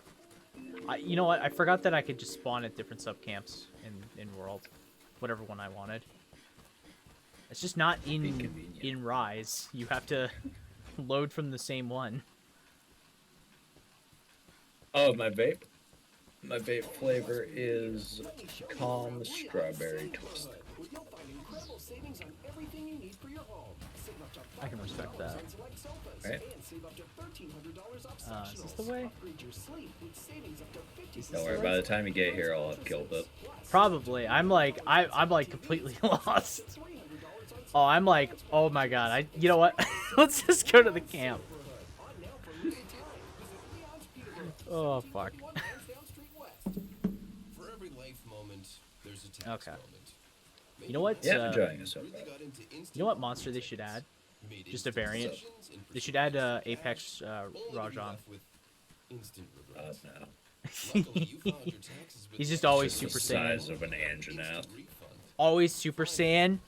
Speaker 2: You know what? I forgot that I could just spawn at different sub camps in World. Whatever one I wanted. It's just not in Rise. You have to load from the same one.
Speaker 1: Oh, my vape? My vape flavor is calm strawberry twist.
Speaker 2: I can respect that.
Speaker 1: Right?
Speaker 2: Is this the way?
Speaker 1: Don't worry, by the time you get here, I'll have killed it.
Speaker 2: Probably. I'm like completely lost. Oh, I'm like, oh my god. You know what? Let's just go to the camp. Oh fuck. Okay. You know what?
Speaker 1: Yeah, I'm enjoying it so far.
Speaker 2: You know what monster they should add? Just a variant. They should add Apex Rajan.
Speaker 1: No.
Speaker 2: He's just always
Speaker 1: Just
Speaker 2: Super
Speaker 1: the
Speaker 2: Saiyan.
Speaker 1: size of an Anjanath.
Speaker 2: Always Super Saiyan.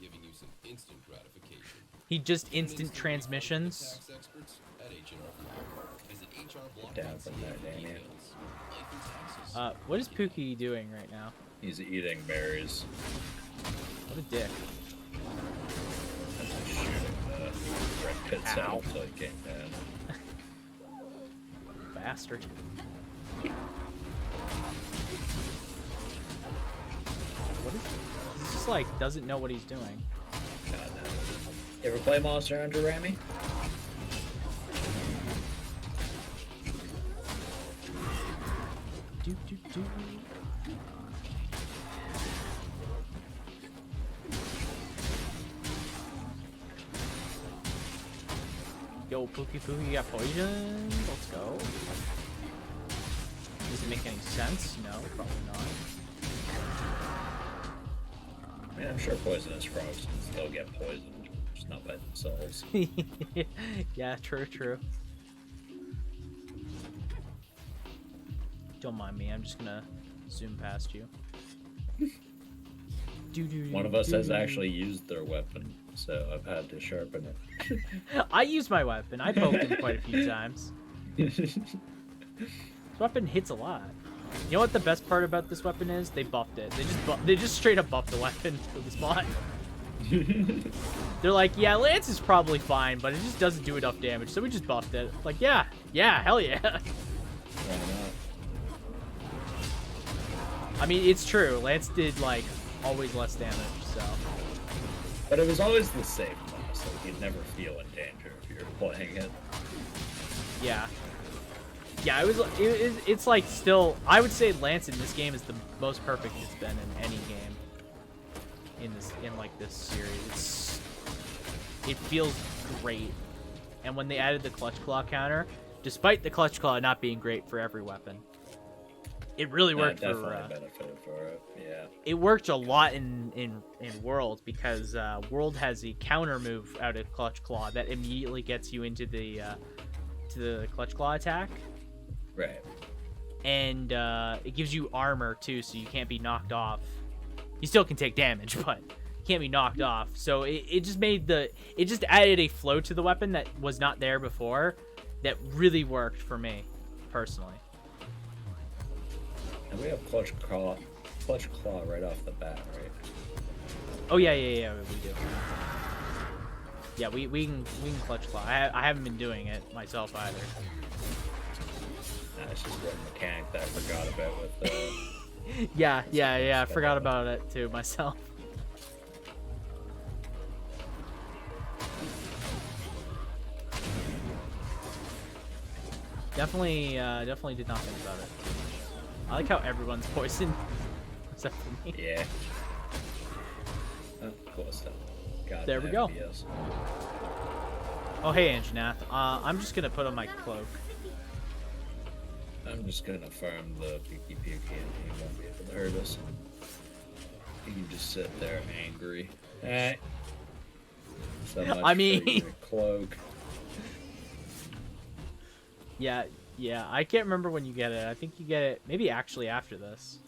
Speaker 2: He just instant transmissions.
Speaker 1: Get down from there, Danny.
Speaker 2: What is Pookie doing right now?
Speaker 1: He's eating berries.
Speaker 2: What a dick.
Speaker 1: I'm just shooting the red pits
Speaker 2: Ow.
Speaker 1: out until he came down.
Speaker 2: Bastard. What is he just like doesn't know what he's doing.
Speaker 1: God, no. You ever play Monster Hunter, Rami?
Speaker 2: Do, do, do. Yo, Pookie Pookie, you got poisoned? Let's go. Does it make any sense? No, probably not.
Speaker 1: I mean, I'm sure poisonous frogs can still get poisoned, just not by themselves.
Speaker 2: Yeah, true, true. Don't mind me, I'm just gonna zoom past you.
Speaker 1: One of us has actually used their weapon, so I've had to sharpen it.
Speaker 2: I use my weapon. I poked him quite a few times. This weapon hits a lot. You know what the best part about this weapon is? They buffed it. They just straight up buffed the weapon for this mod. They're like, yeah, Lance is probably fine, but it just doesn't do enough damage, so we just buffed it. Like, yeah, hell yeah.
Speaker 1: Why not?
Speaker 2: I mean, it's true. Lance did like always less damage, so.
Speaker 1: But it was always the same boss, so you'd never feel in danger if you were playing it.
Speaker 2: Yeah. Yeah, it's like still, I would say Lance in this game is the most perfect it's been in any game in like this series. It feels great. And when they added the Clutch Claw counter, despite the Clutch Claw not being great for every weapon, it really worked for
Speaker 1: benefited for it. Yeah.
Speaker 2: it worked a lot in World because World has a counter move out of Clutch Claw that immediately gets you into the to the Clutch Claw attack.
Speaker 1: Right.
Speaker 2: And it gives you armor too, so you can't be knocked off. You still can take damage, but you can't be knocked off. So it just made it just added a flow to the weapon that was not there before, that really worked for me personally.
Speaker 1: And we have Clutch Claw right off the bat, right?
Speaker 2: Oh yeah, we do. Yeah, we can Clutch Claw. I haven't been doing it myself either.
Speaker 1: It's just one mechanic that I forgot about with
Speaker 2: Yeah, I forgot about it too myself. Definitely did not think about it. I like how everyone's poisoned except for me.
Speaker 1: Yeah. Oh, cool stuff. God,
Speaker 2: There we go.
Speaker 1: FPS.
Speaker 2: Oh hey Anjanath, I'm just gonna put on my cloak.
Speaker 1: I'm just gonna farm the Pookie Pookie and he won't be able to hurt us. He can just sit there angry. So much
Speaker 2: I mean-
Speaker 1: for your cloak.
Speaker 2: Yeah, I can't remember when you get it. I think you get it maybe actually after this.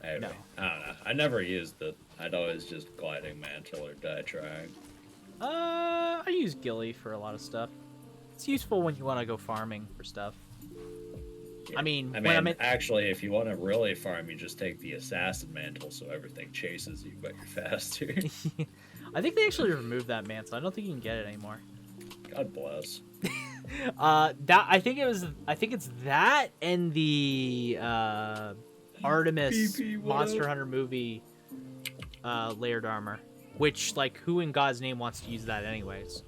Speaker 1: Maybe.
Speaker 2: No.
Speaker 1: I don't know. I never used it. I'd always just gliding mantle or die trying.
Speaker 2: I use Gilly for a lot of stuff. It's useful when you want to go farming for stuff.
Speaker 1: Yeah.
Speaker 2: I mean,
Speaker 1: I
Speaker 2: when I'm
Speaker 1: mean,
Speaker 2: in...
Speaker 1: actually, if you want to really farm, you just take the assassin mantle, so everything chases you, but you're faster.
Speaker 2: I think they actually removed that mantle. I don't think you can get it anymore.
Speaker 1: God bless.
Speaker 2: That I think it's that and the Artemis
Speaker 1: PP, what
Speaker 2: Monster
Speaker 1: up?
Speaker 2: Hunter movie layered armor, which like who in God's name wants to use that anyways?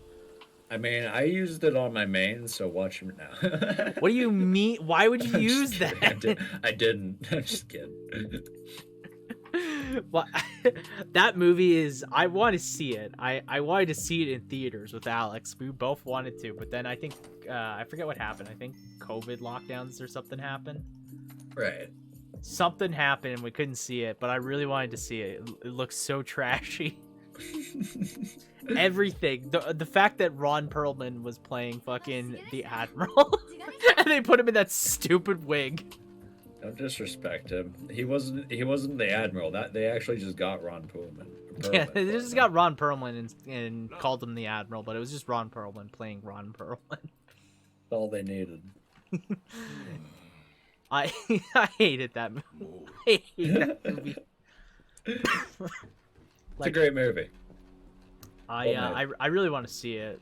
Speaker 1: I mean, I used it on my main, so watch him now.
Speaker 2: What do you mean? Why would you
Speaker 1: I'm just
Speaker 2: use that?
Speaker 1: kidding. I didn't. I'm just kidding.
Speaker 2: Well, that movie is. I want to see it. I wanted to see it in theaters with Alex. We both wanted to, but then I think I forget what happened. I think COVID lockdowns or something happened.
Speaker 1: Right.
Speaker 2: Something happened and we couldn't see it, but I really wanted to see it. It looks so trashy. Everything. The fact that Ron Perlman was playing fucking the Admiral, and they put him in that stupid wig.
Speaker 1: Don't disrespect him. He wasn't the admiral. That they actually just got Ron Perlman.
Speaker 2: Yeah, they just got Ron Perlman and called him the Admiral, but it was just Ron Perlman playing Ron Perlman.
Speaker 1: That's all they needed.
Speaker 2: I hated that movie. I hate that movie.
Speaker 1: It's a great movie.
Speaker 2: I really want to see it,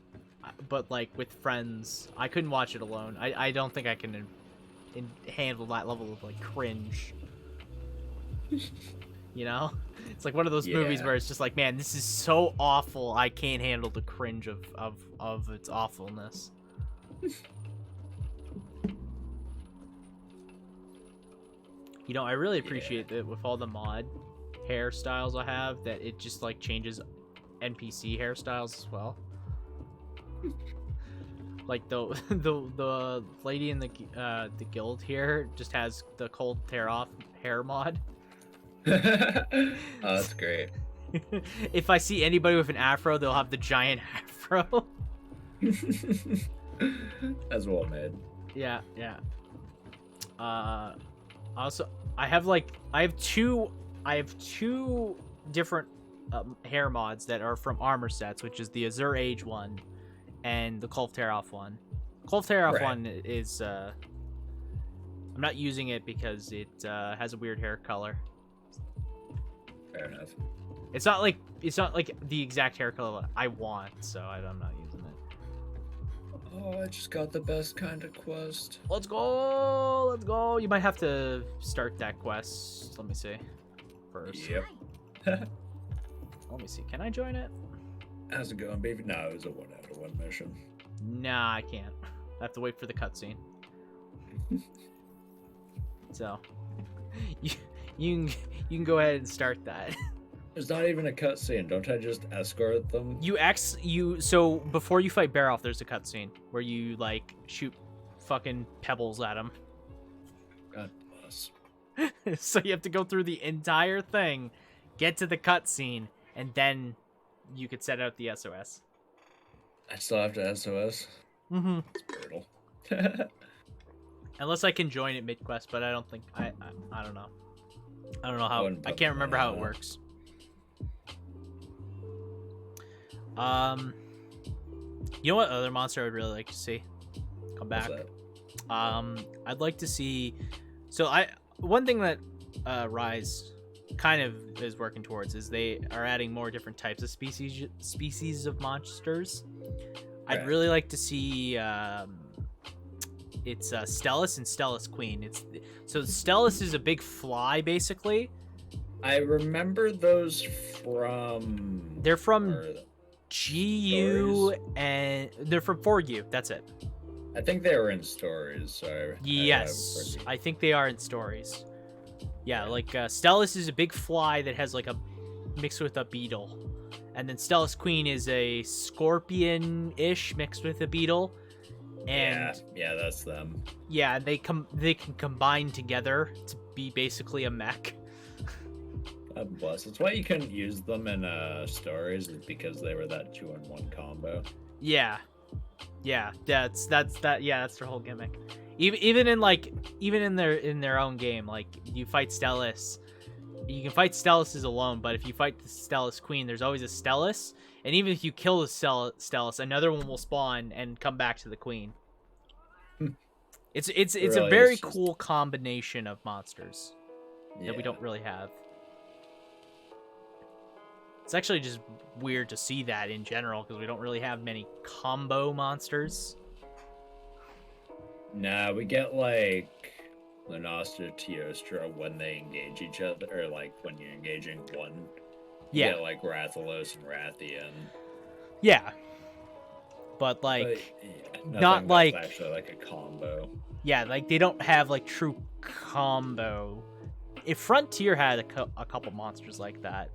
Speaker 2: but like with friends, I couldn't watch it alone. I don't think I can handle that level of like cringe. You know, it's like one of those movies
Speaker 1: Yeah.
Speaker 2: where it's just like, man, this is so awful. I can't handle the cringe of its awfulness. You know, I really appreciate that with all the mod hairstyles I have, that it just like changes NPC hairstyles as well. Like the lady in the guild here just has the cold tear off hair mod.
Speaker 1: Oh, that's great.
Speaker 2: If I see anybody with an afro, they'll have the giant afro.
Speaker 1: That's well made.
Speaker 2: Yeah. Also, I have two different hair mods that are from armor sets, which is the Azure Age one and the Kolf Tear-Off one. Kolf Tear-Off
Speaker 1: Right.
Speaker 2: one is I'm not using it because it has a weird hair color.
Speaker 1: Fair enough.
Speaker 2: It's not like the exact hair color I want, so I'm not using it.
Speaker 1: Oh, I just got the best kind of quest.
Speaker 2: Let's go. You might have to start that quest. Let me see first.
Speaker 1: Yep.
Speaker 2: Let me see. Can I join it?
Speaker 1: How's it going, baby? No, it was a 1 out of 1 mission.
Speaker 2: Nah, I can't. I have to wait for the cutscene. So, you can go ahead and start that.
Speaker 1: There's not even a cutscene. Don't I just escort them?
Speaker 2: So before you fight Barroth, there's a cutscene where you like shoot fucking pebbles at him.
Speaker 1: God bless.
Speaker 2: So you have to go through the entire thing, get to the cutscene, and then you could set out the SOS.
Speaker 1: I still have to SOS.
Speaker 2: Mm-hmm.
Speaker 1: It's brutal.
Speaker 2: Unless I can join it mid quest, but I don't think I don't know. I don't know how.
Speaker 1: wouldn't
Speaker 2: I
Speaker 1: put
Speaker 2: can't
Speaker 1: money
Speaker 2: remember how
Speaker 1: on
Speaker 2: it
Speaker 1: it.
Speaker 2: works. You know what other monster I would really like to see come back?
Speaker 1: What's
Speaker 2: I'd like to see. So one thing that Rise kind of is working towards is they are adding more different types of species of monsters. I'd
Speaker 1: Right.
Speaker 2: really like to see it's Stelis and Stelis Queen. So Stelis is a big fly basically.
Speaker 1: I remember those from.
Speaker 2: They're from
Speaker 1: or-
Speaker 2: GU
Speaker 1: Stories?
Speaker 2: and they're from 4U. That's it.
Speaker 1: I think they were in stories. So
Speaker 2: Yes, I think they are in stories. Yeah, like Stelis is a big fly that has like a mixed with a beetle, and then Stelis Queen is a scorpion-ish mixed with a beetle, and
Speaker 1: yeah, that's them.
Speaker 2: yeah, they can combine together to be basically a mech.
Speaker 1: Bless. It's why you couldn't use them in stories, is because they were that 2-in-1 combo.
Speaker 2: Yeah, that's their whole gimmick. Even in their own game, like you fight Stelis, you can fight Stelis alone, but if you fight the Stelis Queen, there's always a Stelis, and even if you kill the Stelis, another one will spawn and come back to the Queen. It's
Speaker 1: Really,
Speaker 2: a very
Speaker 1: it's just-
Speaker 2: cool combination of monsters that we
Speaker 1: Yeah.
Speaker 2: don't really have. It's actually just weird to see that in general because we don't really have many combo monsters.
Speaker 1: Nah, we get like Lunostra, Teostra when they engage each other, or like when you're engaging one. You
Speaker 2: Yeah.
Speaker 1: get like Rathalos and Rathian.
Speaker 2: Yeah. But
Speaker 1: But,
Speaker 2: like,
Speaker 1: yeah,
Speaker 2: not
Speaker 1: nothing
Speaker 2: like-
Speaker 1: that's actually like a combo.
Speaker 2: yeah, like they don't have like true combo. If Frontier had a couple monsters like that,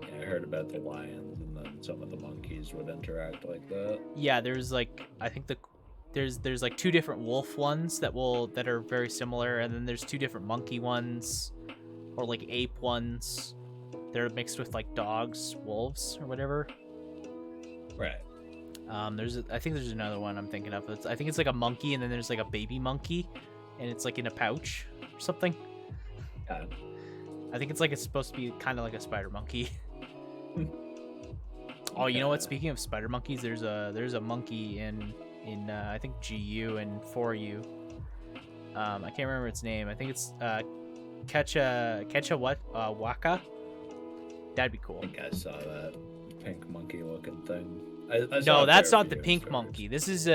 Speaker 1: Yeah, I heard about the lions, and then some of the monkeys would interact like that.
Speaker 2: yeah, there's like I think there's like two different wolf ones that are very similar, and then there's two different monkey ones, or like ape ones. They're mixed with like dogs, wolves, or whatever.
Speaker 1: Right.
Speaker 2: I think there's another one I'm thinking of. I think it's like a monkey, and then there's like a baby monkey, and it's like in a pouch or something.
Speaker 1: Yeah.
Speaker 2: I think it's like it's supposed to be kind of like a spider monkey. Oh, you know what? Speaking of spider monkeys, there's a monkey in I think GU and 4U. I can't remember its name. I think it's Ketcha what? Waka. That'd be cool.
Speaker 1: I think I saw that pink monkey looking thing.
Speaker 2: No, that's not the pink monkey. This is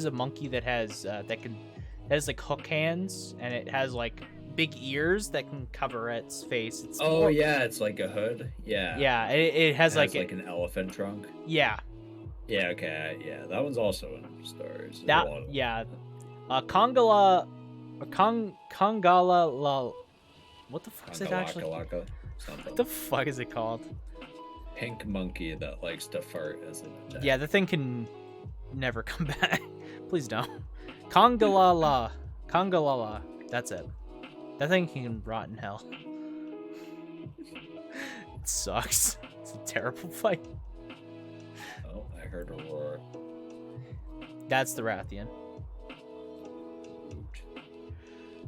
Speaker 2: a monkey that has like hook hands, and it has like big ears that can cover its face. It's
Speaker 1: Oh yeah, it's like a hood. Yeah.
Speaker 2: yeah. It has like
Speaker 1: an elephant trunk.
Speaker 2: yeah.
Speaker 1: Yeah. Okay. Yeah, that one's also in stories. There's a
Speaker 2: That
Speaker 1: lot of them.
Speaker 2: yeah. Kongala la. What the fuck is it actually?
Speaker 1: Kangalaka, something.
Speaker 2: What the fuck is it called?
Speaker 1: Pink monkey that likes to fart as an attack.
Speaker 2: Yeah, the thing can never come back. Please don't. Kongalala. That's it. That thing can rot in hell. It sucks. It's a terrible fight.
Speaker 1: Oh, I heard a roar.
Speaker 2: That's the Rathian.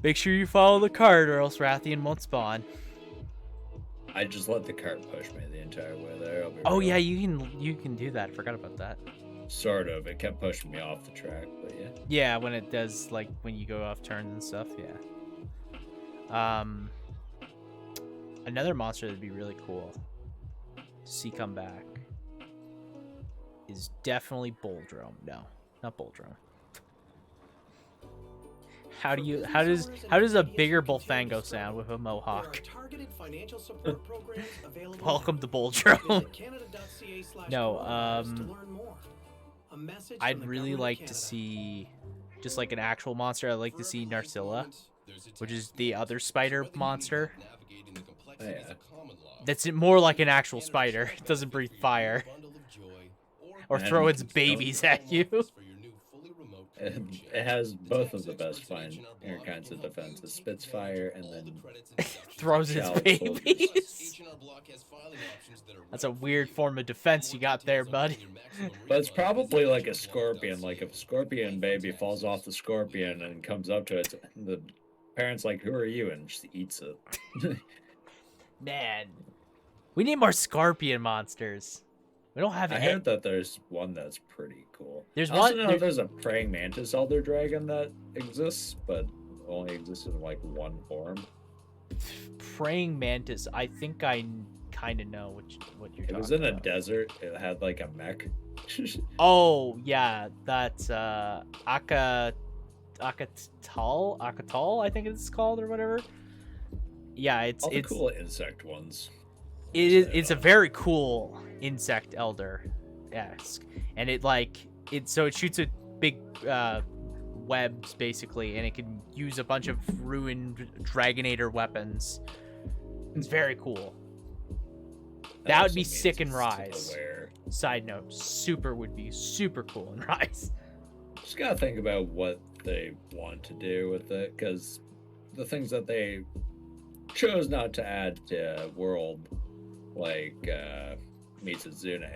Speaker 2: Make sure you follow the card, or else Rathian won't spawn.
Speaker 1: I just let the cart push me the entire way there. I'll be
Speaker 2: Oh
Speaker 1: real.
Speaker 2: yeah, you can do that. I forgot about that.
Speaker 1: Sort of. It kept pushing me off the track, but yeah.
Speaker 2: Yeah, when it does, like when you go off turns and stuff. Yeah. Another monster that'd be really cool to see come back is definitely Boldrome. No, not Boldrome. How does a bigger Bullfango sound with a mohawk? Welcome to Boldrome. No, I'd really like to see just like an actual monster. I'd like to see Narcilla, which is the other spider monster.
Speaker 1: Oh, yeah.
Speaker 2: That's more like an actual spider. It doesn't breathe fire or
Speaker 1: And
Speaker 2: throw its
Speaker 1: don't-
Speaker 2: babies at you.
Speaker 1: It has both of the best kinds of defense. It spits fire and then
Speaker 2: Throws its
Speaker 1: Shell
Speaker 2: babies. That's a weird form of defense you got there, buddy.
Speaker 1: But it's probably like a scorpion. Like if a scorpion baby falls off the scorpion and comes up to it, the parent's like, "Who are you?" and just eats it.
Speaker 2: Man, we need more scorpion monsters. We don't have
Speaker 1: I
Speaker 2: any.
Speaker 1: heard that there's one that's pretty cool.
Speaker 2: There's
Speaker 1: I also
Speaker 2: one-
Speaker 1: know there's a praying mantis elder dragon that exists, but only exists in like one form.
Speaker 2: Praying mantis. I think I kind of know what you're
Speaker 1: It
Speaker 2: talking
Speaker 1: was in a
Speaker 2: about.
Speaker 1: desert. It had like a mech.
Speaker 2: Oh yeah, that's Akatal, I think it's called or whatever. Yeah,
Speaker 1: All the
Speaker 2: it's
Speaker 1: cool insect ones.
Speaker 2: it's a very cool insect elder, esque, and it shoots a big webs basically, and it can use a bunch of ruined Dragonator weapons. It's very cool. That would
Speaker 1: also
Speaker 2: be
Speaker 1: means
Speaker 2: sick in
Speaker 1: it's
Speaker 2: Rise.
Speaker 1: aware.
Speaker 2: Side note, would be super cool in Rise.
Speaker 1: Just gotta think about what they want to do with it, because the things that they chose not to add world like Mitsuzune.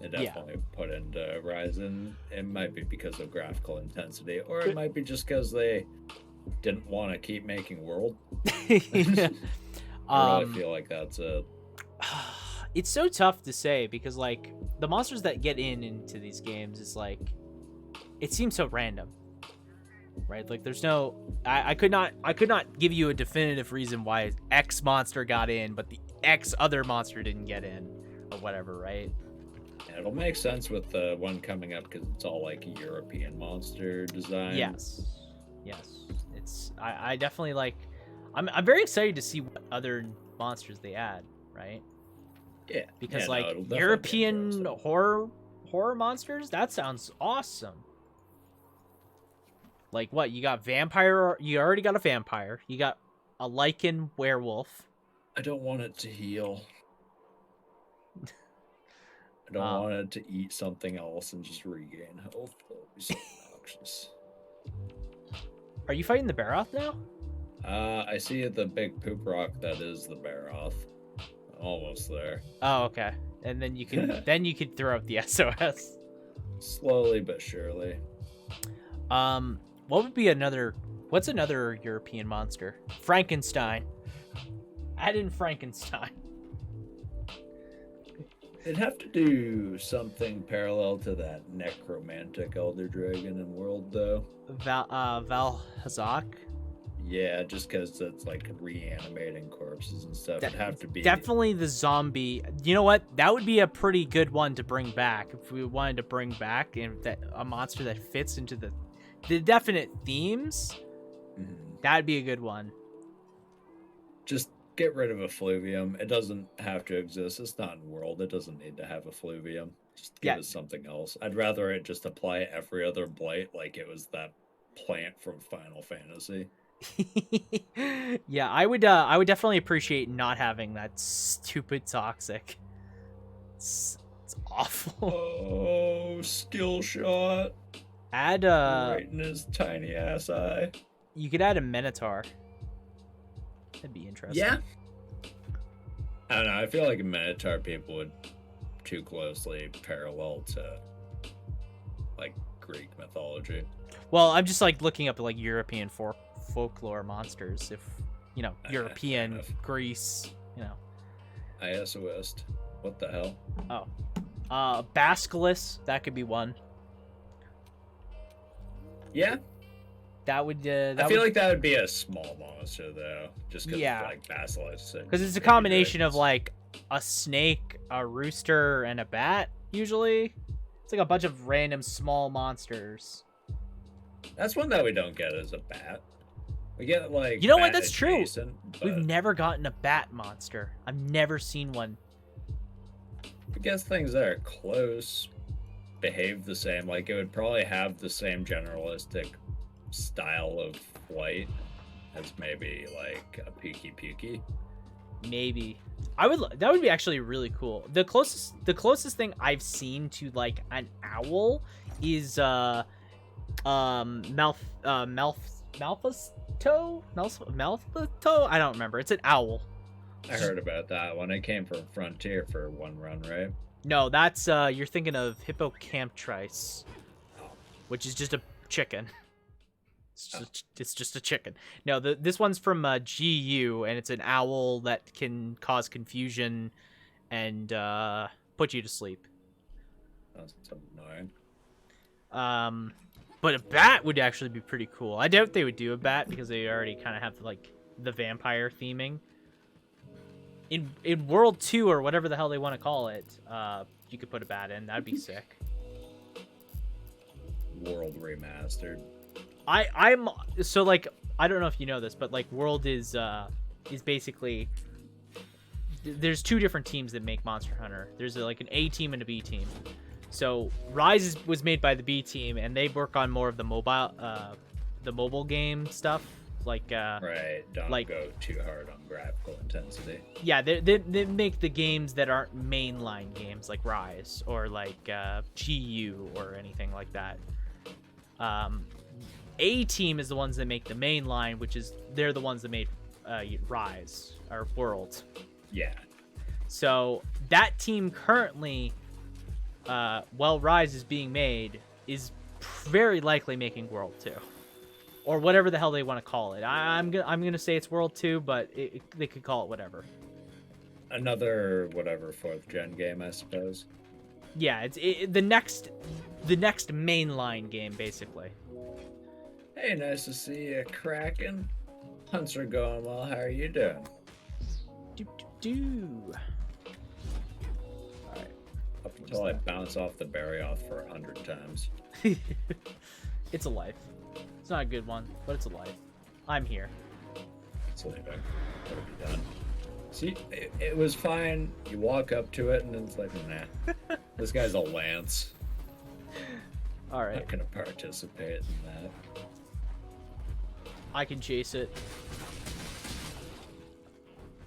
Speaker 1: It definitely put into Ryzen. It might be because of graphical intensity, or it might be just because they didn't want to keep making world. I really feel like that's it.
Speaker 2: It's so tough to say because like the monsters that get into these games is like it seems so random, right? Like there's no I could not give you a definitive reason why X monster got in, but the X other monster didn't get in, or whatever, right?
Speaker 1: Yeah, it'll make sense with the one coming up because it's all like European monster design.
Speaker 2: Yes. It's I definitely like. I'm very excited to see what other monsters they add, right?
Speaker 1: Yeah.
Speaker 2: Because
Speaker 1: yeah,
Speaker 2: like
Speaker 1: no, it'll definitely be
Speaker 2: European
Speaker 1: interesting.
Speaker 2: horror monsters, that sounds awesome. Like what? You got vampire. You already got a vampire. You got a lichen werewolf.
Speaker 1: I don't want it to heal. I don't want it to eat something else and just regain health. That would be so obnoxious.
Speaker 2: Are you fighting the Baroth now?
Speaker 1: I see the big poop rock that is the Baroth. Almost there.
Speaker 2: Oh, okay. And then you can throw out the SOS.
Speaker 1: Slowly but surely.
Speaker 2: What would be what's another European monster? Frankenstein. Add in Frankenstein.
Speaker 1: It'd have to do something parallel to that necromantic elder dragon in World, though.
Speaker 2: Valhazak.
Speaker 1: Yeah, just because it's like reanimating corpses and stuff. It'd have to be
Speaker 2: definitely the zombie. You know what? That would be a pretty good one to bring back if we wanted to bring back a monster that fits into the definite themes.
Speaker 1: Mhm.
Speaker 2: That'd be a good one.
Speaker 1: Just get rid of effluvium. It doesn't have to exist. It's not in World. It doesn't need to have effluvium. Just give us something else. I'd rather it just apply every other blight like it was that plant from Final Fantasy.
Speaker 2: Yeah, I would definitely appreciate not having that stupid toxic. It's awful.
Speaker 1: Oh, skill shot.
Speaker 2: Add
Speaker 1: right in his tiny ass eye.
Speaker 2: You could add a Minotaur. That'd be interesting.
Speaker 1: Yeah. I don't know. I feel like a Minotaur people would too closely parallel to like Greek mythology.
Speaker 2: Well, I'm just like looking up like European folklore monsters. If you know European Greece, you know.
Speaker 1: ISOist. What the hell?
Speaker 2: Oh, Basculus. That could be one.
Speaker 1: Yeah.
Speaker 2: That would.
Speaker 1: I feel like that would be a small monster though, just because like Basilisk.
Speaker 2: Because it's a combination of like a snake, a rooster, and a bat. Usually, it's like a bunch of random small monsters.
Speaker 1: That's one that we don't get as a bat. We get like.
Speaker 2: You know what? That's true.
Speaker 1: But...
Speaker 2: We've never gotten a bat monster. I've never seen one.
Speaker 1: I guess things that are close behave the same. Like it would probably have the same generalistic style of flight as maybe like a Pukey.
Speaker 2: Maybe that would be actually really cool. The closest thing I've seen to like an owl is Malphasto? I don't remember. It's an owl.
Speaker 1: I heard about that one. It came from Frontier for one run, right?
Speaker 2: No, that's you're thinking of Hippocamptrice, which is just a chicken. It's just a chicken. No, this one's from GU, and it's an owl that can cause confusion and put you to sleep.
Speaker 1: That's annoying.
Speaker 2: But a bat would actually be pretty cool. I doubt they would do a bat because they already kind of have like the vampire theming. In World 2 or whatever the hell they want to call it, you could put a bat in. That'd be sick.
Speaker 1: World Remastered.
Speaker 2: I'm so like I don't know if you know this, but like World is basically there's two different teams that make Monster Hunter. There's like an A team and a B team. So Rise was made by the B team, and they work on more of the mobile game stuff. Like
Speaker 1: right, don't like, go too hard on graphical intensity.
Speaker 2: Yeah, they make the games that aren't mainline games like Rise or like GU or anything like that. A team is the ones that make the mainline, which is they're the ones that made Rise or World.
Speaker 1: Yeah.
Speaker 2: So that team currently, while Rise is being made, is very likely making World 2. Or whatever the hell they want to call it. I'm gonna say it's World 2, but they could call it whatever.
Speaker 1: Another whatever 4th gen game, I suppose.
Speaker 2: Yeah, it's the next mainline game basically.
Speaker 1: Hey, nice to see you, Kraken. Hunts are going well. How are you doing?
Speaker 2: Alright.
Speaker 1: Up until I bounce off the berry off for 100 times.
Speaker 2: It's a life. It's not a good one, but it's a life. I'm here.
Speaker 1: It's leaving. Gotta be done. See, it was fine. You walk up to it and it's like, nah. This guy's a lance. I'm
Speaker 2: Alright.
Speaker 1: not gonna participate in that.
Speaker 2: I can chase it.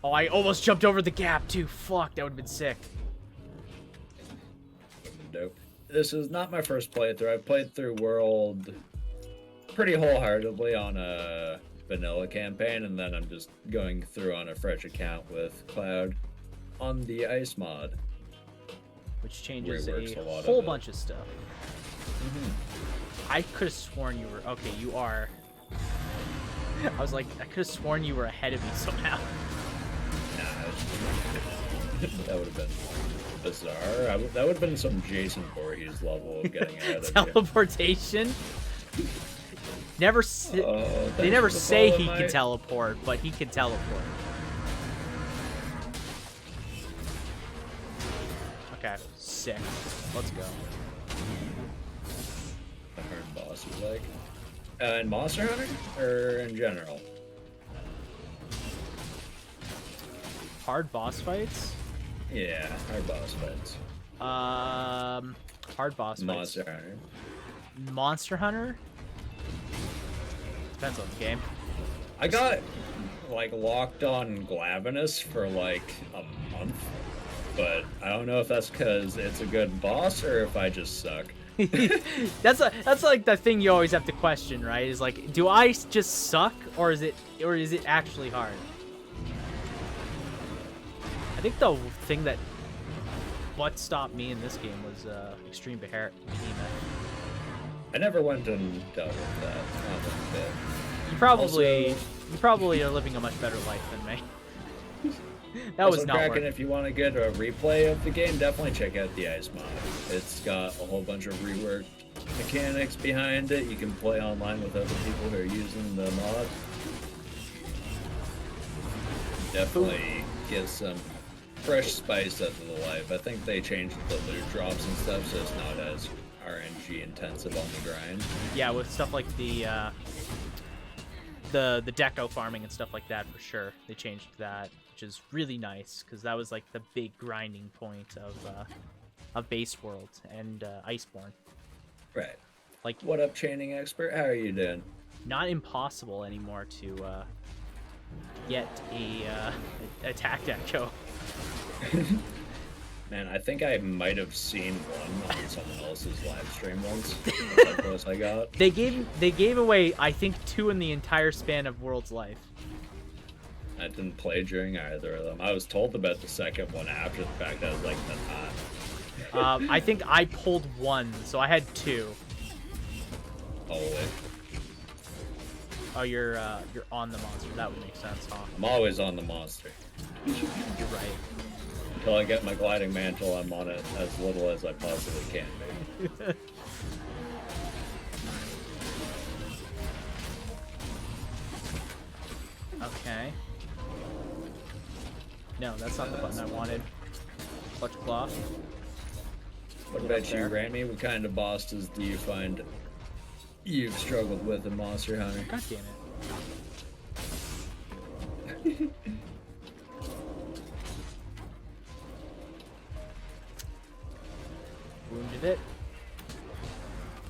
Speaker 2: Oh, I almost jumped over the gap too. Fuck, that would have been sick.
Speaker 1: Dope. This is not my first playthrough. I've played through World pretty wholeheartedly on a vanilla campaign, and then I'm just going through on a fresh account with Cloud on the ice mod.
Speaker 2: Which changes
Speaker 1: Reworks a
Speaker 2: a
Speaker 1: lot of
Speaker 2: whole
Speaker 1: it.
Speaker 2: bunch of stuff. I could have sworn you were... Okay, you are. I was like, I could have sworn you were ahead of me somehow.
Speaker 1: Nah, that would have been bizarre. That would have been some Jason Voorhees level of getting ahead of you.
Speaker 2: Teleportation? Never. They never say he can teleport, but he can teleport. Okay, sick. Let's go.
Speaker 1: A hard boss you like? In Monster Hunter or in general?
Speaker 2: Hard boss fights?
Speaker 1: Yeah, hard boss fights.
Speaker 2: Hard boss fights.
Speaker 1: Monster Hunter.
Speaker 2: Monster Hunter? Depends on the game.
Speaker 1: I got like locked on Glavenus for like a month, but I don't know if that's because it's a good boss or if I just suck.
Speaker 2: That's like the thing you always have to question, right? Is like, do I just suck or is it actually hard? I think the thing that what stopped me in this game was extreme behemoth.
Speaker 1: I never went and dealt with that. Not one bit.
Speaker 2: You probably are living a much better life than me. That was not
Speaker 1: Kraken,
Speaker 2: working.
Speaker 1: if you want to get a replay of the game, definitely check out the Ice mod. It's got a whole bunch of reworked mechanics behind it. You can play online with other people who are using the mod. Definitely gives some fresh spice up to the life. I think they changed the loot drops and stuff, so it's not as RNG intensive on the grind.
Speaker 2: Yeah, with stuff like the deco farming and stuff like that, for sure. They changed that, which is really nice because that was like the big grinding point of Base World and Iceborne.
Speaker 1: Right.
Speaker 2: Like,
Speaker 1: What up, chaining expert? How are you doing?
Speaker 2: not impossible anymore to get a attack deco.
Speaker 1: Man, I think I might have seen one on someone else's live stream once. That's how close I got.
Speaker 2: They gave away, I think, 2 in the entire span of World's life.
Speaker 1: I didn't play during either of them. I was told about the second one after the fact. I was like, that's hot.
Speaker 2: I think I pulled 1, so I had 2.
Speaker 1: Oh, wait.
Speaker 2: Oh, you're on the monster. That would make sense, huh?
Speaker 1: I'm always on the monster.
Speaker 2: You're right.
Speaker 1: Until I get my gliding mantle, I'm on it as little as I possibly can be.
Speaker 2: Okay. No, that's not the button I wanted. Kloqdq.
Speaker 1: What about you, Rami? What kind of bosses do you find you've struggled with in Monster Hunter?
Speaker 2: God damn it. Wounded it.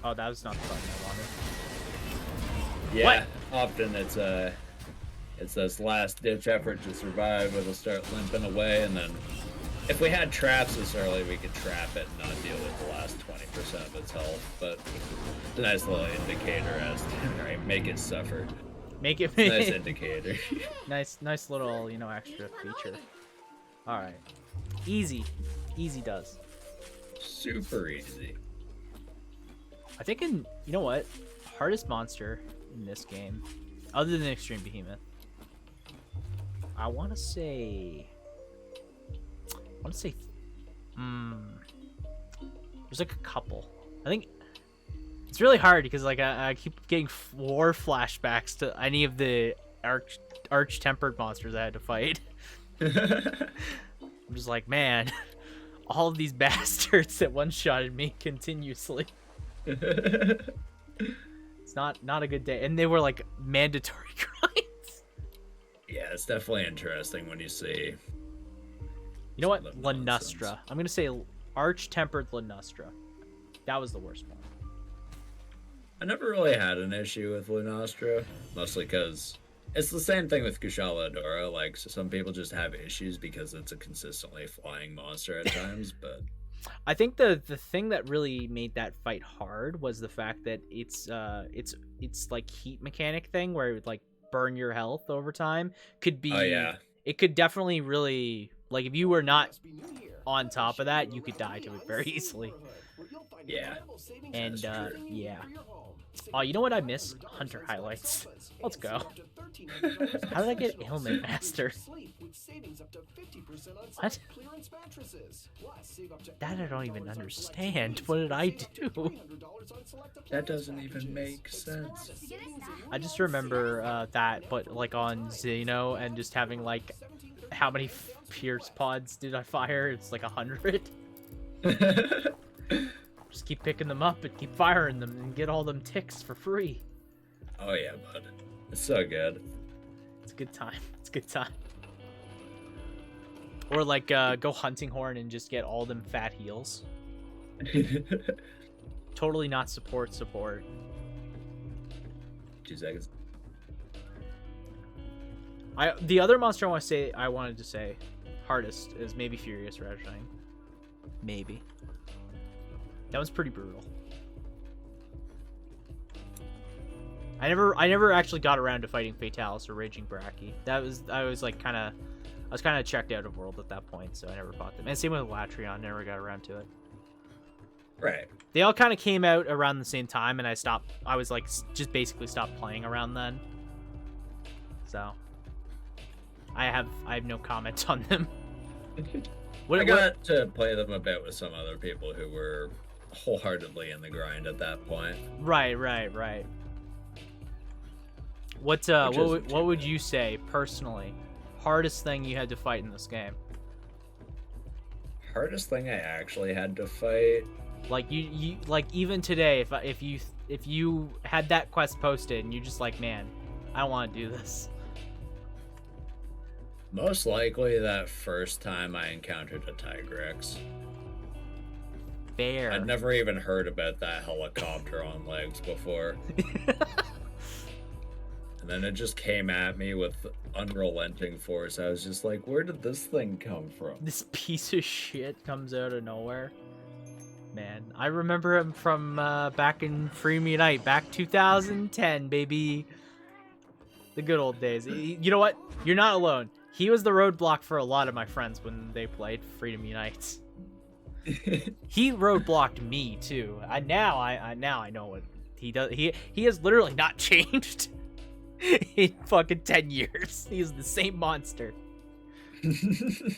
Speaker 2: Oh, that was not the button I wanted.
Speaker 1: Yeah, often it's this last-ditch effort to survive. It'll start limping away, and then if we had traps this early, we could trap it and not deal with the last 20% of its health. But it's a nice little indicator as to make it suffer.
Speaker 2: Make it
Speaker 1: Nice indicator.
Speaker 2: nice little, you know, extra feature. All right, easy does.
Speaker 1: Super easy.
Speaker 2: I think you know what, hardest monster in this game, other than Extreme Behemoth, I want to say, there's like a couple. I think it's really hard because like I keep getting war flashbacks to any of the arch tempered monsters I had to fight. I'm just like, man, all of these bastards that one-shotted me continuously. It's not a good day, and they were like mandatory grinds.
Speaker 1: Yeah, it's definitely interesting when you see.
Speaker 2: You know what?
Speaker 1: Some of that
Speaker 2: Lanustra.
Speaker 1: nonsense.
Speaker 2: I'm gonna say arch-tempered Lanustra. That was the worst one.
Speaker 1: I never really had an issue with Lunastra, mostly because it's the same thing with Kushala. Like, so some people just have issues because it's a consistently flying monster at times, but
Speaker 2: I think the thing that really made that fight hard was the fact that it's like heat mechanic thing where it would like burn your health over time. Could be.
Speaker 1: Oh, yeah.
Speaker 2: It could definitely really, like, if you were not on top of that, you could die to it very easily.
Speaker 1: Yeah.
Speaker 2: And yeah. Oh, you know what I miss? Hunter highlights. Let's go. How did I get Ailment Master? What? That I don't even understand. What did I do?
Speaker 1: That doesn't even make sense.
Speaker 2: I just remember that, but like on Xeno, and just having like, how many Pierce pods did I fire? It's like 100. Just keep picking them up and keep firing them and get all them ticks for free.
Speaker 1: Oh yeah, bud. It's so good.
Speaker 2: It's a good time. It's a good time. Or like go hunting horn and just get all them fat heals. Totally not support.
Speaker 1: 2 seconds.
Speaker 2: The other monster I wanted to say hardest is maybe Furious Ratcheting. Maybe. That was pretty brutal. I never actually got around to fighting Fatalis or Raging Bracky. I was kind of checked out of World at that point, so I never fought them. And same with Latreon, never got around to it.
Speaker 1: Right.
Speaker 2: They all kind of came out around the same time, and I was like just basically stopped playing around then. So I have no comment on them.
Speaker 1: I got to play them a bit with some other people who were wholeheartedly in the grind at that point.
Speaker 2: Right. What would you say personally? Hardest thing you had to fight in this game?
Speaker 1: Hardest thing I actually had to fight.
Speaker 2: Like you like even today, if you had that quest posted and you're just like, man, I don't want to do this.
Speaker 1: Most likely that first time I encountered a Tigrex.
Speaker 2: Fair.
Speaker 1: I'd never even heard about that helicopter on legs before. And then it just came at me with unrelenting force. I was just like, where did this thing come from?
Speaker 2: This piece of shit comes out of nowhere. Man, I remember him from back in Freedom Unite, back 2010, baby. The good old days. You know what? You're not alone. He was the roadblock for a lot of my friends when they played Freedom Unite. He roadblocked me too. Now I know what he does. He has literally not changed in fucking 10 years. He is the same monster.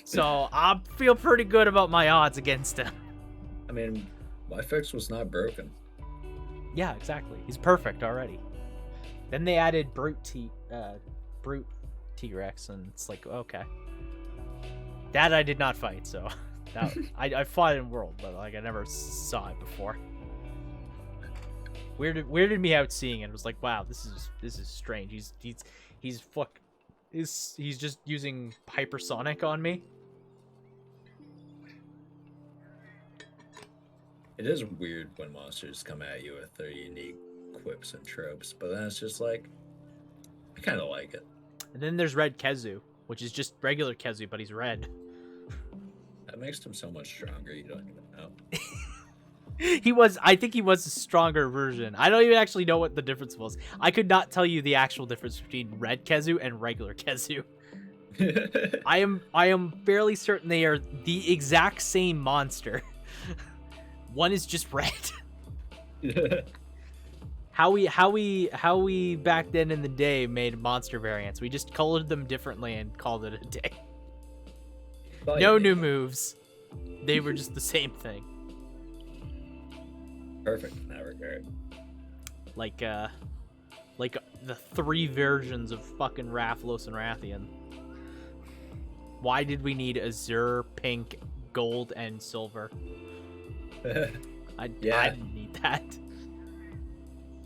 Speaker 2: So I feel pretty good about my odds against him.
Speaker 1: I mean, my fix was not broken.
Speaker 2: Yeah, exactly. He's perfect already. Then they added Brute T-Rex, and it's like, okay. That I did not fight, so that, I fought in World, but like I never saw it before. Weirded me out seeing it. It was like, wow, this is strange. He's just using hypersonic on me.
Speaker 1: It is weird when monsters come at you with their unique quips and tropes, but then it's just like, I kind of like it.
Speaker 2: And then there's Red Kezu, which is just regular Kezu, but he's red.
Speaker 1: That makes him so much stronger, you don't even know.
Speaker 2: I think he was a stronger version. I don't even actually know what the difference was. I could not tell you the actual difference between red Kezu and regular Kezu. I am fairly certain they are the exact same monster. One is just red. How we back then in the day made monster variants. We just colored them differently and called it a day. No new moves. They were just the same thing.
Speaker 1: Perfect in that regard.
Speaker 2: Like the 3 versions of fucking Rathalos and Rathian. Why did we need Azure, Pink, Gold, and Silver? I didn't need that.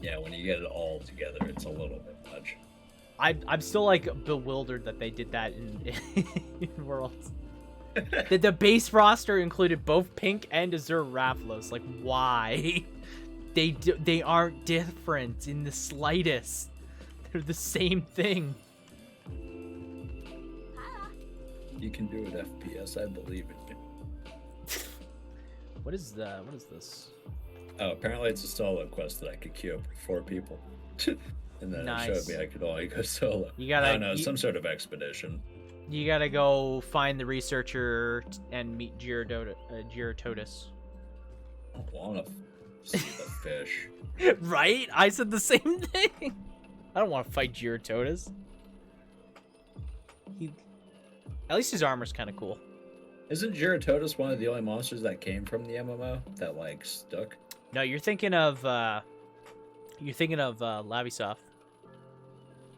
Speaker 1: Yeah, when you get it all together, it's a little bit much.
Speaker 2: I'm still like bewildered that they did that in Worlds. The base roster included both Pink and Azure Rathalos. Like, why? They aren't different in the slightest. They're the same thing.
Speaker 1: You can do it, FPS. I believe in you.
Speaker 2: What is this?
Speaker 1: Oh, apparently it's a solo quest that I could queue up with 4 people. And then
Speaker 2: Nice.
Speaker 1: it showed me I could only go solo.
Speaker 2: You gotta-
Speaker 1: I don't know, some sort of expedition.
Speaker 2: You gotta go find the researcher and meet Gyrototus.
Speaker 1: I want to see the fish.
Speaker 2: Right? I said the same thing. I don't want to fight Gyrototus. At least his armor's kind of cool.
Speaker 1: Isn't Gyrototus one of the only monsters that came from the MMO that, like, stuck?
Speaker 2: No, you're thinking of Lavisoft,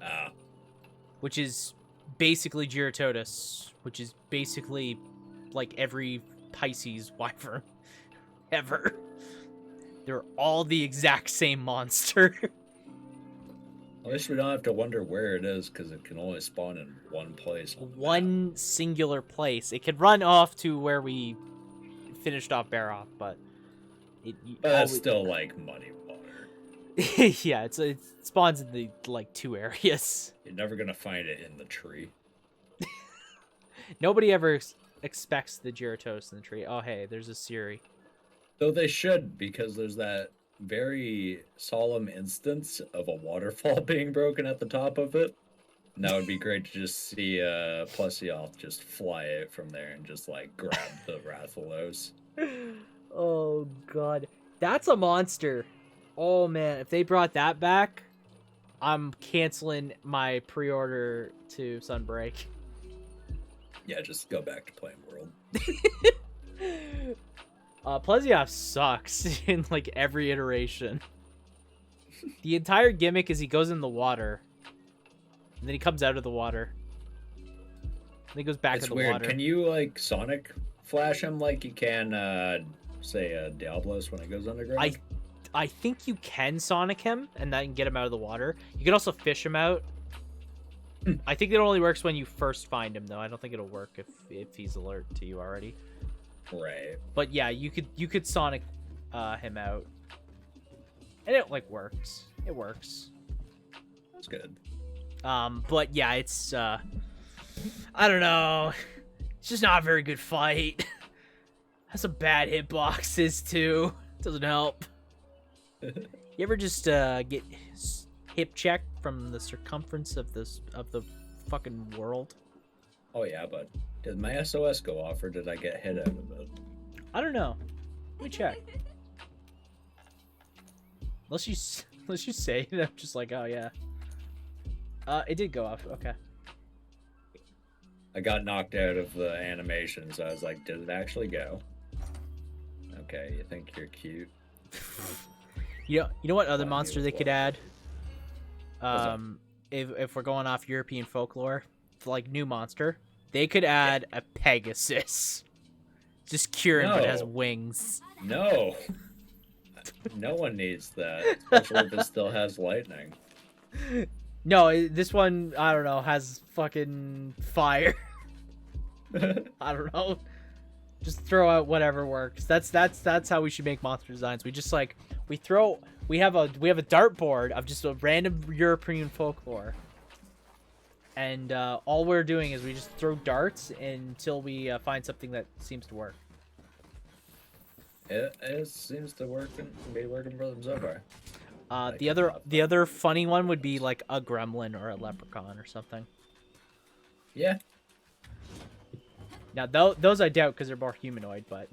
Speaker 1: Ah.
Speaker 2: which is basically Gyrototus, which is basically like every Pisces wyvern ever. They're all the exact same monster.
Speaker 1: At least we don't have to wonder where it is, because it can only spawn in one place. On the
Speaker 2: One singular place. It could run off to where we finished off Baroth, but
Speaker 1: But that's still, like, muddy water.
Speaker 2: yeah, it spawns in the like 2 areas.
Speaker 1: You're never going to find it in the tree.
Speaker 2: Nobody ever expects the Gyrototus in the tree. Oh, hey, there's a Siri.
Speaker 1: Though they should, because there's that very solemn instance of a waterfall being broken at the top of it. And that would be great to just see Plesioth just fly it from there and just, like, grab the Rathalos.
Speaker 2: Oh, God. That's a monster. Oh, man. If they brought that back, I'm canceling my pre-order to Sunbreak.
Speaker 1: Yeah, just go back to playing World.
Speaker 2: Plesioth sucks in, like, every iteration. The entire gimmick is he goes in the water, and then he comes out of the water. And he goes back
Speaker 1: It's
Speaker 2: in the
Speaker 1: weird.
Speaker 2: water.
Speaker 1: Can you, like, Sonic flash him like you can, say, Diablos when it goes underground?
Speaker 2: I think you can Sonic him, and then get him out of the water. You can also fish him out. I think it only works when you first find him, though. I don't think it'll work if he's alert to you already.
Speaker 1: Right.
Speaker 2: But yeah, you could Sonic him out, and it like works. It works.
Speaker 1: That's good.
Speaker 2: But yeah, it's I don't know. It's just not a very good fight. Has some bad hitboxes too. Doesn't help. You ever just get hip checked from the circumference of the fucking world?
Speaker 1: Oh yeah, but did my SOS go off or did I get hit out of it?
Speaker 2: I don't know. Let me check. Unless you say it, I'm just like, oh yeah. It did go off. Okay.
Speaker 1: I got knocked out of the animation, so I was like, did it actually go? Okay, you think you're cute?
Speaker 2: You know what other
Speaker 1: Fine,
Speaker 2: monster
Speaker 1: you
Speaker 2: they
Speaker 1: as
Speaker 2: could
Speaker 1: well.
Speaker 2: add?
Speaker 1: What's
Speaker 2: If we're going off European folklore, like new monster, they could add a Pegasus. Just Kieran, but has
Speaker 1: No.
Speaker 2: wings.
Speaker 1: No! No one needs that, especially if it still has lightning.
Speaker 2: No, this one, I don't know, has fucking fire. I don't know. Just throw out whatever works. That's how we should make monster designs. We just like we have a dartboard of just a random European folklore. And all we're doing is we just throw darts until we find something that seems to work.
Speaker 1: It seems to be working for them so far.
Speaker 2: The other funny one would be like a gremlin or a leprechaun or something.
Speaker 1: Yeah.
Speaker 2: Now those I doubt because they're more humanoid, but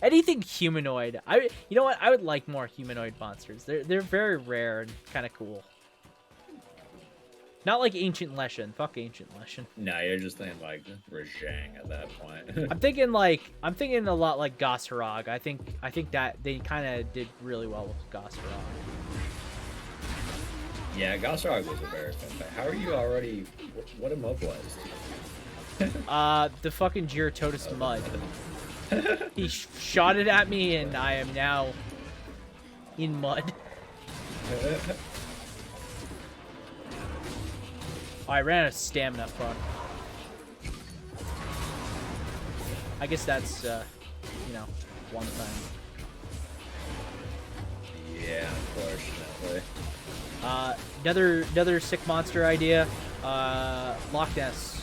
Speaker 2: anything humanoid, you know what? I would like more humanoid monsters. They're very rare and kind of cool. Not like Ancient Leshen. Fuck Ancient Leshen.
Speaker 1: No, you're just thinking like Rajang at that point.
Speaker 2: I'm thinking a lot like Gosrog. I think that they kind of did really well with Gosrog.
Speaker 1: Yeah, Gosrog was a very fun fight. How are you already? What immobilized?
Speaker 2: The fucking Gyarados mud. He shot it at me, and I am now in mud. Oh, I ran out of stamina. Fuck. I guess that's you know, one thing.
Speaker 1: Yeah, unfortunately.
Speaker 2: Another sick monster idea. Loch Ness.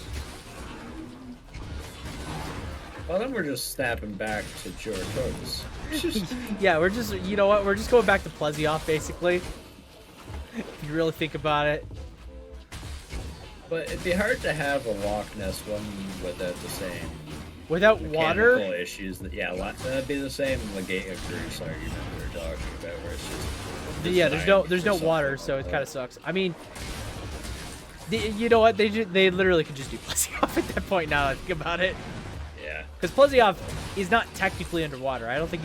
Speaker 1: Well, then we're just snapping back to Gyarados.
Speaker 2: Yeah, we're just, you know what? We're just going back to Plesioth, basically. If you really think about it.
Speaker 1: But it'd be hard to have a Loch Ness one without the same
Speaker 2: Without water?
Speaker 1: mechanical issues. That'd be the same Legate Cruise argument we were talking about, where it's just
Speaker 2: Yeah, there's no water, so it kind of sucks. I mean, you know what? They literally could just do Plesioth at that point. Now that I think about it.
Speaker 1: Yeah.
Speaker 2: Because Plesioth is not technically underwater. I don't think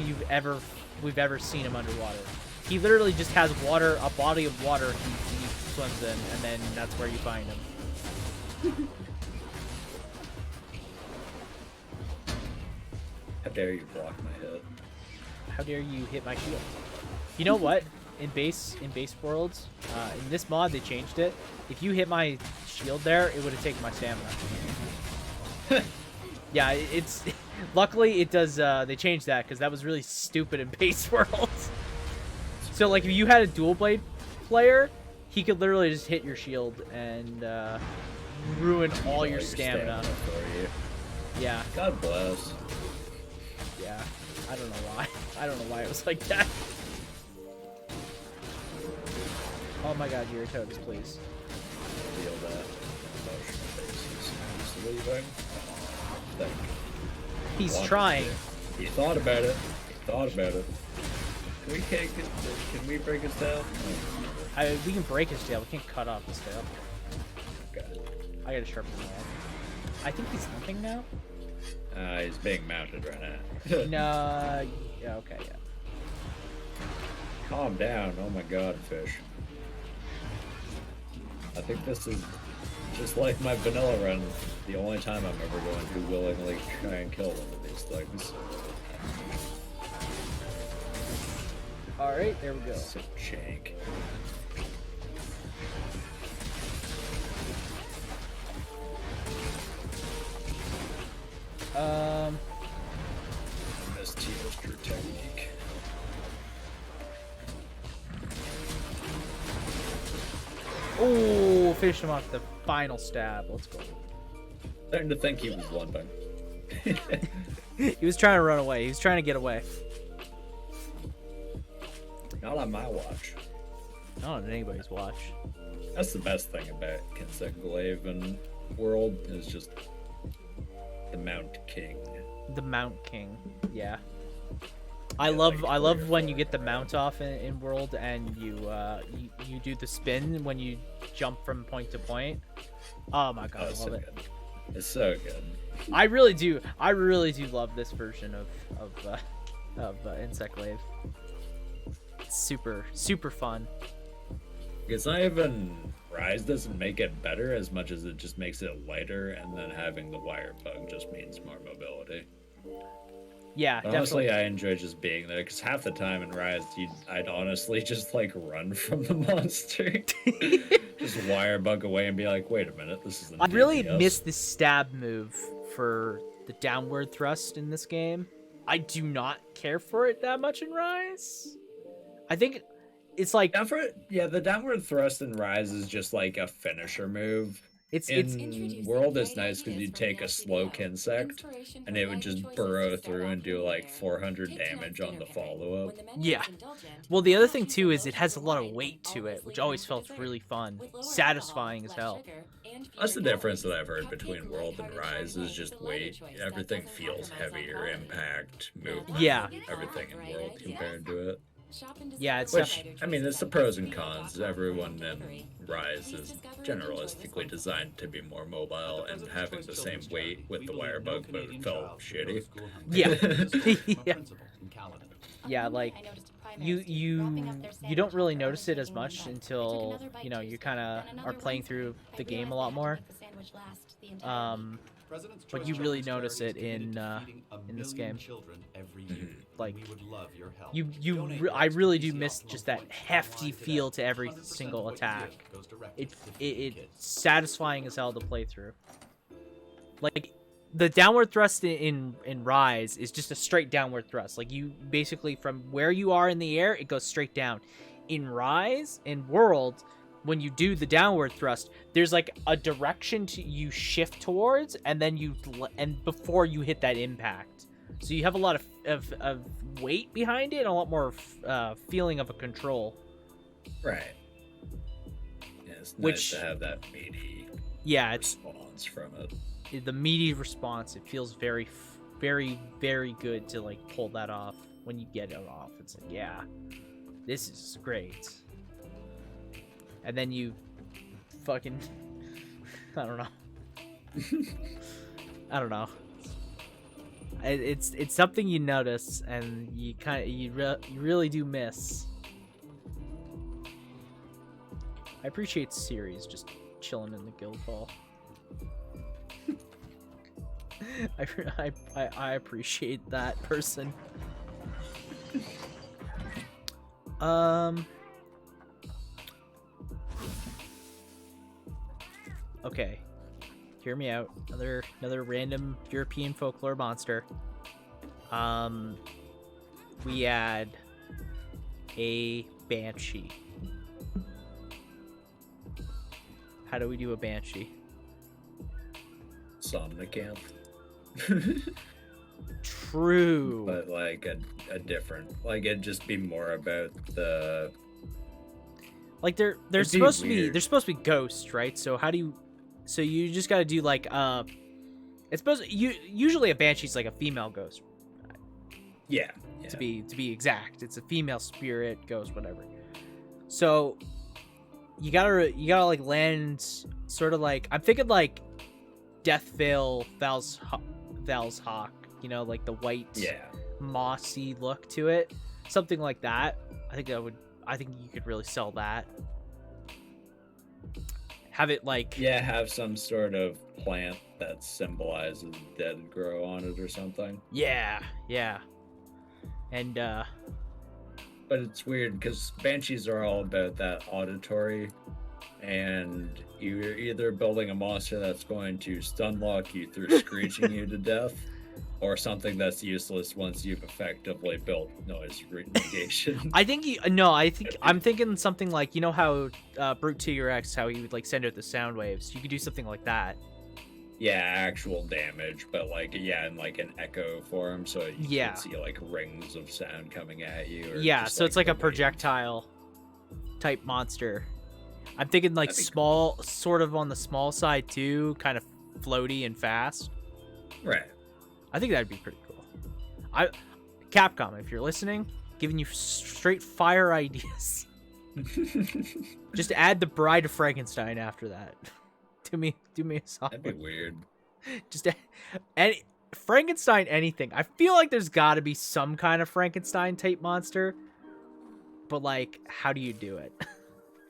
Speaker 2: we've ever seen him underwater. He literally just has water, a body of water he swims in, and then that's where you find him.
Speaker 1: How dare you block my hit?
Speaker 2: How dare you hit my shield? You know what? In base worlds, in this mod they changed it. If you hit my shield there, it would have taken my stamina. Yeah, it's luckily it does. They changed that because that was really stupid in base worlds. So like if you had a dual blade player, he could literally just hit your shield and ruin all your stamina.
Speaker 1: For you.
Speaker 2: Yeah.
Speaker 1: God bless.
Speaker 2: Yeah. I don't know why. I don't know why it was like that. Oh my god, Gyarados, please.
Speaker 1: Feel that emotional basis. He's leaving. Thank you.
Speaker 2: He's trying.
Speaker 1: He thought about it. Can we break his tail?
Speaker 2: We can break his tail. We can't cut off his tail.
Speaker 1: Okay.
Speaker 2: I gotta sharpen the wall. I think he's limping now.
Speaker 1: He's being mounted right now.
Speaker 2: No. Yeah. Okay. Yeah.
Speaker 1: Calm down. Oh my god, fish. I think this is just like my vanilla run. The only time I'm ever going to willingly try and kill one of these things.
Speaker 2: All right. There we go.
Speaker 1: So jank. Best Teostra technique.
Speaker 2: Oh, finish him off the final stab. Let's go.
Speaker 1: Starting to think he was limping.
Speaker 2: He was trying to run away. He was trying to get away.
Speaker 1: Not on my watch.
Speaker 2: Not on anybody's watch.
Speaker 1: That's the best thing about Glaiven world is just the Mount King.
Speaker 2: The Mount King. Yeah. I love when you get the mount off in World and you do the spin when you jump from point to point. Oh my god, I love it.
Speaker 1: Good. It's so good.
Speaker 2: I really do love this version of Insect Wave. It's super fun.
Speaker 1: It's not even Rise doesn't make it better as much as it just makes it lighter, and then having the wire bug just means more mobility.
Speaker 2: Yeah,
Speaker 1: but honestly, I enjoy just being there because half the time in Rise, I'd honestly just like run from the monster, just wire bug away and be like, "Wait a minute, this is."
Speaker 2: I really miss the stab move for the downward thrust in this game. I do not care for it that much in Rise. I think it's like
Speaker 1: the downward thrust in Rise is just like a finisher move.
Speaker 2: It's
Speaker 1: In World is nice because you take a slow insect and it would just burrow through and do like 400 damage on the follow-up.
Speaker 2: Yeah. Well, the other thing too is it has a lot of weight to it, which always felt really fun, satisfying as hell.
Speaker 1: That's the difference that I've heard between World and Rise is just weight. Everything feels heavier, impact, movement,
Speaker 2: Yeah.
Speaker 1: everything in World compared to it.
Speaker 2: Yeah, it's
Speaker 1: Which, I mean, it's the pros and cons. Everyone in Rise is generalistically designed to be more mobile and having the same weight with the wire bug, but it felt shitty.
Speaker 2: Yeah. Yeah, like you don't really notice it as much until you kind of are playing through the game a lot more. But you really notice it in this game. Like I really do miss just that hefty feel to every single attack. It's satisfying as hell to play through. Like the downward thrust in Rise is just a straight downward thrust. Like you basically from where you are in the air, it goes straight down. In Rise, in World, when you do the downward thrust, there's like a direction you shift towards, and then before you hit that impact. So you have a lot of weight behind it and a lot more feeling of a control.
Speaker 1: Right. Yeah, it's nice to have that meaty response from it.
Speaker 2: The meaty response, it feels very, very, very good to like pull that off. When you get it off, it's like, yeah, this is great. And then you fucking I don't know. It's something you notice and you really do miss. I appreciate series just chilling in the guild hall. I appreciate that person. Okay, hear me out. Another random European folklore monster. We add a banshee. How do we do a banshee?
Speaker 1: Somnicanth.
Speaker 2: True.
Speaker 1: But like a different, like it'd just be more about the.
Speaker 2: Like they're supposed to be ghosts, right? So how do you? So you just got to do like usually a banshee's like a female ghost.
Speaker 1: Yeah.
Speaker 2: To be exact, it's a female spirit, ghost, whatever. So you gotta like land sort of like, I'm thinking like Death Veil Val's Hawk, like the white mossy look to it, something like that. I think you could really sell that. Have it like
Speaker 1: have some sort of plant that symbolizes dead grow on it or something.
Speaker 2: Yeah. And
Speaker 1: but it's weird because banshees are all about that auditory, and you're either building a monster that's going to stun lock you through screeching you to death, or something that's useless once you've effectively built noise negation.
Speaker 2: I'm thinking something like, how Brute to your X, how he would like send out the sound waves. You could do something like that.
Speaker 1: Yeah, actual damage, but like in like an echo form, so you can see like rings of sound coming at you. Or
Speaker 2: so it's like a projectile type monster. I'm thinking like small, sort of on the small side too, kind of floaty and fast.
Speaker 1: Right.
Speaker 2: I think that'd be pretty cool. Capcom, if you're listening, giving you straight fire ideas. Just add the Bride of Frankenstein after that. Do me a solid.
Speaker 1: That'd be weird.
Speaker 2: Just Frankenstein anything. I feel like there's got to be some kind of Frankenstein type monster, but like, how do you do it?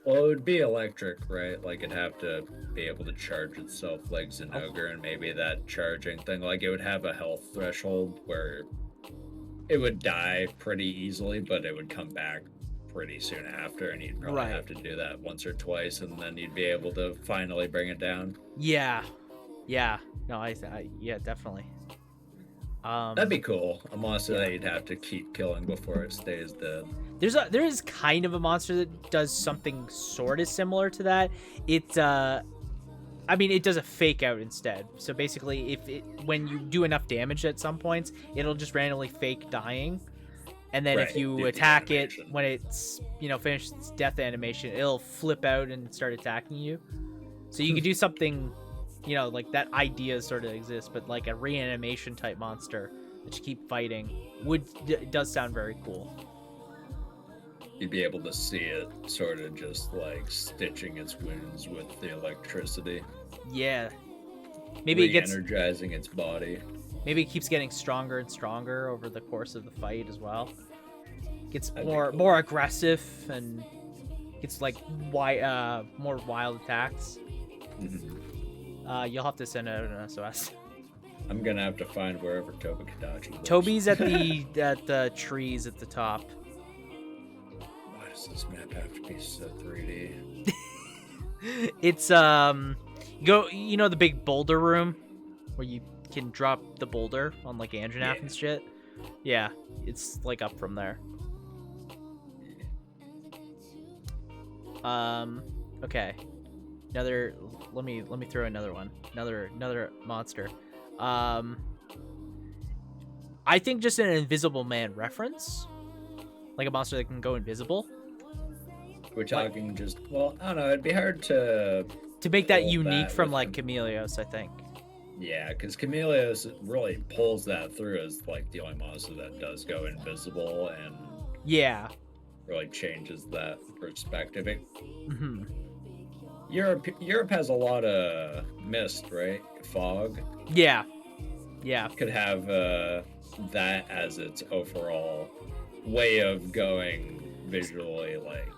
Speaker 1: Well, it would be electric, right? Like it'd have to be able to charge itself like Zinogre, and maybe that charging thing, like it would have a health threshold where it would die pretty easily, but it would come back pretty soon after, and you'd probably have to do that once or twice, and then you'd be able to finally bring it down.
Speaker 2: Yeah. No, yeah, definitely.
Speaker 1: That'd be cool. A monster that you'd have to keep killing before it stays dead.
Speaker 2: There is kind of a monster that does something sort of similar to that. It's I mean, it does a fake out instead. So basically, when you do enough damage at some points, it'll just randomly fake dying. And then if
Speaker 1: Right,
Speaker 2: you
Speaker 1: do the
Speaker 2: attack it
Speaker 1: animation.
Speaker 2: when it's, finished its death animation, it'll flip out and start attacking you. So you could do something, like that idea sort of exists, but like a reanimation type monster that you keep fighting does sound very cool.
Speaker 1: You'd be able to see it sort of just like stitching its wounds with the electricity.
Speaker 2: Yeah. Maybe
Speaker 1: re-energizing its body.
Speaker 2: Maybe it keeps getting stronger and stronger over the course of the fight as well. Gets
Speaker 1: That'd be
Speaker 2: more
Speaker 1: cool.
Speaker 2: more aggressive and gets like more wild attacks.
Speaker 1: Mhm.
Speaker 2: You'll have to send out an SOS.
Speaker 1: I'm gonna have to find wherever Kloqdq lives.
Speaker 2: Toby's at the trees at the top.
Speaker 1: Why does this map have to be so 3D?
Speaker 2: It's go the big boulder room where you can drop the boulder on like Andronath
Speaker 1: Yeah.
Speaker 2: and shit. Yeah, it's like up from there. Okay. Let me throw another one. Another monster. I think just an Invisible Man reference. Like a monster that can go invisible.
Speaker 1: We're talking just, well, I don't know, it'd be hard to
Speaker 2: make that
Speaker 1: pull
Speaker 2: unique
Speaker 1: that
Speaker 2: from
Speaker 1: with
Speaker 2: like
Speaker 1: them.
Speaker 2: Chameleos, I think.
Speaker 1: Yeah, because Chameleos really pulls that through as like the only monster that does go invisible and
Speaker 2: Yeah.
Speaker 1: really changes that perspective.
Speaker 2: Hmm.
Speaker 1: Europe has a lot of mist, right? Fog.
Speaker 2: Yeah. Yeah.
Speaker 1: Could have that as its overall way of going visually, like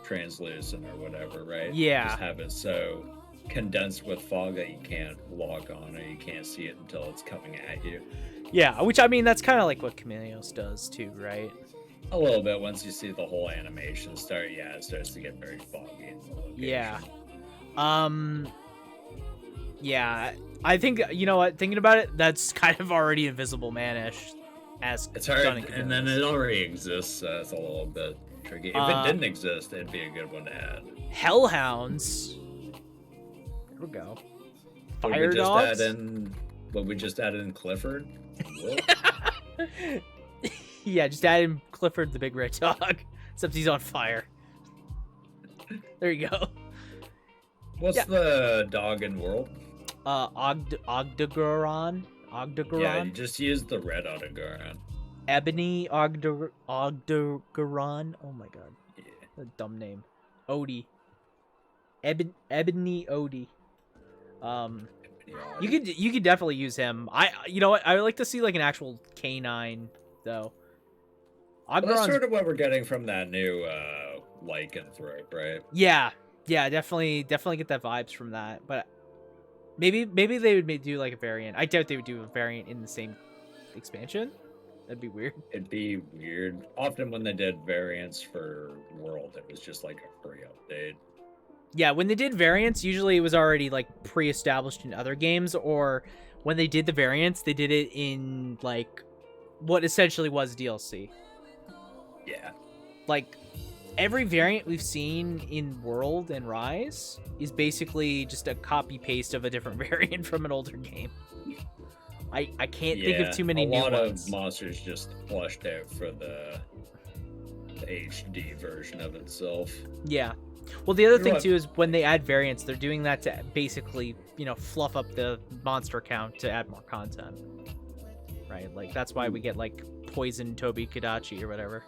Speaker 1: translucent or whatever, right?
Speaker 2: Yeah.
Speaker 1: Just have it so condensed with fog that you can't log on or you can't see it until it's coming at you.
Speaker 2: Yeah, which I mean that's kind of like what Chameleos does too, right?
Speaker 1: A little bit once you see the whole animation start, yeah, it starts to get very foggy in the location.
Speaker 2: Yeah. Yeah, I think thinking about it, that's kind of already Invisible Man-ish as
Speaker 1: It's
Speaker 2: done
Speaker 1: hard,
Speaker 2: in
Speaker 1: and then
Speaker 2: Chameleos.
Speaker 1: it already exists, so it's a little bit tricky. If it didn't exist, it'd be a good one to add.
Speaker 2: Hellhounds. There we go.
Speaker 1: Would
Speaker 2: Fire
Speaker 1: we just
Speaker 2: dogs.
Speaker 1: Would we just add in Clifford? Whoop.
Speaker 2: Yeah, just add in Clifford the big red dog, except he's on fire. There you go.
Speaker 1: What's
Speaker 2: Yeah.
Speaker 1: the dog in World?
Speaker 2: Ogdogoron.
Speaker 1: Yeah, you just use the red Odogaron.
Speaker 2: Ebony Ogdogoron. Oh my god,
Speaker 1: Yeah.
Speaker 2: a dumb name. Odie. Ebony Odie. You could definitely use him. You know what? I would like to see like an actual canine though.
Speaker 1: Well, that's
Speaker 2: Ogdoron's
Speaker 1: sort of what we're getting from that new lycanthrope, right?
Speaker 2: yeah, definitely get that vibes from that. But maybe they would do like a variant. I doubt they would do a variant in the same expansion. That'd be weird.
Speaker 1: It'd be weird. Often when they did variants for World, it was just like a free update.
Speaker 2: Yeah, when they did variants, usually it was already like pre-established in other games, or when they did the variants, they did it in like what essentially was DLC.
Speaker 1: Yeah.
Speaker 2: Like every variant we've seen in World and Rise is basically just a copy paste of a different variant from an older game. I can't think of too many new
Speaker 1: ones. A lot
Speaker 2: ones.
Speaker 1: of monsters just flushed out for the HD version of itself.
Speaker 2: Yeah. Well, the other thing
Speaker 1: Right.
Speaker 2: too is when they add variants, they're doing that to basically, fluff up the monster count to add more content. Right? Like that's why we get like Poison Toby Kadachi or whatever.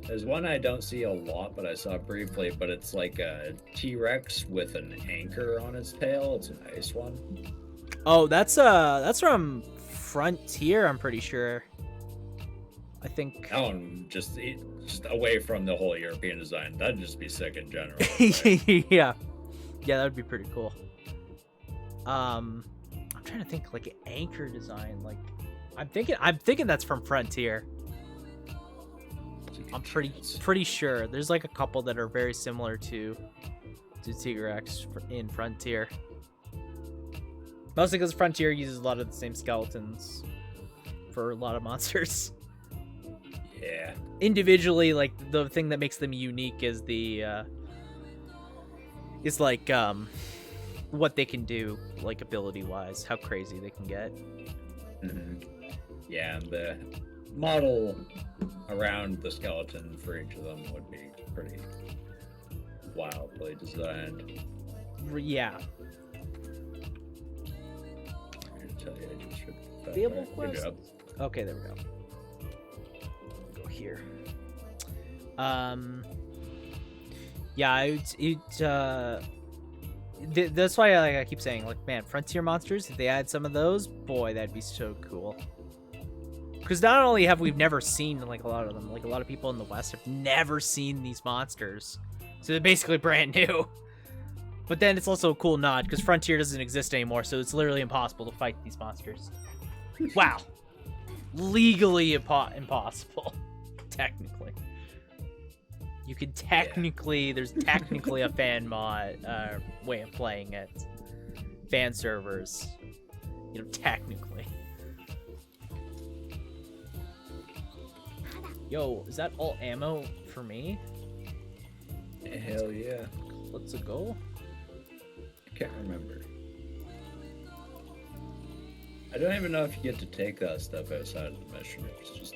Speaker 1: There's one I don't see a lot, but I saw briefly, but it's like a T-Rex with an anchor on its tail. It's a nice one.
Speaker 2: Oh, that's from Frontier, I'm pretty sure. I think.
Speaker 1: That one just away from the whole European design. That'd just be sick in general. Right?
Speaker 2: Yeah, that would be pretty cool. I'm trying to think like an anchor design. Like, I'm thinking that's from Frontier. I'm pretty sure. There's like a couple that are very similar to T-Rex in Frontier. Mostly because Frontier uses a lot of the same skeletons for a lot of monsters.
Speaker 1: Yeah.
Speaker 2: Individually, like the thing that makes them unique is the what they can do, like ability wise, how crazy they can get.
Speaker 1: Yeah, and the model around the skeleton for each of them would be pretty wildly designed.
Speaker 2: Yeah.
Speaker 1: I tell you, I just ripped that
Speaker 2: Vehicle
Speaker 1: apart. Good
Speaker 2: quest?
Speaker 1: job.
Speaker 2: Okay, there we go. Go here. Yeah, that's why I keep saying, like, man, Frontier monsters, if they add some of those, boy, that'd be so cool. Because not only have we never seen, like, a lot of them, like, a lot of people in the West have never seen these monsters. So they're basically brand new. But then it's also a cool nod, because Frontier doesn't exist anymore, so it's literally impossible to fight these monsters. Wow. Legally impossible. Technically. You could technically, there's technically a fan mod way of playing it. Fan servers. You know, technically. Yo, is that all ammo for me?
Speaker 1: Hell yeah.
Speaker 2: Let's go.
Speaker 1: I can't remember. I don't even know if you get to take that stuff outside of the mission. It's just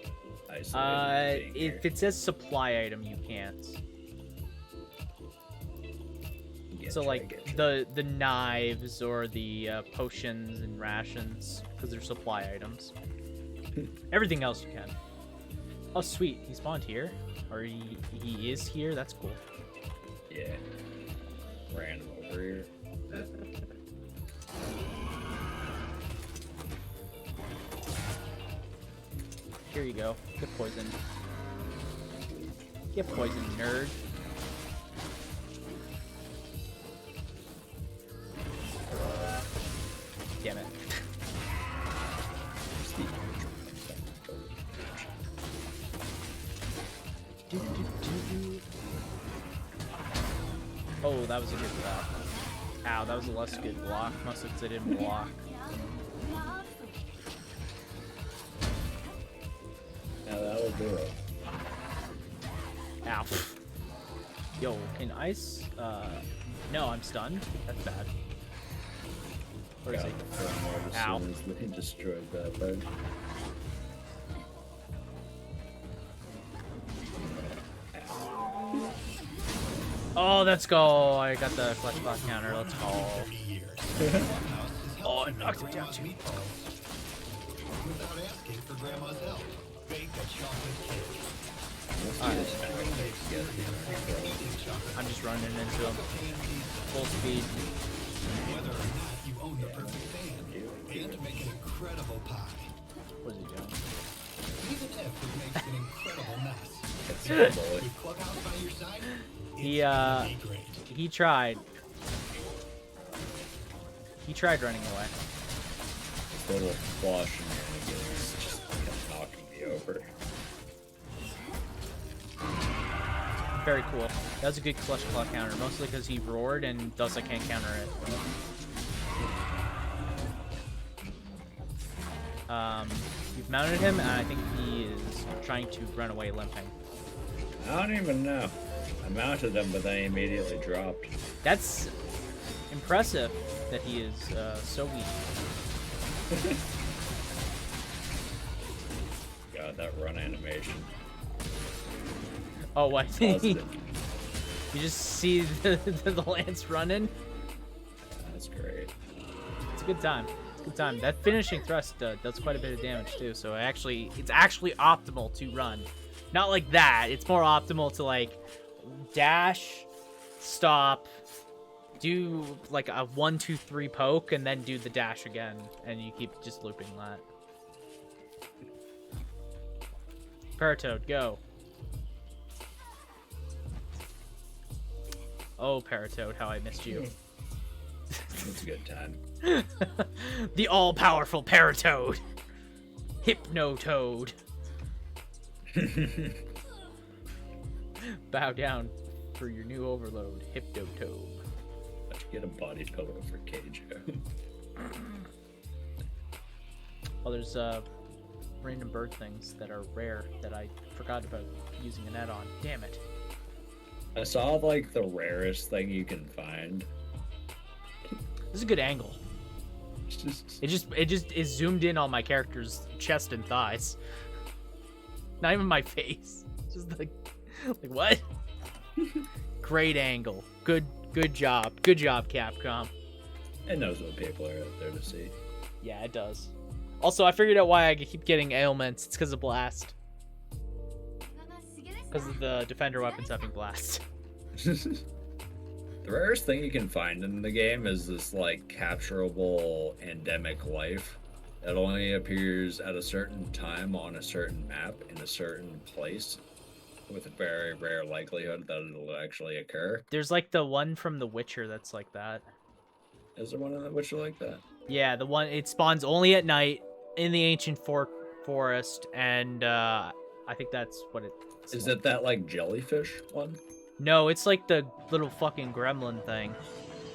Speaker 1: isolated.
Speaker 2: If it says supply item, you can't. So like the knives or the potions and rations, because they're supply items. Everything else you can. Oh sweet, he spawned here, or he is here. That's cool.
Speaker 1: Yeah. Ran over here.
Speaker 2: Here you go. Get poisoned. Get poisoned, nerd. Damn it. Oh, that was a good block. Ow, that was a less good block. Mostly because I didn't block.
Speaker 1: Now that'll do it.
Speaker 2: Ow. Yo, can ice? No, I'm stunned. That's bad. Where is
Speaker 1: Got
Speaker 2: he?
Speaker 1: the front as
Speaker 2: Ow.
Speaker 1: soon as they destroyed that bug.
Speaker 2: Oh, let's go. I got the clutch block counter. Let's go. Oh, it knocked it down too.
Speaker 8: Without asking for grandma's help. Bake a chocolate cake.
Speaker 2: I'm just running into him. Full speed.
Speaker 8: Whether or not you own the perfect fan, and make an incredible pie.
Speaker 2: What is he doing?
Speaker 8: Even if it makes an incredible mess.
Speaker 1: Bully.
Speaker 8: With Clubhouse by your side,
Speaker 2: He tried. He tried running away.
Speaker 1: This little flush shenanigans just kept knocking me over.
Speaker 2: Very cool. That was a good clutch claw counter, mostly because he roared and thus I can't counter it. You've mounted him, and I think he is trying to run away limping.
Speaker 1: I don't even know. I mounted him, but then he immediately dropped.
Speaker 2: That's impressive that he is so weak.
Speaker 1: God, that run animation.
Speaker 2: Oh, what?
Speaker 1: Positive.
Speaker 2: You just see the lance running?
Speaker 1: That's great.
Speaker 2: It's a good time. It's a good time. That finishing thrust does quite a bit of damage too, so it's actually optimal to run. Not like that. It's more optimal to like dash, stop, do like a 1, 2, 3 poke, and then do the dash again, and you keep just looping that. Paratoad, go. Oh, Paratoad, how I missed you.
Speaker 1: It's a good time.
Speaker 2: The all-powerful Paratoad. Hypnotoad. Bow down for your new overload, Hypnotoad.
Speaker 1: Let's get a body pillow for Keijo.
Speaker 2: Well, there's random bird things that are rare that I forgot about using a net on. Damn it.
Speaker 1: I saw like the rarest thing you can find.
Speaker 2: This is a good angle. It just is zoomed in on my character's chest and thighs. Not even my face. Just like what? Great angle. Good job. Good job, Capcom.
Speaker 1: It knows what people are out there to see.
Speaker 2: Yeah, it does. Also, I figured out why I keep getting ailments. It's because of Blast. Because of the Defender weapons having Blast.
Speaker 1: The rarest thing you can find in the game is this, like, capturable endemic life that only appears at a certain time on a certain map in a certain place with a very rare likelihood that it'll actually occur.
Speaker 2: There's, like, the one from The Witcher that's like that.
Speaker 1: Is there one in The Witcher like that?
Speaker 2: Yeah, the one, it spawns only at night in the ancient forest, and I think that's what it's
Speaker 1: Is
Speaker 2: like.
Speaker 1: it that, like, jellyfish one?
Speaker 2: No, it's like the little fucking gremlin thing.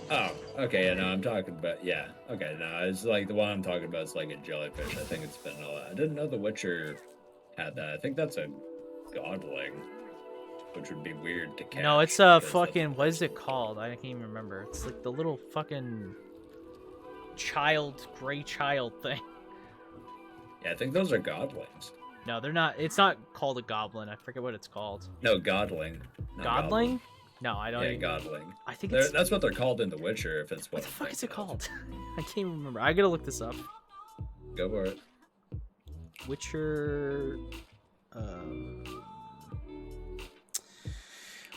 Speaker 1: Oh, okay, yeah, no, I'm talking about, yeah. Okay, no, it's like the one I'm talking about is like a jellyfish. I think it's vanilla. I didn't know The Witcher had that. I think that's a godling, which would be weird to catch.
Speaker 2: No, it's a
Speaker 1: because
Speaker 2: fucking, what is it called? I can't even remember. It's like the little fucking gray child thing.
Speaker 1: Yeah, I think those are godlings.
Speaker 2: No, they're not. It's not called a goblin. I forget what it's called.
Speaker 1: No, godling. Not
Speaker 2: Godling? No, I don't.
Speaker 1: Yeah,
Speaker 2: even...
Speaker 1: godling.
Speaker 2: I think it's.
Speaker 1: That's what they're called in The Witcher. If it's
Speaker 2: What
Speaker 1: what
Speaker 2: the
Speaker 1: I'm
Speaker 2: fuck is it
Speaker 1: thinking of.
Speaker 2: called? I can't even remember. I gotta look this up.
Speaker 1: Go for it.
Speaker 2: Witcher.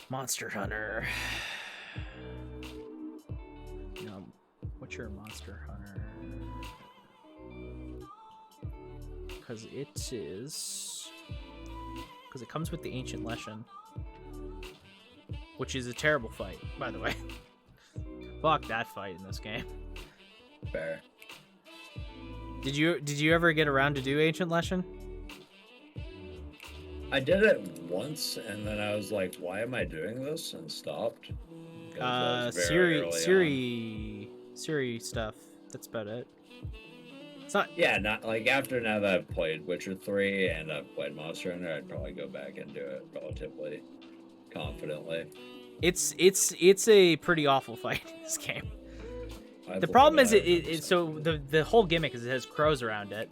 Speaker 2: Monster Hunter. No, Witcher Monster Hunter. Because it is. Because it comes with the Ancient Lesson. Which is a terrible fight, by the way. Fuck that fight in this game.
Speaker 1: Fair.
Speaker 2: Did you ever get around to do Ancient Lesson?
Speaker 1: I did it once, and then I was like, "Why am I doing this?" and stopped. 'Cause I was very early on.
Speaker 2: Siri stuff. That's about it. It's not.
Speaker 1: Yeah, not like after now that I've played Witcher 3 and I've played Monster Hunter, I'd probably go back and do it relatively confidently.
Speaker 2: It's a pretty awful fight in this game.
Speaker 1: I
Speaker 2: The
Speaker 1: believe
Speaker 2: problem is
Speaker 1: it
Speaker 2: it so the whole gimmick is it has crows around it,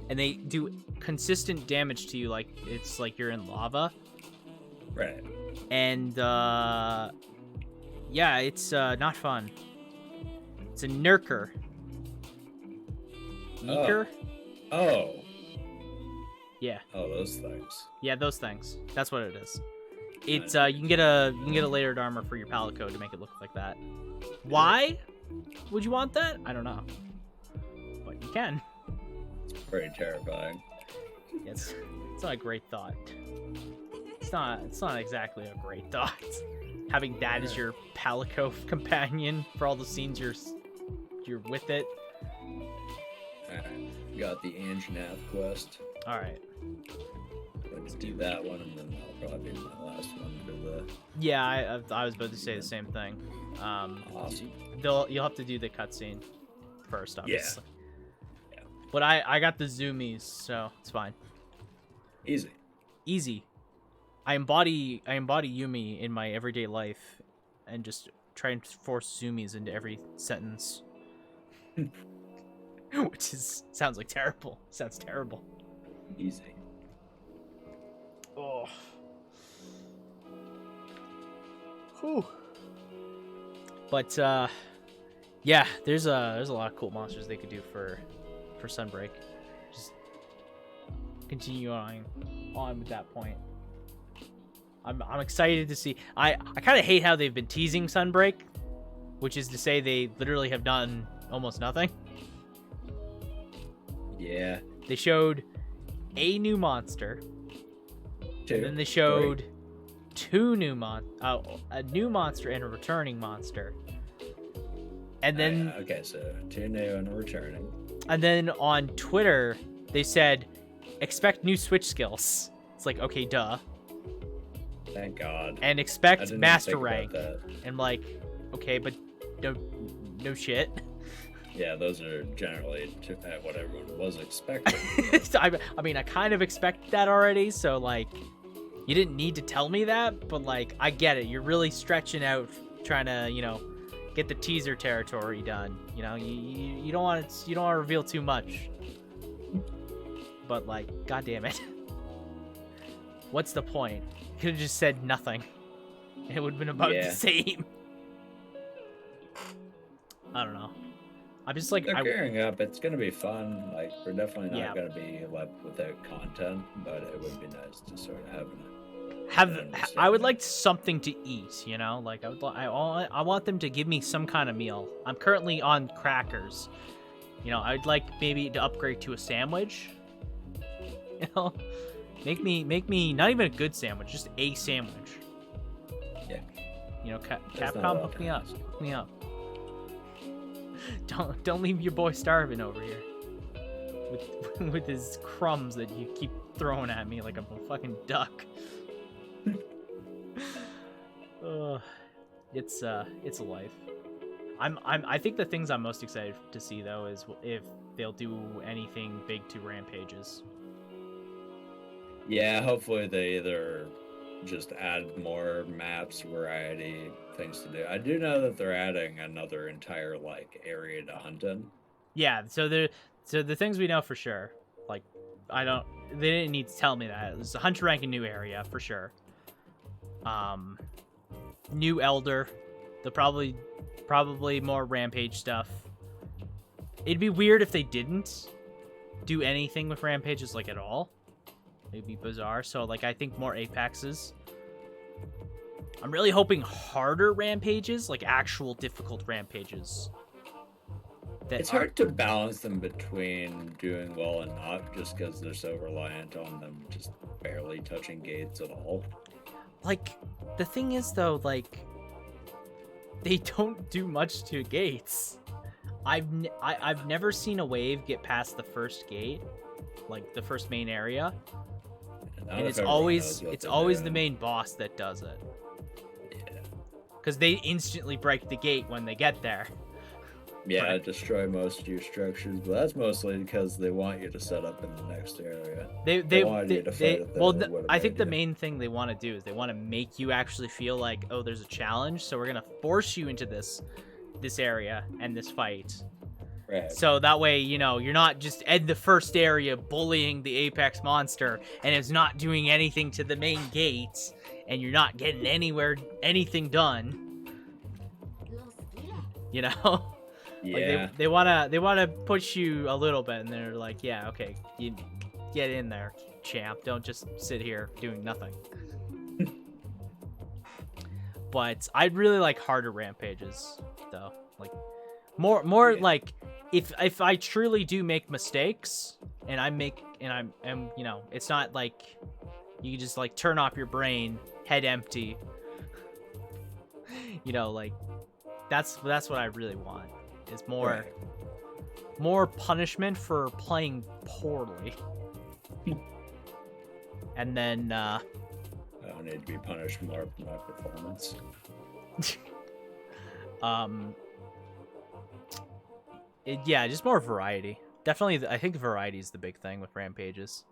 Speaker 2: and they do consistent damage to you like it's like you're in lava.
Speaker 1: Right.
Speaker 2: And yeah, it's not fun. It's a Nurker. Neeker?
Speaker 1: Oh.
Speaker 2: Yeah.
Speaker 1: Oh, those things.
Speaker 2: Yeah, those things. That's what it is. It's you can get a layered armor for your palico to make it look like that. Why would you want that? I don't know. But you can.
Speaker 1: It's pretty terrifying.
Speaker 2: It's not a great thought. It's not exactly a great thought. Having that as your palico companion for all the scenes you're with it.
Speaker 1: Alright. Got the Anjanath quest.
Speaker 2: Alright.
Speaker 1: Let's do that one, and then that'll probably be my last one for the...
Speaker 2: Yeah, I was about to say the same thing.
Speaker 1: Awesome.
Speaker 2: You'll have to do the cutscene first, obviously.
Speaker 1: Yeah.
Speaker 2: But I got the zoomies, so it's fine.
Speaker 1: Easy.
Speaker 2: I embody Yumi in my everyday life, and just try and force zoomies into every sentence. Which sounds like terrible. Sounds terrible.
Speaker 1: Easy.
Speaker 2: Oh. Whew. But yeah, there's a lot of cool monsters they could do for Sunbreak. Just continue on with that point. I'm excited to see. I kind of hate how they've been teasing Sunbreak, which is to say they literally have done almost nothing.
Speaker 1: Yeah.
Speaker 2: They showed a new monster. And then they showed two new a new monster and a returning monster. And then
Speaker 1: okay, so 2 new and a returning.
Speaker 2: And then on Twitter they said expect new Switch skills. It's like, okay, duh.
Speaker 1: Thank God.
Speaker 2: And
Speaker 1: I
Speaker 2: expect
Speaker 1: didn't
Speaker 2: master
Speaker 1: think about
Speaker 2: rank.
Speaker 1: that.
Speaker 2: And like, okay, but no shit.
Speaker 1: Yeah, those are generally what everyone was expecting.
Speaker 2: I mean, I kind of expect that already, so like, you didn't need to tell me that, but like, I get it. You're really stretching out, trying to, get the teaser territory done. You know, you don't want to reveal too much. But like, god damn it. What's the point? Could have just said nothing. It would have been about the same. I don't know. I'm just like,
Speaker 1: They're gearing up. It's gonna be fun. Like, we're definitely not gonna be left without content, but it would be nice to sort of
Speaker 2: I would like something to eat, you know? Like, I want them to give me some kind of meal. I'm currently on crackers. You know, I'd like maybe to upgrade to a sandwich. You know? Make me not even a good sandwich, just a sandwich.
Speaker 1: Yeah.
Speaker 2: You know, Capcom, hook me up. Hook me up. Don't leave your boy starving over here. With his crumbs that you keep throwing at me like I'm a fucking duck. It's a life. I think the things I'm most excited to see though is if they'll do anything big to Rampages.
Speaker 1: Yeah, hopefully they either just add more maps, variety, things to do. I do know that they're adding another entire like area to hunt in.
Speaker 2: Yeah, so the things we know for sure. Like, they didn't need to tell me that. It was a hunter rank, a new area for sure. New Elder. The probably more Rampage stuff. It'd be weird if they didn't do anything with Rampages like at all. It'd be bizarre. So like, I think more Apexes. I'm really hoping harder Rampages, like actual difficult Rampages.
Speaker 1: It's hard to balance them between doing well and not, just because they're so reliant on them just barely touching gates at all.
Speaker 2: Like, the thing is though, like, they don't do much to gates. I've never seen a wave get past the first gate, like the first main area, and it's always the main boss that does it.
Speaker 1: Yeah.
Speaker 2: Because they instantly break the gate when they get there.
Speaker 1: Yeah,
Speaker 2: Right.
Speaker 1: destroy most of your structures, but that's mostly because they want you to set up in the next area.
Speaker 2: I think the main thing they want to do is they want to make you actually feel like, oh, there's a challenge, so we're gonna force you into this area and this fight.
Speaker 1: Right.
Speaker 2: So that way, you know, you're not just in the first area bullying the apex monster and it's not doing anything to the main gates and you're not getting anything done. You know?
Speaker 1: Yeah.
Speaker 2: Like they wanna push you a little bit, and they're like, yeah, okay, you get in there, champ. Don't just sit here doing nothing. But I'd really like harder Rampages, though. Like more like if I truly do make mistakes, and I'm you know, it's not like you just like turn off your brain, head empty. You know, like that's what I really want. Is more punishment for playing poorly. And then
Speaker 1: I don't need to be punished more for my performance.
Speaker 2: Yeah, just more variety. Definitely, I think variety is the big thing with Rampages.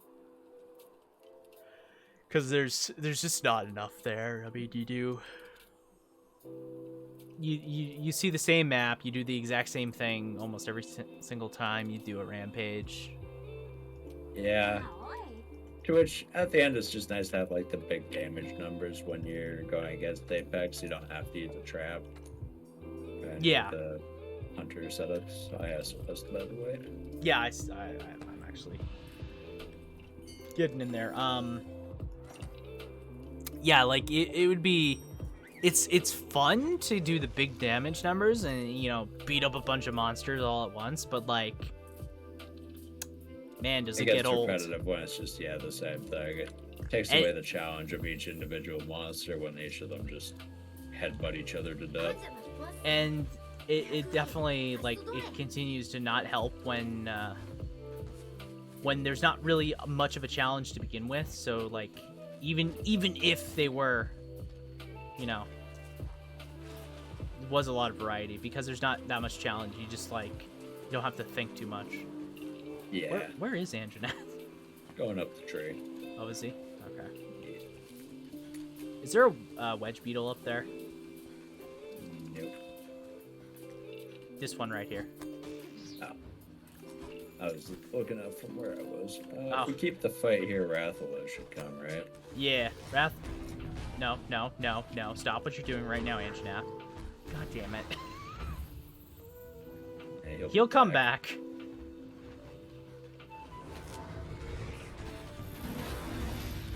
Speaker 2: Because there's just not enough there. I mean, you see the same map, you do the exact same thing almost every single time you do a Rampage.
Speaker 1: Yeah. To which, at the end, it's just nice to have, like, the big damage numbers when you're going against Apex. You don't have to use a trap. And
Speaker 2: Yeah.
Speaker 1: The hunter setups, ISOS, by the way.
Speaker 2: Yeah, I'm actually getting in there. Yeah, like, it would be... It's fun to do the big damage numbers and, you know, beat up a bunch of monsters all at once, but, like, man, does it get old.
Speaker 1: It gets repetitive when it's just, the same thing. It takes away the challenge of each individual monster when each of them just headbutt each other to death.
Speaker 2: And it definitely, like, it continues to not help when there's not really much of a challenge to begin with, so, like, even if they were... You know, it was a lot of variety because there's not that much challenge. You just like you don't have to think too much.
Speaker 1: Yeah.
Speaker 2: Where is Anjaneth?
Speaker 1: Going up the tree.
Speaker 2: Oh, is he? Okay. Is there a wedge beetle up there?
Speaker 1: Nope.
Speaker 2: This one right here.
Speaker 1: Oh. I was looking up from where I was.
Speaker 2: Oh.
Speaker 1: If we keep the fight here, Rathalos should come, right?
Speaker 2: Yeah, Wrath. No. Stop what you're doing right now, Anjanap. God damn it.
Speaker 1: Hey,
Speaker 2: He'll
Speaker 1: be
Speaker 2: come back.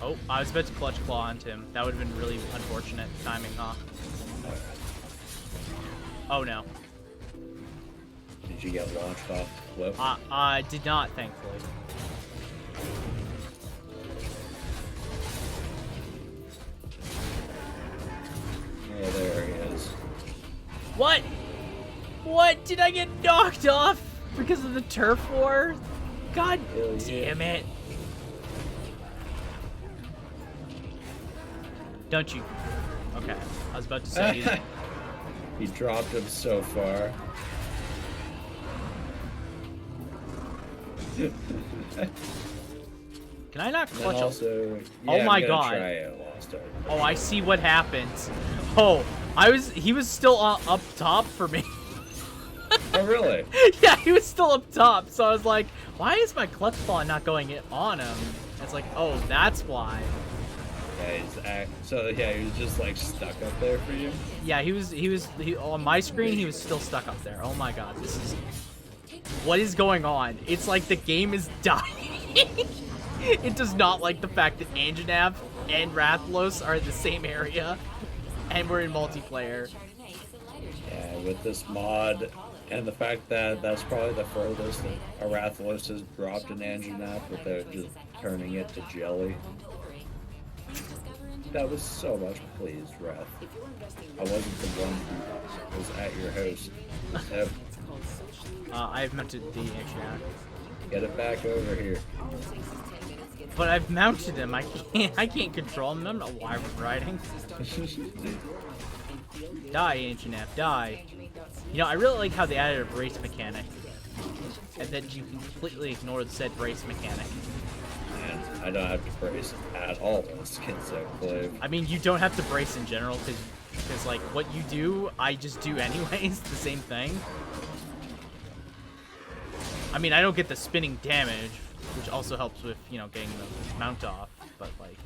Speaker 2: Oh, I was about to clutch claw onto him. That would have been really unfortunate timing, huh? Oh no.
Speaker 1: Did you get launched off the cliff?
Speaker 2: I did not, thankfully.
Speaker 1: Oh, there he is.
Speaker 2: What? What? Did I get knocked off because of the turf war? God
Speaker 1: Hell yeah.
Speaker 2: damn it. Don't you? Okay. I was about to say.
Speaker 1: He dropped him so far.
Speaker 2: Can I not
Speaker 1: And
Speaker 2: clutch?
Speaker 1: also,
Speaker 2: Oh
Speaker 1: yeah,
Speaker 2: my
Speaker 1: I'm gonna
Speaker 2: God.
Speaker 1: Try it, lost it.
Speaker 2: Oh, I see what happened. Oh, he was still up top for me.
Speaker 1: Oh, really?
Speaker 2: Yeah, he was still up top. So I was like, why is my clutch claw not going on him? It's like, oh, that's why.
Speaker 1: Yeah, so yeah, he was just like stuck up there for you.
Speaker 2: Yeah, he was on my screen. He was still stuck up there. Oh my God, this is what is going on? It's like the game is dying. It does not like the fact that Anjanav and Rathalos are in the same area, and we're in multiplayer.
Speaker 1: Yeah, with this mod and the fact that that's probably the furthest that a Rathalos has dropped an Anjanath without just turning it to jelly. That was so much pleased, Wrath. I wasn't the one who was at your house. So,
Speaker 2: I've mounted the Anjanav.
Speaker 1: get it back over here.
Speaker 2: But I've mounted him. I can't control him. I don't know why we're riding. Die, Anjanav, die. You know, I really like how they added a brace mechanic. And then you can completely ignore the said brace mechanic.
Speaker 1: And I don't have to brace at all on Skin So Clave.
Speaker 2: I mean, you don't have to brace in general, because like, what you do, I just do anyways, the same thing. I mean, I don't get the spinning damage, which also helps with, you know, getting the mount off, but like...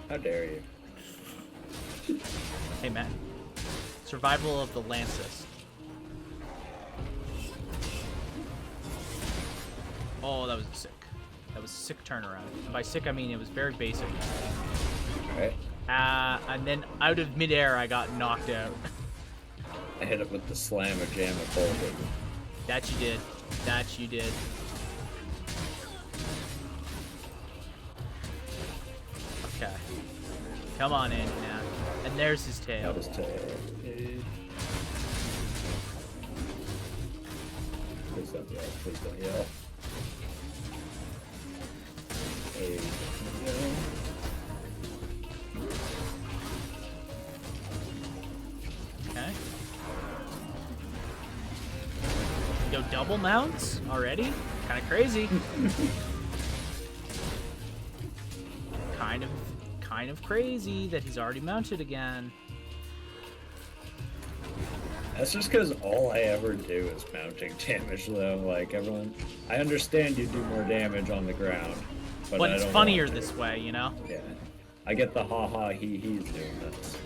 Speaker 1: How dare you?
Speaker 2: Hey, man. Survival of the Lances. Oh, that was sick. That was a sick turnaround. And by sick, I mean it was very basic.
Speaker 1: Alright.
Speaker 2: And then out of midair, I got knocked out.
Speaker 1: I hit it with the slam or jam of Bolton.
Speaker 2: That you did. That you did. Okay. Come on, Andy, now. And there's his tail.
Speaker 1: That was tail. Please don't yell. Please don't yell. Hey, yell.
Speaker 2: Okay. Yo, double mounts already? Kind of crazy. kind of crazy that he's already mounted again.
Speaker 1: That's just because all I ever do is mounting damage, though. Like, everyone... I understand you do more damage on the ground, but I
Speaker 2: it's
Speaker 1: don't
Speaker 2: funnier
Speaker 1: want to.
Speaker 2: this way, you know?
Speaker 1: Yeah. I get the ha-ha, he-he's doing this.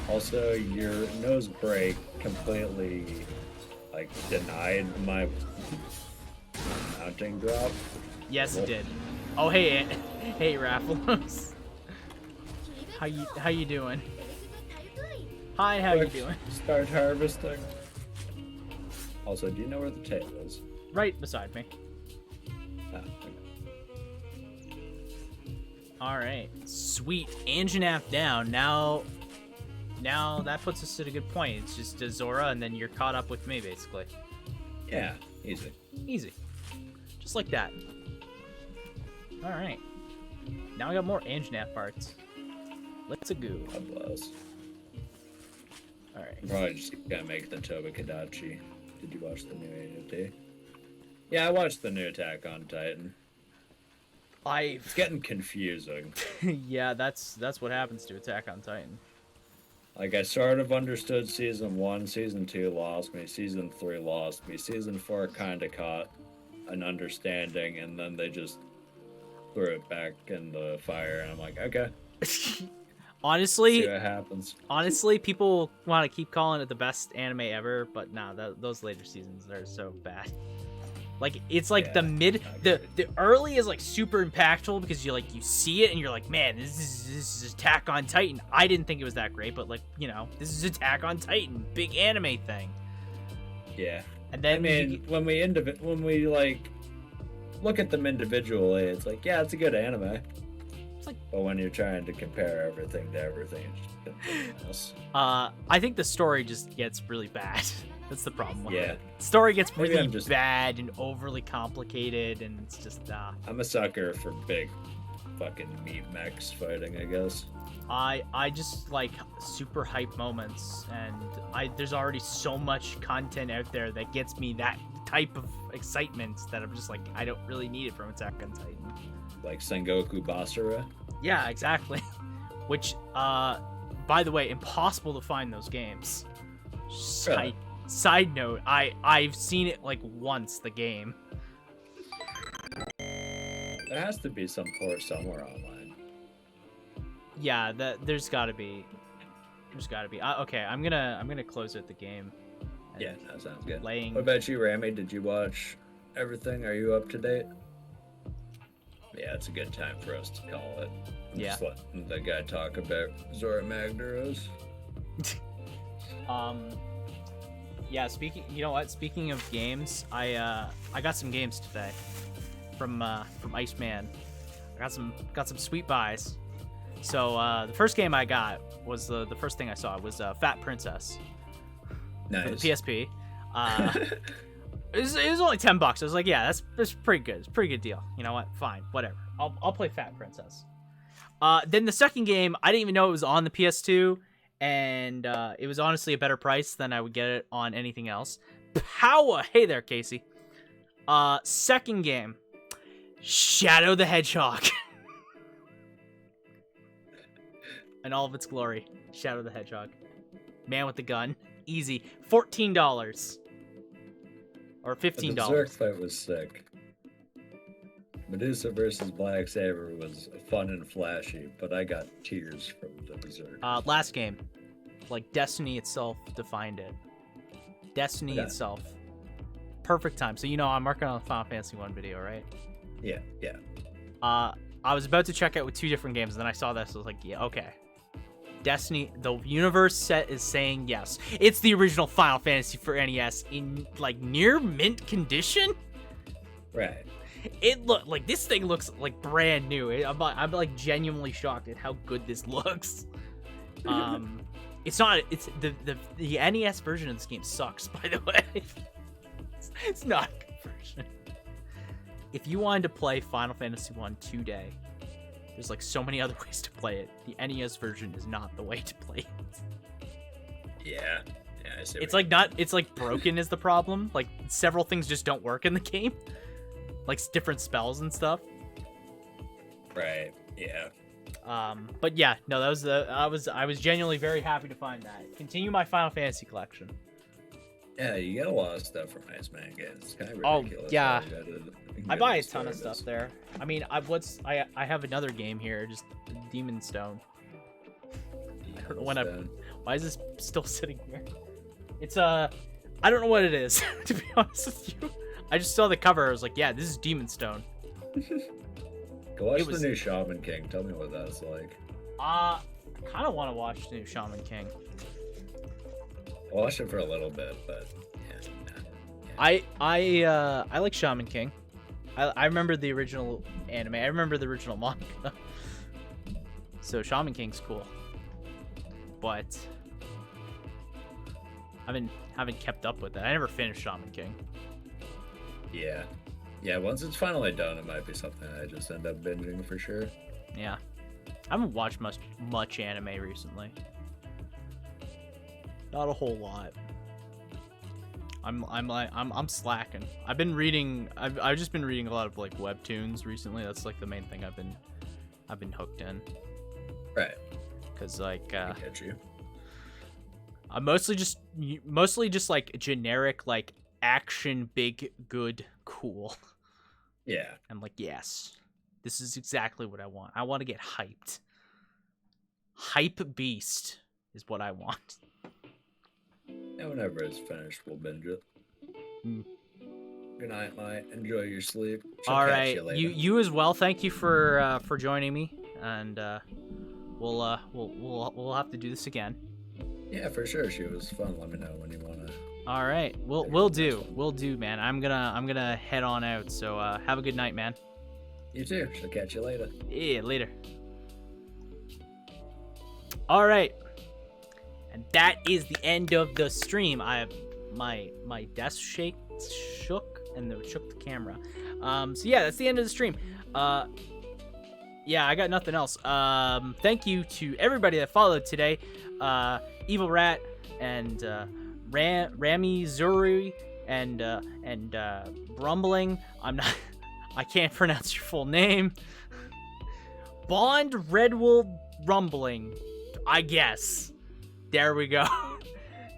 Speaker 1: Also, your nose break completely, like, denied my mounting drop.
Speaker 2: Yes, it did. Oh, hey, hey, Raffles. How you doing? Hi, how you doing?
Speaker 1: Start harvesting. Also, do you know where the tail is?
Speaker 2: Right beside me.
Speaker 1: Ah, okay.
Speaker 2: All right, sweet. Anjanath down. Now that puts us at a good point. It's just Zora, and then you're caught up with me, basically.
Speaker 1: Yeah, easy.
Speaker 2: Easy. Just like that. All right. Now I got more Anjanath parts. Let's go.
Speaker 1: God bless.
Speaker 2: All right.
Speaker 1: I'm probably just gonna make the Tobakadachi. Did you watch the new AOT? Yeah, I watched the new Attack on Titan. It's getting confusing.
Speaker 2: Yeah, that's what happens to Attack on Titan.
Speaker 1: Like, I sort of understood season 1, season 2 lost me, season 3 lost me, season 4 kind of caught an understanding, and then they just threw it back in the fire, and I'm like, okay, see
Speaker 2: Honestly,
Speaker 1: what happens.
Speaker 2: people want to keep calling it the best anime ever, but nah, those later seasons are so bad. Like, it's like the early is like super impactful because you see it and you're like, man, this is Attack on Titan. I didn't think it was that great, but like, you know, this is Attack on Titan, big anime thing.
Speaker 1: Yeah.
Speaker 2: And then
Speaker 1: I mean, when we like look at them individually, it's like, yeah, it's a good anime.
Speaker 2: It's like,
Speaker 1: but when you're trying to compare everything to everything, it's just something else.
Speaker 2: I think the story just gets really bad. That's the problem with
Speaker 1: Yeah.
Speaker 2: it. Story gets
Speaker 1: Maybe
Speaker 2: really
Speaker 1: I'm just-
Speaker 2: bad and overly complicated, and it's just
Speaker 1: I'm a sucker for big fucking meat mechs fighting, I guess.
Speaker 2: I just like super hype moments, and there's already so much content out there that gets me that type of excitement that I'm just like, I don't really need it from Attack on Titan.
Speaker 1: Like Sengoku Basara.
Speaker 2: Yeah, exactly. Which, by the way, impossible to find those games.
Speaker 1: Really?
Speaker 2: Side note, I've seen it like once, the game.
Speaker 1: There has to be some port somewhere online.
Speaker 2: Yeah, there's gotta be. Okay, I'm gonna close out the game. and
Speaker 1: Yeah, that sounds good.
Speaker 2: Laying.
Speaker 1: What about you, Rami? Did you watch everything? Are you up to date? Yeah, it's a good time for us to call it. I'm
Speaker 2: Yeah.
Speaker 1: just letting the guy talk about Zora Magdaros.
Speaker 2: Yeah, you know what? Speaking of games, I got some games today from Iceman. I got some sweet buys. So the first game I got was the first thing I saw was Fat Princess
Speaker 1: Nice.
Speaker 2: for the PSP. It was only $10. I was like, yeah, that's pretty good. It's a pretty good deal. You know what? Fine, whatever. I'll play Fat Princess. Then the second game, I didn't even know it was on the PS2. And it was honestly a better price than I would get it on anything else. Power! Hey there, Casey. Second game, Shadow the Hedgehog. In all of its glory, Shadow the Hedgehog. Man with the gun. Easy. $14. Or
Speaker 1: The
Speaker 2: $15.
Speaker 1: Berserk fight was sick. Medusa versus Black Saber was fun and flashy, but I got tears from the Berserk.
Speaker 2: Last game. Like, Destiny itself defined it. Destiny
Speaker 1: Okay.
Speaker 2: itself. Perfect time. So, you know, I'm working on a Final Fantasy 1 video, right?
Speaker 1: Yeah.
Speaker 2: I was about to check out with two different games, and then I saw this. I was like, yeah, okay. Destiny, the universe set is saying yes. It's the original Final Fantasy for NES in, like, near mint condition.
Speaker 1: Right.
Speaker 2: It look like this thing looks like brand new. I'm like genuinely shocked at how good this looks. It's not. It's the NES version of this game sucks. By the way, it's not a good version. If you wanted to play Final Fantasy 1 today, there's like so many other ways to play it. The NES version is not the way to play it.
Speaker 1: Yeah. I see.
Speaker 2: It's like not. It's like broken is the problem. Like several things just don't work in the game. Like different spells and stuff.
Speaker 1: Right. Yeah.
Speaker 2: But yeah, no, that was I was genuinely very happy to find that. Continue my Final Fantasy collection.
Speaker 1: Yeah, you get a lot of stuff from Iceman games. It's kind of
Speaker 2: Oh,
Speaker 1: ridiculous.
Speaker 2: yeah.
Speaker 1: how you can
Speaker 2: I
Speaker 1: get
Speaker 2: buy a
Speaker 1: these
Speaker 2: ton of
Speaker 1: services.
Speaker 2: stuff there. I mean, I have another game here, just Demon Stone. I don't know when why is this still sitting here? It's I don't know what it is, to be honest with you. I just saw the cover. I was like, yeah, this is Demon Stone.
Speaker 1: Go watch
Speaker 2: It was-
Speaker 1: the new Shaman King. Tell me what that's like.
Speaker 2: I kind of want to watch the new Shaman King.
Speaker 1: I watched it for a little bit, but
Speaker 2: I like Shaman King. I remember the original anime. I remember the original manga. So Shaman King's cool, but I haven't kept up with it. I never finished Shaman King.
Speaker 1: yeah. Once it's finally done, it might be something I just end up binging for sure.
Speaker 2: Yeah, I haven't watched much anime recently. Not a whole lot. I'm slacking. I've just been reading a lot of like webtoons recently. That's like the main thing I've been hooked in.
Speaker 1: Right.
Speaker 2: Cause like
Speaker 1: I get you.
Speaker 2: Mostly just like generic like action, big, good, cool.
Speaker 1: Yeah.
Speaker 2: I'm like, yes, this is exactly what I want. I want to get hyped. Hype beast is what I want.
Speaker 1: And whenever it's finished, we'll binge it.
Speaker 2: Mm.
Speaker 1: Good night, Mike. Enjoy your sleep. She'll
Speaker 2: All
Speaker 1: catch
Speaker 2: right,
Speaker 1: you later.
Speaker 2: you as well. Thank you for joining me, and we'll have to do this again.
Speaker 1: Yeah, for sure. She was fun. Let me know when you wanna.
Speaker 2: All right, we'll do, man. I'm gonna head on out. So have a good night, man.
Speaker 1: You too. She'll catch you later.
Speaker 2: Yeah, later. All right, and that is the end of the stream. I have my desk shook and it shook the camera. So yeah, that's the end of the stream. Yeah, I got nothing else. Thank you to everybody that followed today. Evil Rat and Rami Zuri and Brumbling. I can't pronounce your full name. Bond Redwool Rumbling, I guess. There we go.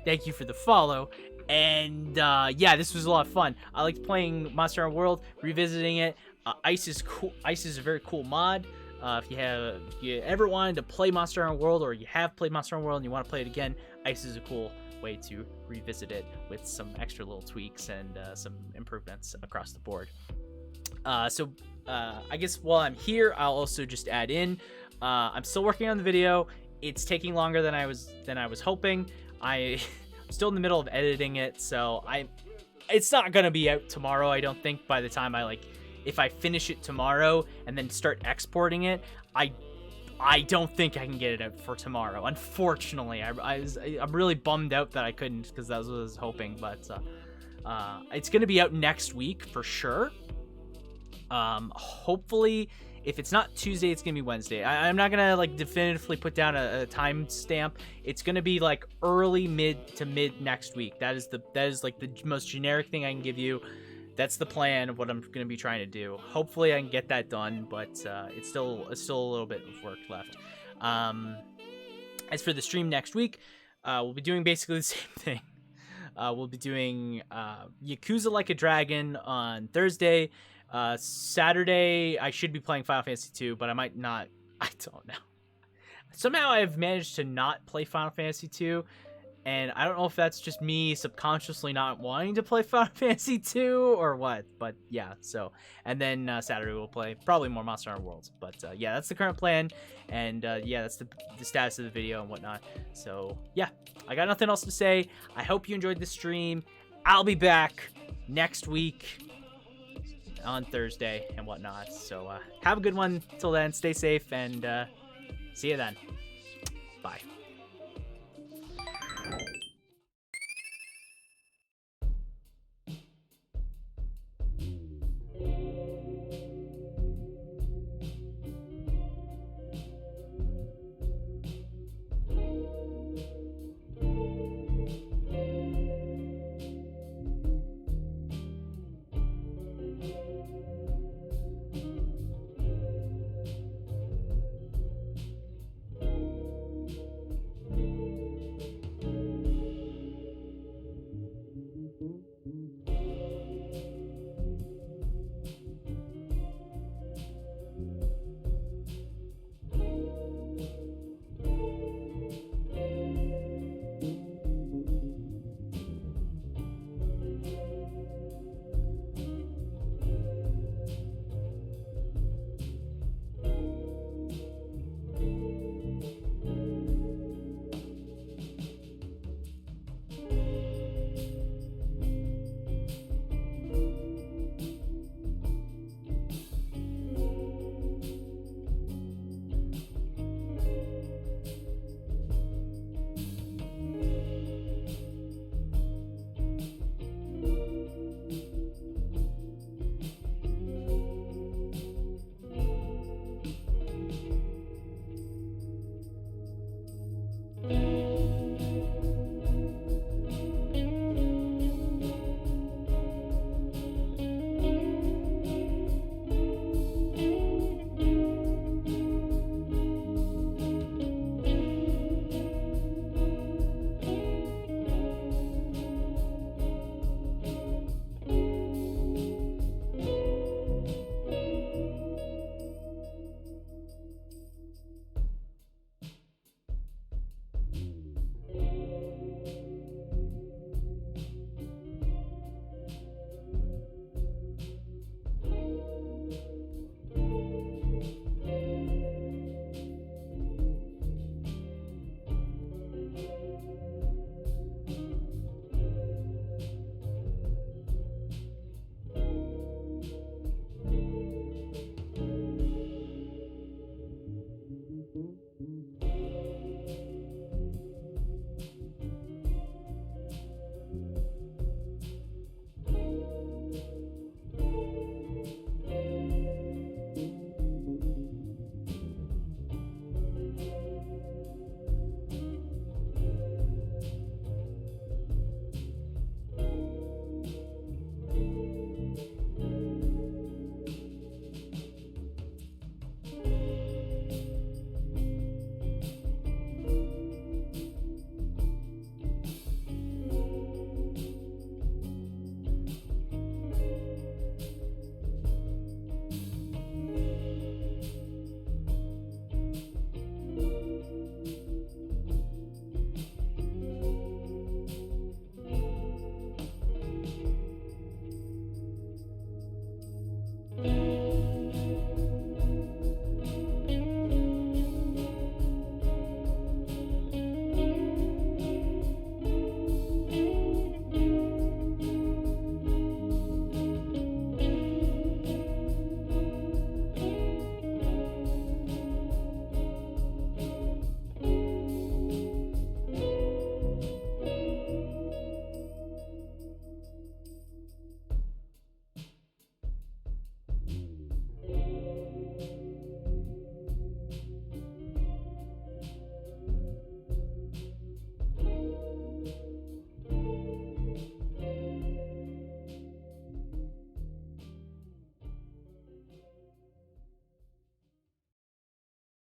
Speaker 2: Thank you for the follow. And yeah, this was a lot of fun. I liked playing Monster Hunter World, revisiting it. Ice is cool. Ice is a very cool mod. If you ever wanted to play Monster Hunter World, or you have played Monster Hunter World and you want to play it again, Ice is a cool way to revisit it with some extra little tweaks and some improvements across the board. So I guess while I'm here, I'll also just add in. I'm still working on the video. It's taking longer than I was hoping. I'm still in the middle of editing it, so it's not gonna be out tomorrow. I don't think by the time if I finish it tomorrow and then start exporting it, I don't think I can get it out for tomorrow. Unfortunately, I'm really bummed out that I couldn't, because that was what I was hoping. But it's gonna be out next week for sure. Hopefully, if it's not Tuesday, it's gonna be Wednesday. I'm not gonna definitively put down a time stamp. It's gonna be early mid next week. That is the most generic thing I can give you. That's the plan of what I'm gonna be trying to do. Hopefully, I can get that done, but it's still a little bit of work left. As for the stream next week, we'll be doing basically the same thing. We'll be doing Yakuza Like a Dragon on Thursday. Saturday, I should be playing Final Fantasy 2, but I might not. I don't know. Somehow I've managed to not play Final Fantasy 2, and I don't know if that's just me subconsciously not wanting to play Final Fantasy 2 or what, but yeah, so. And then Saturday we'll play probably more Monster Hunter Worlds, but yeah, that's the current plan, and yeah, that's the status of the video and whatnot. So yeah, I got nothing else to say. I hope you enjoyed the stream. I'll be back next week on Thursday and whatnot. So have a good one till then. Stay safe, and see you then. Bye.